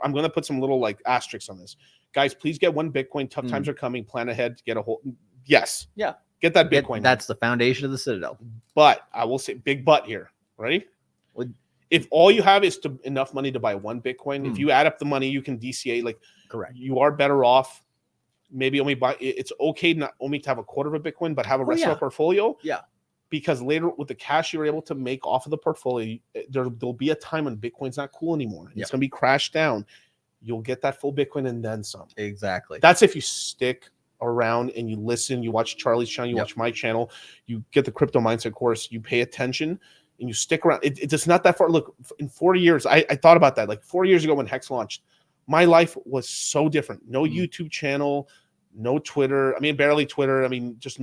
little like asterisks on this. Guys, please get one Bitcoin. Tough times are coming. Plan ahead to get a whole. Yes. Yeah. Get that Bitcoin. That's the foundation of the Citadel. But I will say, big but here. Ready? If all you have is enough money to buy one Bitcoin, if you add up the money, you can DCA. Like, correct. You are better off. Maybe only buy. It's okay not only to have a quarter of a Bitcoin, but have a rest of a portfolio. Yeah. Because later with the cash you're able to make off of the portfolio, there'll be a time when Bitcoin's not cool anymore. It's going to be crashed down. you'll get that full Bitcoin and then some. Exactly. That's if you stick around and you listen, you watch Charlie's channel, you watch my channel, you get the crypto mindset course, you pay attention and you stick around. It's not that far. Look, in 4 years, I thought about that. Like 4 years ago when Hex launched, my life was so different. No YouTube channel, no Twitter. I mean, barely Twitter. I mean, just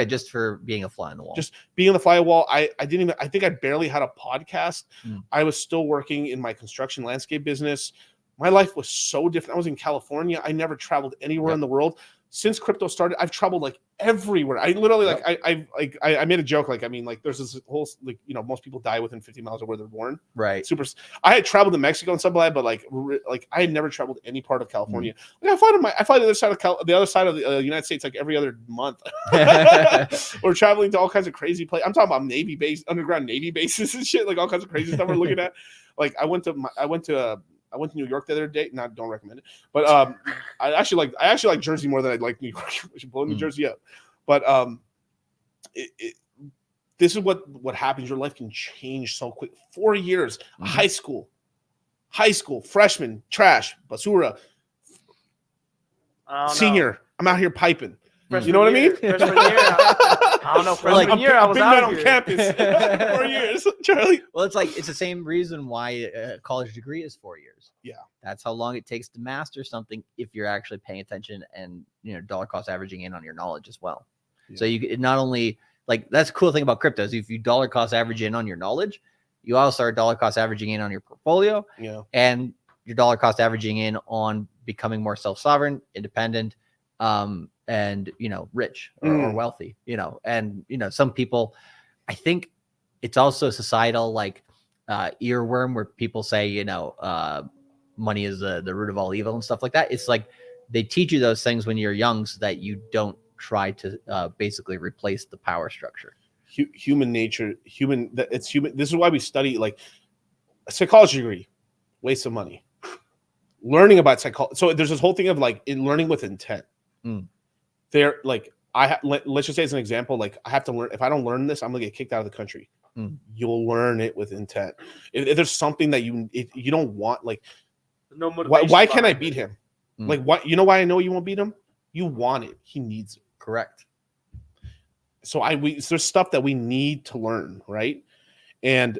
just for being a fly on the wall. Just being on the fly wall. I think I barely had a podcast. I was still working in my construction landscape business. My life was so different. I was in California. I never traveled anywhere in the world. Since crypto started, I've traveled like everywhere. I literally I made a joke. Like, I mean, like there's this whole, like, you know, most people die within 50 miles of where they're born. Right. I had traveled to Mexico and stuff like that, but like I had never traveled any part of California. Like I fly the other side of the United States like every other month. We're traveling to all kinds of crazy places. I'm talking about Navy base, underground Navy bases and shit, like all kinds of crazy stuff we're looking at. Like I went to New York the other day. Don't recommend it, but I actually like Jersey more than I like New York. I should blow New Jersey up. But this is what happens. Your life can change so quick. 4 years, high school, freshman, trash, basura, senior. I'm out here piping. You know what I mean? Freshman year, I don't know. Freshman year, I was out on campus 4 years, Charlie. Well, it's the same reason why a college degree is 4 years. Yeah, that's how long it takes to master something if you're actually paying attention and dollar cost averaging in on your knowledge as well. Yeah. So you not only that's the cool thing about crypto is if you dollar cost average in on your knowledge, you also are dollar cost averaging in on your portfolio. Yeah, and your dollar cost averaging in on becoming more self-sovereign, independent, and rich or wealthy, and some people, I think it's also societal earworm where people say money is the root of all evil and stuff like that. It's like they teach you those things when you're young so that you don't try to basically replace the power structure. Human nature, it's human. This is why we study a psychology degree, waste of money. Learning about psychology. So there's this whole thing of in learning with intent. They're let's just say as an example, I have to learn. If I don't learn this, I'm gonna get kicked out of the country. You'll learn it with intent. If there's something that you don't want, no motivation. Why can't I beat him? What? You know why I know you won't beat him? You want it. He needs it. Correct. So there's stuff that we need to learn, right? And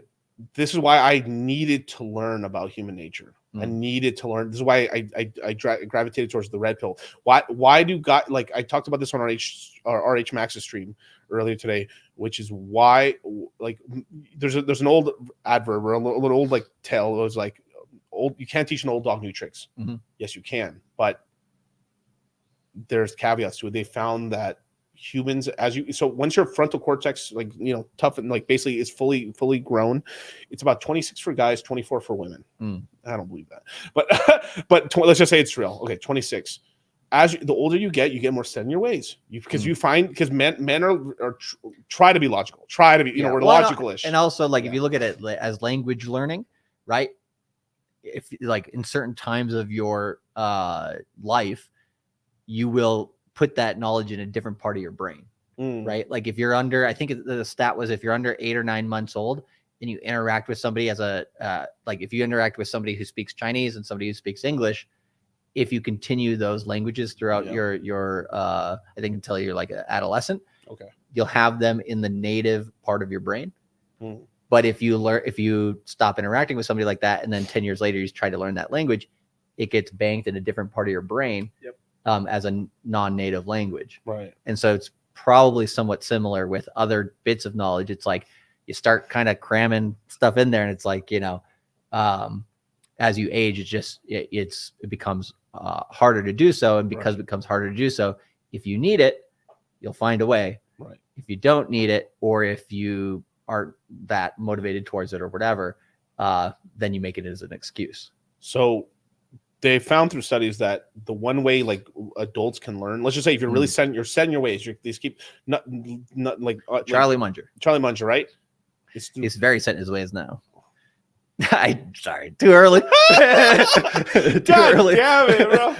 this is why I needed to learn about human nature. I needed to learn. This is why I gravitated towards the red pill. Why do God I talked about this on our RH Max's stream earlier today, which is why there's an old adverb or a little old tale. It was old. You can't teach an old dog new tricks. Yes, you can, but there's caveats to it. They found that humans, so once your frontal cortex tough and basically is fully grown, it's about 26 for guys, 24 for women. I don't believe that, but let's just say it's real. Okay, 26. As the older you get more set in your ways, because men are try to be logical, we're logical-ish. And also if you look at it as language learning, right? If in certain times of your life, you will put that knowledge in a different part of your brain, right? If you're under, I think the stat was if you're under 8 or 9 months old and you interact with somebody if you interact with somebody who speaks Chinese and somebody who speaks English, if you continue those languages throughout your I think until you're an adolescent, you'll have them in the native part of your brain. But if you stop interacting with somebody like that and then 10 years later you try to learn that language, it gets banked in a different part of your brain. As a non-native language. Right. And so it's probably somewhat similar with other bits of knowledge. It's you start kind of cramming stuff in there and it's as you age, it becomes harder to do so. And because it becomes harder to do so, if you need it, you'll find a way. Right. If you don't need it, or if you aren't that motivated towards it or whatever, then you make it as an excuse. So they found through studies that the one way adults can learn, let's just say if you're really set in your ways, these keep not Charlie Munger, right? He's very set in his ways now. Sorry, too early. Early. Damn it, bro.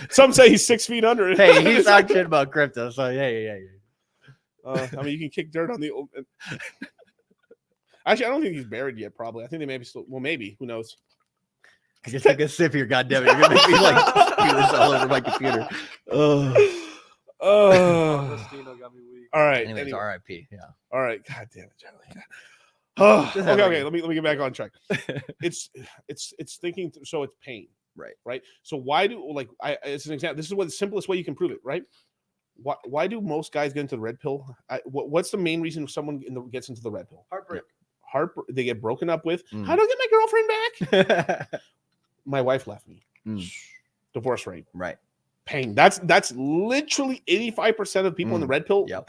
Some say he's 6 feet under. Hey, he's talking shit about crypto, so yeah. I mean, you can kick dirt on the old. Actually, I don't think he's buried yet. Probably, I think they maybe still. Well, maybe. Who knows? I just took a sip here. Goddamn it! You're gonna make me like do this all over my computer. Dino got me weak. All right. Anyways, anyway. R.I.P. Yeah. All right. God damn it, Charlie. Oh, Just have okay. a- Let me get back on track. It's thinking. So it's pain. Right. So why do as an example, this is what the simplest way you can prove it, right? Why do most guys get into the red pill? What's the main reason someone gets into the red pill? Heartbreak. They get broken up with. How do I get my girlfriend back? My wife left me. Divorce rate. Right. Pain. That's literally 85% of people in the red pill. Yep.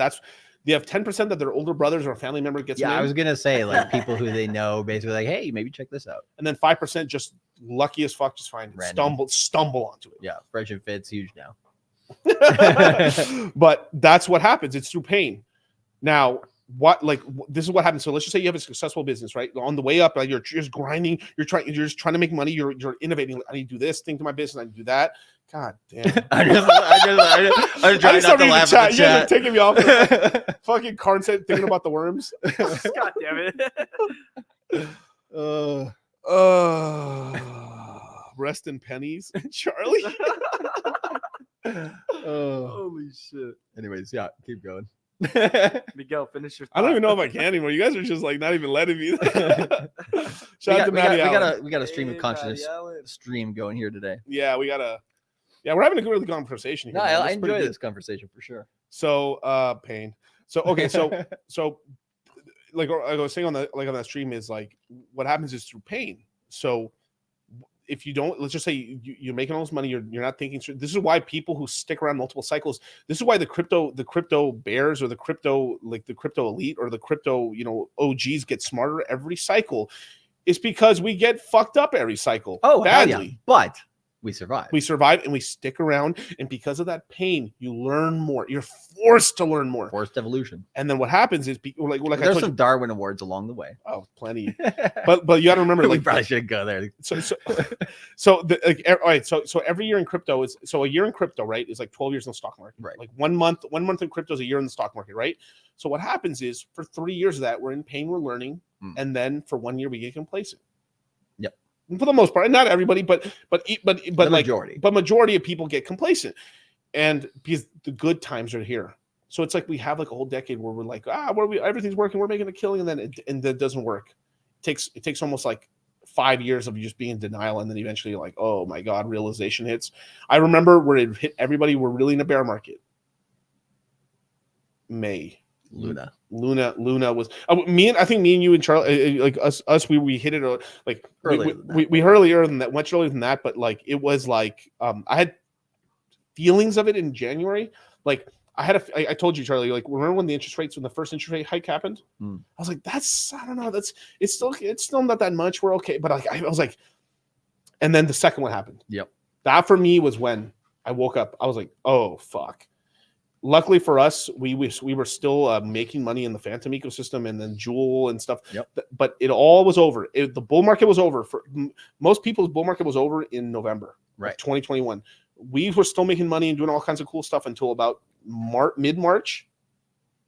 They have 10% that their older brothers or a family member gets. Yeah, in. I was gonna say like people who they know, basically like, hey, maybe check this out. And then 5% just lucky as fuck, just find it, stumble onto it. Yeah, fresh and fit's huge now. But that's what happens. It's through pain. Now, this is what happens. So let's just say you have a successful business, right? On the way up, like you're just grinding. You're just trying to make money. You're innovating. I need to do this thing to my business. I need to do that. God damn. I just trying not to laugh at the You guys chat. are taking me off. The fucking Karn said thinking about the worms. God damn it. Rest in pennies, Charlie. Holy shit. Anyways, yeah, keep going. Miguel, finish your thought. I don't even know if I can anymore. You guys are just like not even letting me. Shout out to Matty Allen. We got a stream of consciousness stream going here today. Yeah, we gotta. Yeah, we're having a really good conversation here. No, man. I It's pretty enjoy good. this conversation for sure. So, pain. So, okay, so like I was saying on that stream is like what happens is through pain. So, if you don't, let's just say you're making all this money, you're not thinking. This is why people who stick around multiple cycles. This is why the crypto bears or the crypto elite or the crypto OGs get smarter every cycle. It's because we get fucked up every cycle. Oh, badly. hell yeah. But we survive. We survive and we stick around, and because of that pain, you learn more. You're forced to learn more. Forced evolution. And then what happens is, like I There's told some you, Darwin awards along the way. oh, plenty. But you got to remember, We like probably should go there. All right. So every year in crypto a year in crypto, right, is like 12 years in the stock market. Right. Like 1 month in crypto is a year in the stock market, right? So what happens is for 3 years of that, we're in pain, we're learning, and then for 1 year we get complacent. Yep. For the most part, not everybody, but the majority. But majority of people get complacent, and because the good times are here. So it's like we have like a whole decade where we're like, everything's working, we're making a killing, and then it doesn't work. It takes almost like 5 years of you just being in denial, and then eventually you're like, oh my god, realization hits. I remember where it hit everybody. We're really in a bear market. May. Luna was I think me and you and Charlie, like us we hit it like we earlier than that, much earlier than that, but like it was like I had feelings of it in January. Like I told you, Charlie, like remember when the first interest rate hike happened? I was like, I don't know, it's still not that much, we're okay, but I was like, and then the second one happened. Yep. That for me was when I woke up. I was like, oh fuck. Luckily for us, we were still making money in the Phantom ecosystem and then Jewel and stuff. Yep. But it all was over. The bull market was over. For most people's bull market was over in November, right? 2021. We were still making money and doing all kinds of cool stuff until about mid-March,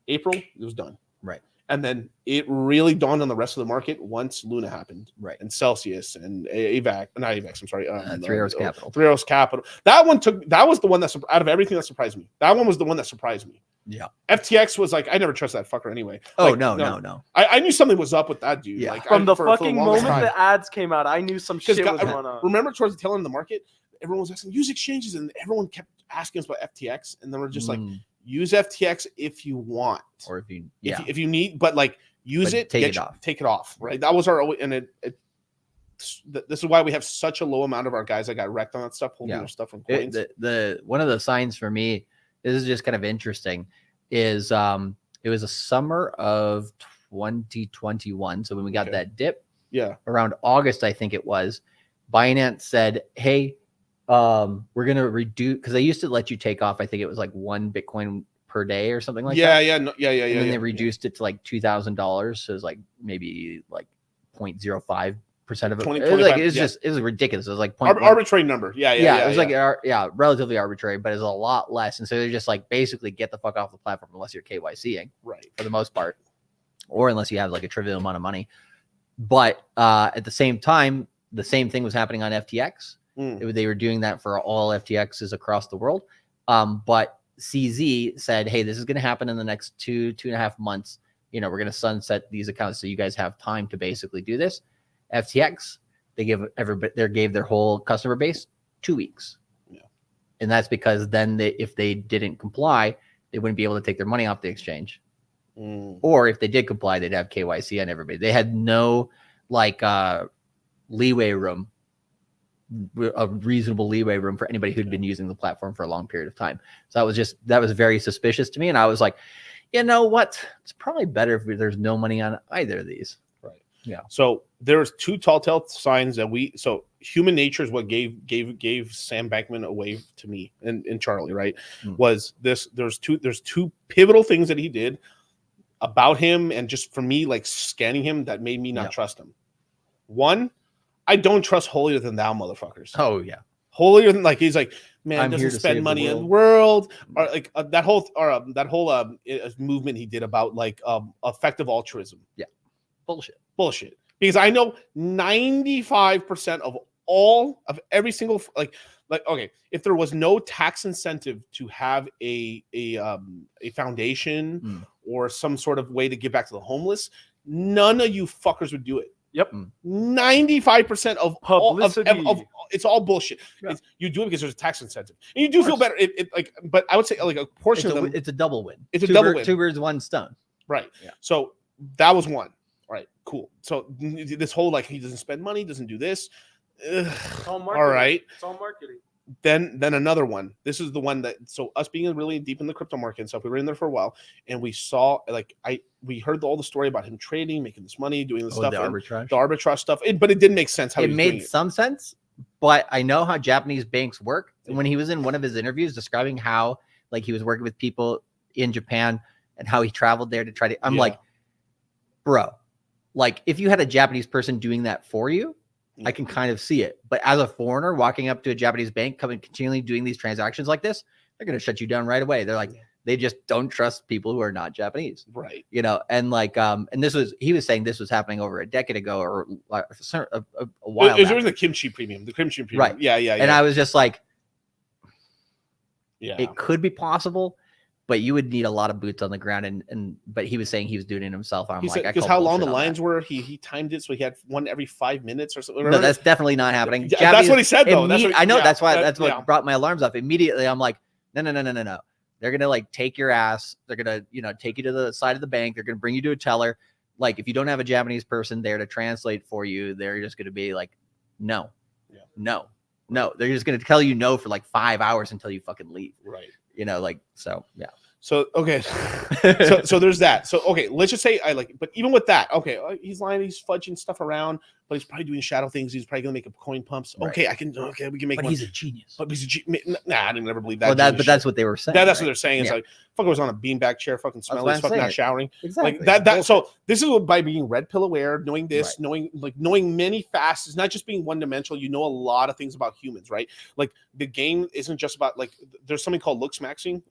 April. It was done. Right. And then it really dawned on the rest of the market once Luna happened. Right. And Celsius and not AVAX, I'm sorry. Three Arrows Capital. Three Arrows Capital. That was the one that, out of everything that surprised me. That one was the one that surprised me. Yeah. FTX was like, I never trust that fucker anyway. Oh, like, no. I knew something was up with that dude. Yeah. Like, From the for fucking longest moment time. the ads came out, I knew some shit was going on. Remember towards the tail end of the market, everyone was asking, use exchanges, and everyone kept asking us about FTX. And then we're just like, use FTX if you want. Or if you need, but like, use it, take it off, right? That was our, and this is why we have such a low amount of our guys that got wrecked on that stuff, holding their stuff from coins. The one of the signs for me, this is just kind of interesting, is it was a summer of 2021. So when we got that dip, around August, I think it was, Binance said, hey, we're gonna reduce, because they used to let you take off, I think it was like 1 Bitcoin per day or something like that. And then they reduced it to like $2,000. So it's like maybe like 0.05% of it. It was ridiculous. It was like arbitrary number. It was like relatively arbitrary, but it's a lot less. And so they're just like basically get the fuck off the platform unless you're KYCing, right? For the most part, or unless you have like a trivial amount of money. But at the same time, the same thing was happening on FTX. They were doing that for all FTXs across the world. But CZ said, hey, this is going to happen in the next 2.5 months. We're going to sunset these accounts so you guys have time to basically do this. FTX, they gave their whole customer base 2 weeks. Yeah. And that's because then if they didn't comply, they wouldn't be able to take their money off the exchange. Or if they did comply, they'd have KYC on everybody. They had no leeway room, a reasonable leeway room for anybody who'd been using the platform for a long period of time. So that was very suspicious to me. And I was like, you know what? It's probably better if there's no money on either of these. Right. Yeah. So there's two telltale signs that so human nature is what gave Sam Bankman away to me and Charlie, right? Was this, there's two pivotal things that he did about him, and just for me, like scanning him, that made me not trust him. One, I don't trust holier than thou motherfuckers. Oh yeah, holier than, like, he's like, man, I'm doesn't spend money in the world, or like that whole movement he did about like effective altruism. Yeah, bullshit. Because I know 95% of every single like okay, if there was no tax incentive to have a foundation or some sort of way to give back to the homeless, none of you fuckers would do it. Yep. 95% of publicity. Of it's all bullshit. Yeah. You do it because there's a tax incentive, and you do feel better. But I would say like a portion of them. It's a double win. It's a double win. 2 birds, 1 stone. Right. Yeah. So that was one. All right. Cool. So this whole like he doesn't spend money, doesn't do this. It's all marketing. All right. It's all marketing. Then another one. This is the one that, so us being really deep in the crypto market and stuff, we were in there for a while, and we saw we heard all the story about him trading, making this money, doing this stuff, the arbitrage stuff. But it didn't make sense how it he was made doing it. some sense. But I know how Japanese banks work. And when he was in one of his interviews describing how like he was working with people in Japan and how he traveled there to try to, I'm like, bro, like if you had a Japanese person doing that for you, I can kind of see it. But as a foreigner walking up to a Japanese bank, continually doing these transactions like this, they're going to shut you down right away. They're like, they just don't trust people who are not Japanese. Right. And like, and he was saying this was happening over a decade ago or a while It back. was the kimchi premium. Right. Yeah. And I was just like, yeah, it could be possible, but you would need a lot of boots on the ground. But he was saying he was doing it himself. I'm like, because how long the lines were, he timed it so he had one every 5 minutes or something. No, that's definitely not happening. Yeah, that's what he said though. I know that's what brought my alarms up immediately. I'm like, no. They're gonna like take your ass. They're gonna take you to the side of the bank. They're gonna bring you to a teller. Like if you don't have a Japanese person there to translate for you, they're just gonna be like, no. They're just gonna tell you no for like 5 hours until you fucking leave. Right. So yeah. So okay, so there's that. So okay, let's just say but even with that, okay, he's lying, he's fudging stuff around, but he's probably doing shadow things. He's probably gonna make up coin pumps. Right. Okay, we can make. But one. he's a genius. But he's nah, I didn't ever believe that. But that's what they were saying. That's what they're saying. It's like fucker was on a beanbag chair, fucking smelly, fucking not showering. Exactly. Like that. So this is what, by being red pill aware, knowing this, knowing many facets, not just being one dimensional. You know a lot of things about humans, right? Like the game isn't just about like. There's something called looks maxing.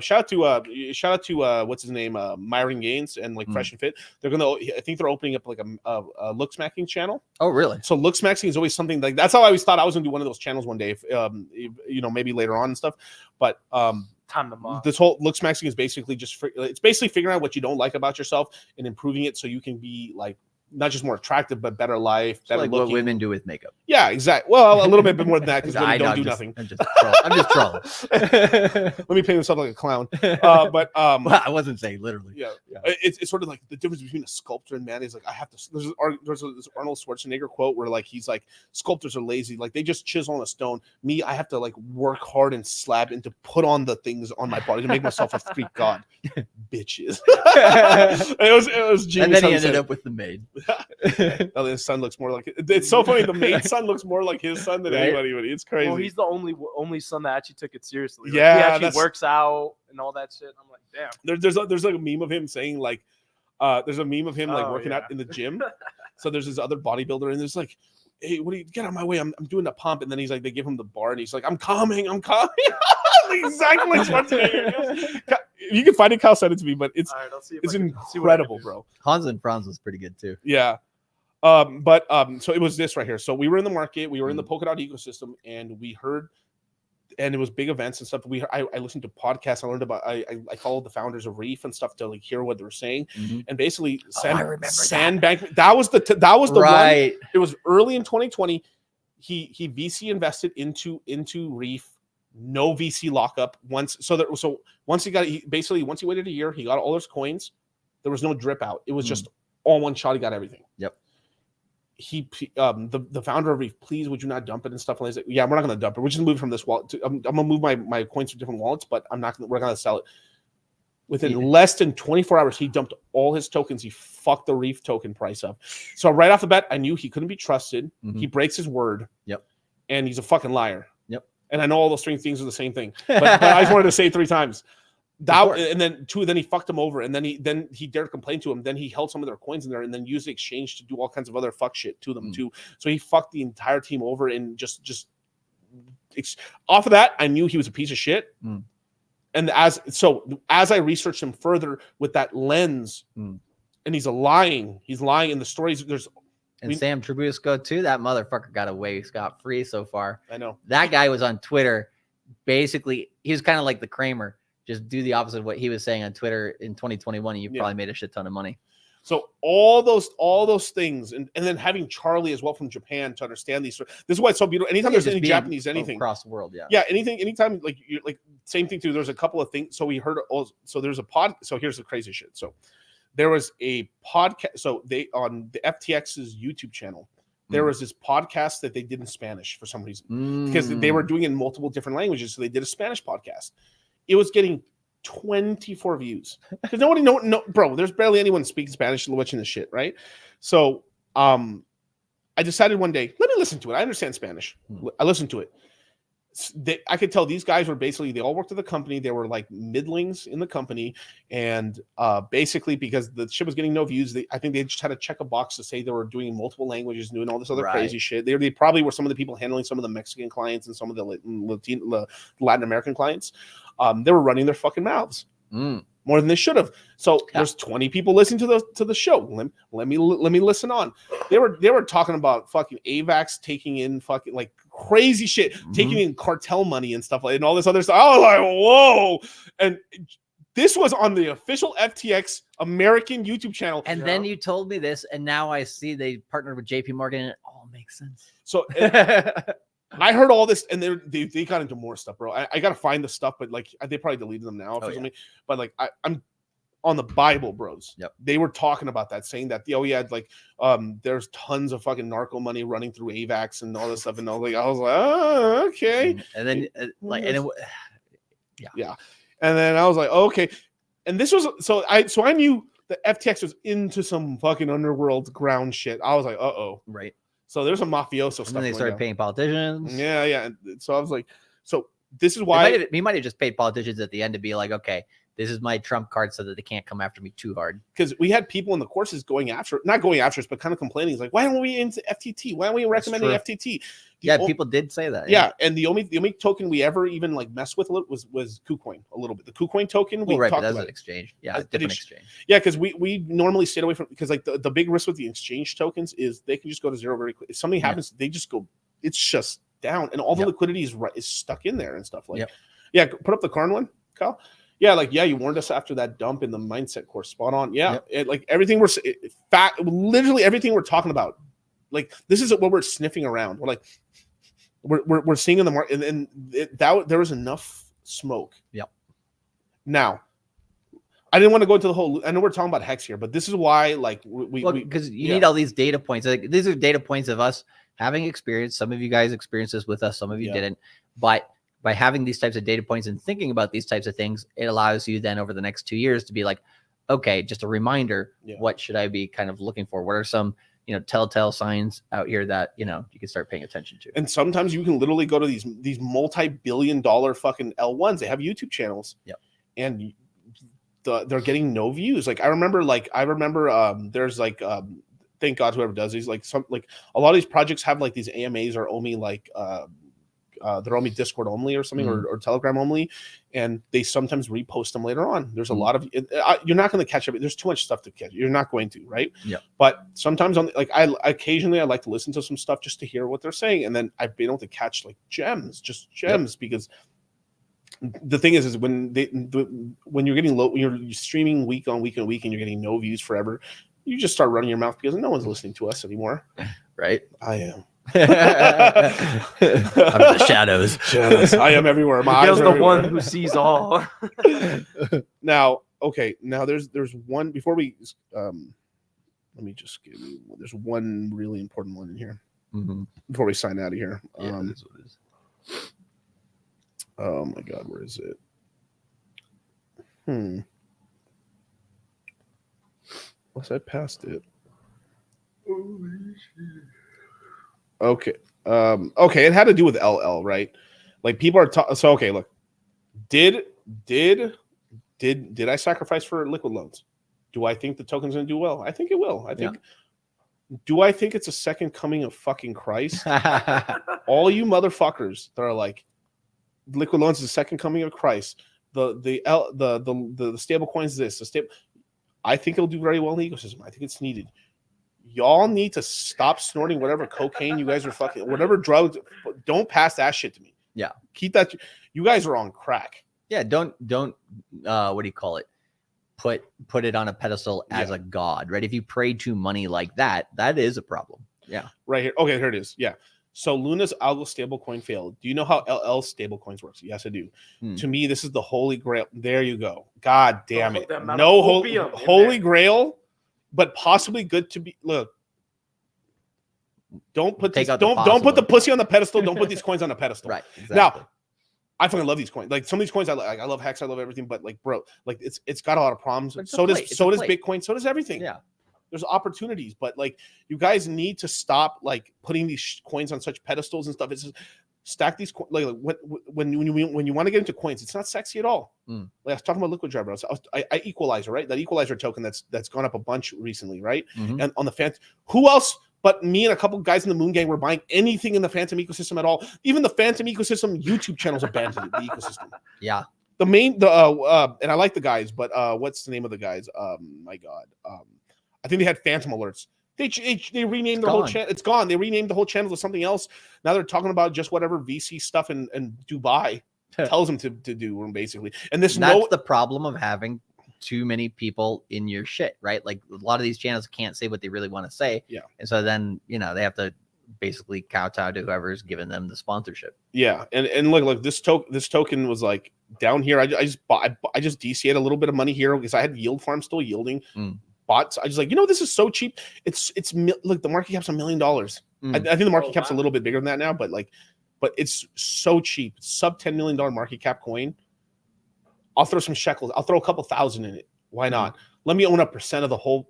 Shout out to what's his name, Myron Gaines and like Fresh and Fit. They're gonna. I think they're opening up like a looks maxing channel. Oh really? So looks maxing is always something like that's how I always thought I was gonna do one of those channels one day. If maybe later on and stuff, but time to mock. This whole looks maxing is basically it's basically figuring out what you don't like about yourself and improving it so you can be like not just more attractive but better life, better like looking. what women do with makeup. Yeah, exactly. Well, a little bit more than that because women don't do nothing. I'm just trolling. Let me paint myself like a clown. But well, I wasn't saying literally. Yeah. It's sort of like the difference between a sculptor and man is like I have to. There's this Arnold Schwarzenegger quote where like he's like sculptors are lazy, like they just chisel on a stone. Me, I have to like work hard and slab and to put on the things on my body to make myself a freak god. Bitches. it was genius. And then he ended up with the maid. Oh, his son looks more like it's so funny. The maid's son looks more like his son than anybody. It's crazy. Well, he's the only son that actually took it seriously. Yeah, he actually works out and all that shit. I'm like, damn. There's like a meme of him saying like, there's a meme of him like working out in the gym. So there's this other bodybuilder and there's like, hey, what do you get out of my way? I'm doing a pump, and then he's like, they give him the bar, and he's like, I'm coming. Exactly like Schwarzenegger. You can find it. Kyle sent it to me, but it's incredible, bro. Hans and Franz was pretty good too. Yeah. So it was this right here. So we were in the market, we were in the Polkadot ecosystem, and we heard, and it was big events and stuff. I listened to podcasts. I learned about. I followed the founders of Reef and stuff to like hear what they were saying. And basically, Sandbank. That was the Right. one. It was early in 2020. He VC invested into Reef. No VC lockup once. So once he waited a year, he got all his coins. There was no drip out. It was just all one shot. He got everything. Yep. The founder of Reef, please, would you not dump it and stuff like that? Yeah, we're not going to dump it. We're just moving from this wallet. I'm going to move my coins to different wallets, but we're not going to sell it. Within less than 24 hours, he dumped all his tokens. He fucked the Reef token price up. So right off the bat, I knew he couldn't be trusted. He breaks his word. Yep. And he's a fucking liar. Yep. And I know all those three things are the same thing, but I just wanted to say it 3 times. And then he fucked him over, and then he dared complain to him. Then he held some of their coins in there, and then used the exchange to do all kinds of other fuck shit to them too. So he fucked the entire team over, and just off of that, I knew he was a piece of shit. And as I researched him further with that lens, and he's lying in the stories. Sam Trubisco too. That motherfucker got away scot-free so far. I know that guy was on Twitter. Basically, he was kind of like the Kramer. Just do the opposite of what he was saying on Twitter in 2021, and you probably made a shit ton of money. So all those things, and then having Charlie as well from Japan to understand these. This is why it's so beautiful. Anytime there's any Japanese anything across the world, anytime like same thing too. There's a couple of things. So we heard. So there's a pod. So here's the crazy shit. So there was a podcast. So they on the FTX's YouTube channel. There was this podcast that they did in Spanish for some reason because they were doing it in multiple different languages. So they did a Spanish podcast. It was getting 24 views because nobody bro. There's barely anyone speaking Spanish watching this shit, right? So, I decided one day, let me listen to it. I understand Spanish. I listened to it. I could tell these guys were basically they all worked at the company. They were like middlings in the company, and basically because the shit was getting no views, I think they just had to check a box to say they were doing multiple languages, doing all this other crazy shit. They probably were some of the people handling some of the Mexican clients and some of the Latin American clients. They were running their fucking mouths more than they should have. So there's 20 people listening to the show. Let me listen on. They were talking about fucking AVAX taking in fucking like crazy shit, taking in cartel money and stuff like and all this other stuff. I was like, whoa! And this was on the official FTX American YouTube channel. And then you told me this, and now I see they partnered with JP Morgan, and it all makes sense. So I heard all this, and they got into more stuff, bro. I gotta find the stuff, but like they probably deleted them now or something. But like I'm on the Bible, bros. Yep. They were talking about that, saying that there's tons of fucking narco money running through AVAX and all this stuff, and I was like, oh, okay. And then yeah. And then I was like, okay. And this was so I knew that FTX was into some fucking underworld ground shit. I was like, right. So there's some mafioso stuff. And then they started paying politicians. Yeah. And so I was like, so this is why he might have just paid politicians at the end to be like, okay, this is my trump card so that they can't come after me too hard. Because we had people in the courses not going after us, but kind of complaining. It's like, why aren't we into FTT? Why aren't we recommending FTT? People did say that. Yeah, and the only token we ever even like messed with was KuCoin a little bit. The KuCoin token we talked about. An exchange. Yeah, different exchange. Yeah, because we normally stayed away from because like the big risk with the exchange tokens is they can just go to zero very quick. If something happens, they just go. It's just down, and all the liquidity is stuck in there and stuff like. Yeah, put up the Karn one, Kyle. Yeah, you warned us after that dump in the mindset course. Spot on. Yeah, everything literally everything we're talking about. Like this is what we're sniffing around. We're like, we're seeing in the market, and there was enough smoke. Yep. Now, I didn't want to go into the whole. I know we're talking about Hex here, but this is why, like, because you need all these data points. Like these are data points of us having experience. Some of you guys experienced this with us. Some of you didn't, but by having these types of data points and thinking about these types of things, it allows you then over the next 2 years to be like, okay, just a reminder, what should I be kind of looking for? What are some, telltale signs out here that, you can start paying attention to? And sometimes you can literally go to these multi-billion-dollar fucking L1s. They have YouTube channels. Yep. And they're getting no views. Like I remember there's like thank God whoever does these, like a lot of these projects have like these AMAs or OMI like they're only Discord only or something, or Telegram only, and they sometimes repost them later on. There's a lot of you're not going to catch up. There's too much stuff to catch. You're not going to, right? Yeah. But sometimes I occasionally I like to listen to some stuff just to hear what they're saying, and then I've been able to catch like gems because the thing is when you're getting low, when you're streaming week on week and week and you're getting no views forever, you just start running your mouth because no one's listening to us anymore. Right? I am. I'm the shadows. I am everywhere. My eyes Miguel's are the everywhere. one who sees all. Now, okay. Now there's one before we let me just give you. There's one really important one in here before we sign out of here. Yeah, that's what it is. Oh my God, where is it? Unless I passed it. Okay. Okay, it had to do with LL, right? Like people are so okay, look. Did I sacrifice for liquid loans? Do I think the token's gonna do well? I think it will. I think do I think it's a second coming of fucking Christ? All you motherfuckers that are like liquid loans is the second coming of Christ. The stable coins this, the stable. I think it'll do very well in the ecosystem. I think it's needed. Y'all need to stop snorting whatever cocaine you guys are fucking, whatever drugs. Don't pass that shit to me. Yeah. Keep that. You guys are on crack. Yeah. Don't what do you call it? Put it on a pedestal as a god, right? If you pray to money like that, that is a problem. Yeah. Right here. Okay, here it is. Yeah. So Luna's algo stablecoin failed. Do you know how LL stablecoins works? Yes, I do. To me, this is the holy grail. There you go. God damn it. No holy grail, but possibly good to be. Look, don't put this, don't put the pussy on the pedestal. Don't put these coins on the pedestal. Right. Exactly. Now, I fucking love these coins. Like some of these coins, I love Hex. I love everything. But like, bro, like it's got a lot of problems. So does Bitcoin. So does everything. Yeah. There's opportunities, but like you guys need to stop like putting these coins on such pedestals and stuff. It's just stack these like when you want to get into coins, it's not sexy at all. Like I was talking about liquid driver. I equalizer, right? That equalizer token that's gone up a bunch recently, right? And on the Phantom, who else but me and a couple guys in the Moon Gang were buying anything in the Phantom ecosystem at all? Even the Phantom ecosystem YouTube channels abandoned the ecosystem. Yeah. And I like the guys, but what's the name of the guys? My God. I think they had Phantom alerts. They renamed the whole channel. It's gone. They renamed the whole channel to something else. Now they're talking about just whatever VC stuff in Dubai tells them to do, basically. And that's the problem of having too many people in your shit, right? Like a lot of these channels can't say what they really want to say. Yeah. And so then, they have to basically kowtow to whoever's giving them the sponsorship. Yeah. And look, this token was like down here. I just DC'd a little bit of money here because I had yield farm still yielding. Bots. I just like, this is so cheap. It's look, the market cap's $1 million. I think the market cap's a little bit bigger than that now, but it's so cheap. It's sub $10 million market cap coin. I'll throw some shekels. I'll throw a couple thousand in it. Why not? Let me own a percent of the whole.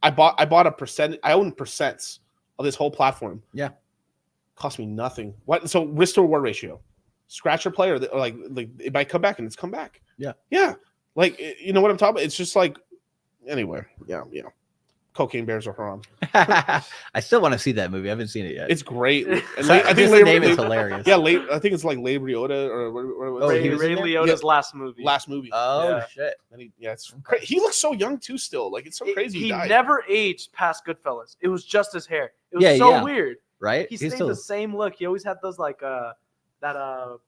I bought a percent. I own percents of this whole platform. Yeah. Cost me nothing. What? So risk to reward ratio. Scratch or play or like it might come back and it's come back. Yeah. Yeah. Like, you know what I'm talking about? It's just like, anyway, yeah. Cocaine bears are haram. I still want to see that movie. I haven't seen it yet. It's great. And I think the name is hilarious. Yeah, I think it's like Ray Liotta or Ray Liotta's last movie. Oh shit! It's crazy. He looks so young too. Still, like it's so crazy. He never aged past Goodfellas. It was just his hair. It was weird, right? He stayed the same look. He always had those like that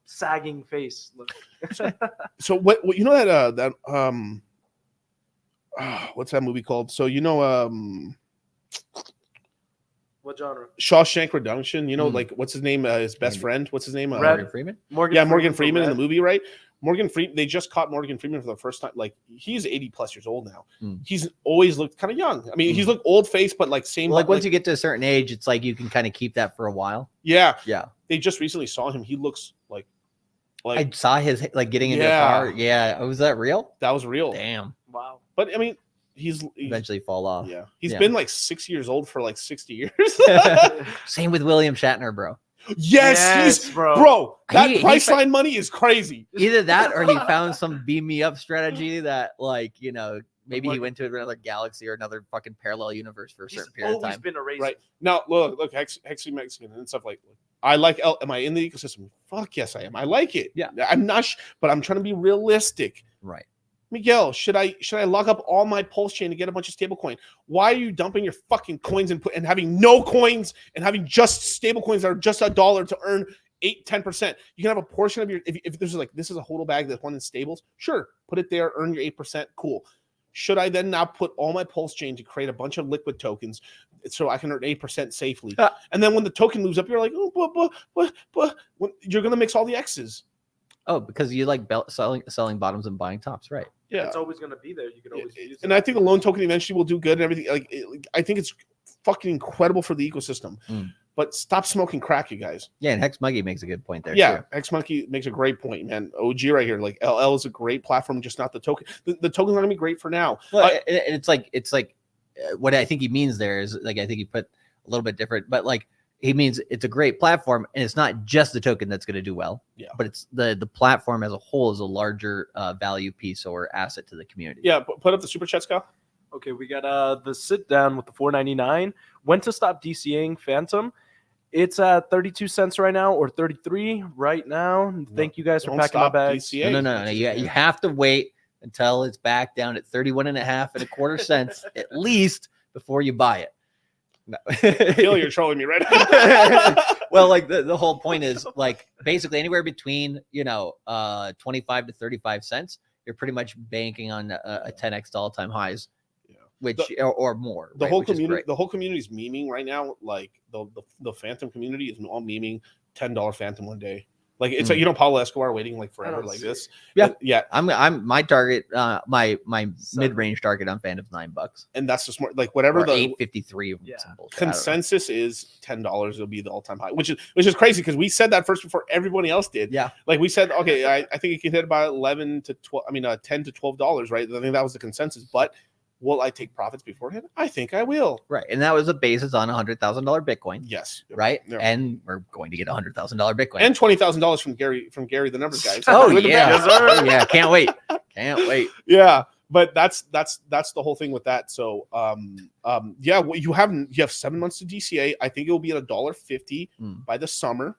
sagging face look. So what you know that what's that movie called? So what genre? Shawshank Redemption. Like what's his name? His best friend. What's his name? Morgan Freeman. Morgan Freeman in the movie, right? Morgan Freeman. They just caught Morgan Freeman for the first time. Like he's 80+ years old now. He's always looked kind of young. I mean, he's looked old faced, but like same. Like once you get to a certain age, it's like you can kind of keep that for a while. Yeah. Yeah. They just recently saw him. He looks like I saw his like getting into a car. Yeah. Was that real? That was real. Damn. Wow. But I mean, he's eventually fall off. Yeah. He's been like 6 years old for like 60 years. Same with William Shatner, bro. Yes, bro. That Priceline money is crazy. Either that or he found some beam me up strategy that Maybe he went to another galaxy or another fucking parallel universe for a certain period of time. Been a racist. Right now, look, Hexy Mexican and stuff like. I like. Am I in the ecosystem? Fuck yes, I am. I like it. Yeah, I'm not, but I'm trying to be realistic. Right. Miguel, should I lock up all my Pulse chain to get a bunch of stable coin? Why are you dumping your fucking coins and having no coins and having just stable coins that are just $1 to earn 8-10%? You can have a portion of your if there's like this is a hodl bag that's one in stables, sure, put it there, earn your 8%, cool. Should I then now put all my Pulse chain to create a bunch of liquid tokens so I can earn 8% safely? And then when the token moves up, you're like, oh, but you're gonna mix all the X's. Oh, because you like selling bottoms and buying tops, right? Yeah, it's always going to be there. You can always use it. And I think the loan token eventually will do good and everything. I think it's fucking incredible for the ecosystem. But stop smoking crack, you guys. Yeah, and Hex Monkey makes a good point there. Yeah, too. Hex Monkey makes a great point, man. OG right here. Like LL is a great platform, just not the token. The token's not gonna be great for now. Well, it's like what I think he means there is like I think he put a little bit different, but like he means it's a great platform, and it's not just the token that's going to do well. Yeah, but it's the platform as a whole is a larger value piece or asset to the community. Yeah, put up the super chat, Scott. Okay, we got the sit down with the 4.99. When to stop DCAing Phantom? It's at 32 cents right now, or 33 right now. Thank you guys for packing my bags. No. You have to wait until it's back down at 31.5 cents at least before you buy it. No. I feel you're trolling me right now. Well, like the whole point is like basically anywhere between 25 to 35 cents, you're pretty much banking on a 10x to all-time highs, which or more. The right? whole Which is community, great. the whole community is memeing right now. Like the Phantom community is all memeing $10 Phantom one day. Like it's like Pablo Escobar waiting like forever like this. Yeah. I'm my target. My mid-range target on Phantom's $9, and that's just more like whatever or the 853 consensus is $10. It'll be the all-time high, which is crazy because we said that first before everybody else did. Yeah, like we said, okay, I think it can hit about 11 to 12. I mean, $10 to $12, right? I think that was the consensus, but. Will I take profits beforehand? I think I will. Right. And that was the basis on $100,000 Bitcoin. Yes. Right. Yeah. And we're going to get $100,000 Bitcoin. And $20,000 from Gary the numbers guy. Oh, yeah. Yeah. Can't wait. Can't wait. Yeah. But that's the whole thing with that. So yeah, well, you have 7 months to DCA. I think it will be at $1.50 by the summer.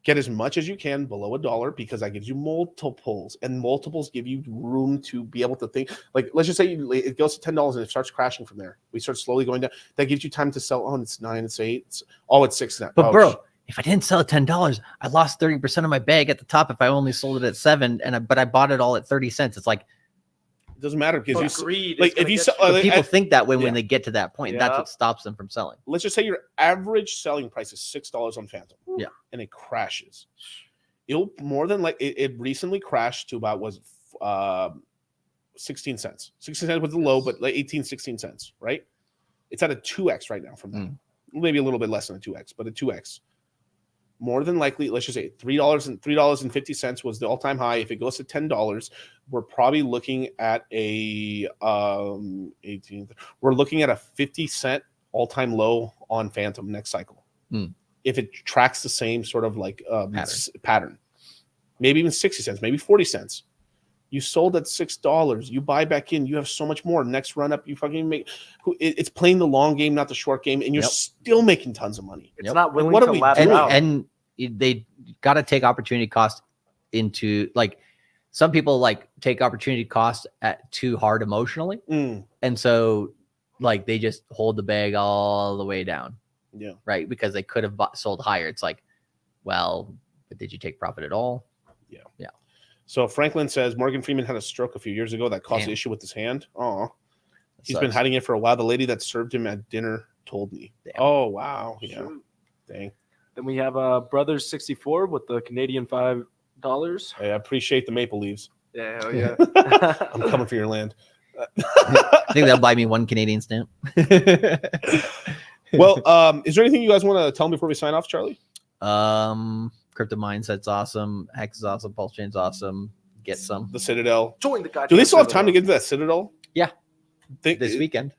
Get as much as you can below $1 because that gives you multiples, and multiples give you room to be able to think. Like, let's just say it goes to $10 and it starts crashing from there. We start slowly going down. That gives you time to sell. Oh, it's 9, it's 8, it's 6 now. But bro, if I didn't sell at $10, I lost 30% of my bag at the top. If I only sold it at 7, but I bought it all at 30 cents, it's like it doesn't matter because greed. Like if you sell, people think that way when they get to that point. That's what stops them from selling. Let's just say your average selling price is $6 on Phantom. Yeah, and it crashes. It'll more than like it recently crashed to about 16 cents. 16 cents was the low, but like 16 cents, right? It's at a 2x right now from that. Maybe a little bit less than a 2x, but a 2x. More than likely, let's just say $3.50 was the all-time high. If it goes to $10, we're probably looking at a 18. We're looking at a 50-cent all-time low on Phantom next cycle. If it tracks the same sort of like pattern, maybe even 60 cents, maybe 40 cents. You sold at $6. You buy back in. You have so much more. Next run up, you fucking make. It's playing the long game, not the short game, and you're still making tons of money. It's not willing what to are we lap doing? out. And they got to take opportunity cost into like some people like take opportunity cost at too hard emotionally, and so like they just hold the bag all the way down. Yeah, right, because they could have sold higher. It's like, well, but did you take profit at all? Yeah. So Franklin says Morgan Freeman had a stroke a few years ago that caused an issue with his hand. Oh, he's been hiding it for a while. The lady that served him at dinner told me. Damn. Oh wow, yeah, dang. Then we have Brothers 64 with the Canadian $5. Hey, I appreciate the maple leaves. Yeah, hell yeah. I'm coming for your land. I think that'll buy me one Canadian stamp. Well, is there anything you guys want to tell me before we sign off, Charlie? Crypto Mindset's awesome. Hex is awesome. Pulse Chain's awesome. Get some. The Citadel. Join the goddamn. Do they still have time to get into that Citadel? Yeah. This weekend.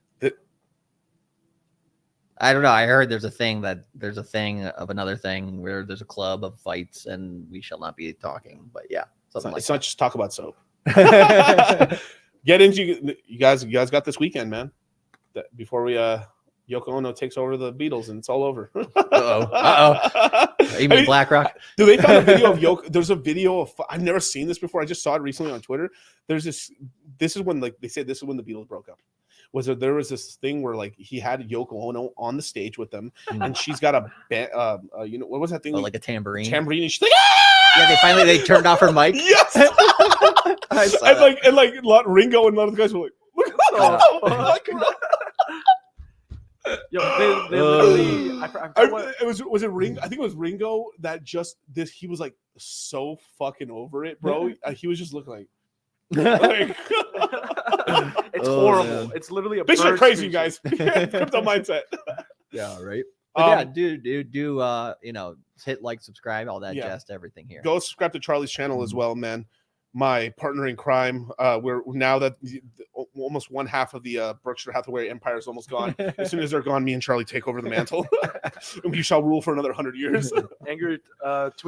I don't know. I heard there's a thing of another thing where there's a club of fights and we shall not be talking. But yeah, It's not just talk about soap. Get into you guys got this weekend, man. Before we Yoko Ono takes over the Beatles and it's all over. Even BlackRock. Dude, they found a video of Yoko. There's a video of, I've never seen this before. I just saw it recently on Twitter. There's this is when, like, they said this is when the Beatles broke up. There was this thing where, like, he had Yoko Ono on the stage with them, and she's got a what was that thing? Like a tambourine. Tambourine. And she's like, ah! Yeah, they turned off her mic. Yes. and Ringo and a lot of the guys were like, look at that. Yo, they literally. Was it Ringo? I think it was Ringo that just this. He was like so fucking over it, bro. He was just looking like it's horrible. Man. It's literally a bitch crazy, you guys. Crypto mindset. Yeah, right. But do hit like, subscribe, all that jazz, everything here. Go subscribe to Charlie's channel as well, man. My partner in crime. We're now that almost one half of the Berkshire Hathaway empire is almost gone. As soon as they're gone, me and Charlie take over the mantle, and we shall rule for another 100 years. Anger,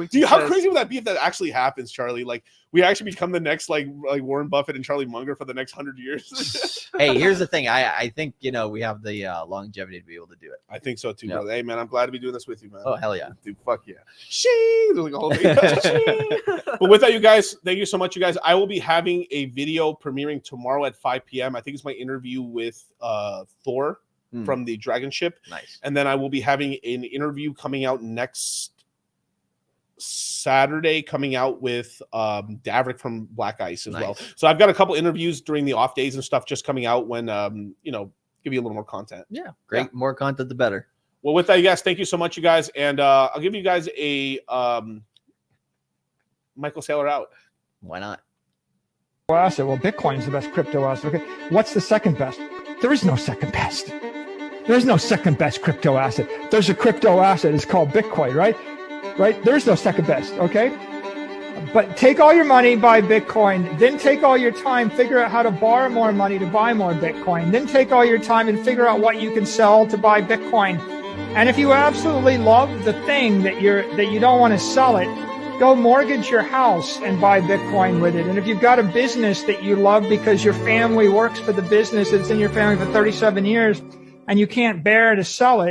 Dude, how crazy would that be if that actually happens, Charlie? Like, we actually become the next like Warren Buffett and Charlie Munger for the next 100 years. Hey, here's the thing. I think we have the longevity to be able to do it. I think so too, brother. Hey, man, I'm glad to be doing this with you, man. Oh, hell yeah, dude. Fuck yeah. Like a whole thing. But with that, you guys, thank you so much, you guys. I will be having a video premiering tomorrow at 5 p.m. I think it's my interview with Thor from the Dragon Ship. Nice. And then I will be having an interview coming out next Saturday, coming out with Davrick from Black Ice as well. So I've got a couple interviews during the off days and stuff just coming out when give you a little more content. Yeah, great. Yeah. More content, the better. Well, with that, you guys, thank you so much, you guys, and I'll give you guys a Michael Saylor out. Why not? Asset. Well, Bitcoin's the best crypto asset. Okay, what's the second best? There is no second best. There's no second best crypto asset. There's a crypto asset. It's called Bitcoin, right? Right? There's no second best. Okay. But take all your money, buy Bitcoin. Then take all your time, figure out how to borrow more money to buy more Bitcoin. Then take all your time and figure out what you can sell to buy Bitcoin. And if you absolutely love the thing that you don't want to sell it, go mortgage your house and buy Bitcoin with it. And if you've got a business that you love because your family works for the business, it's in your family for 37 years, and you can't bear to sell it,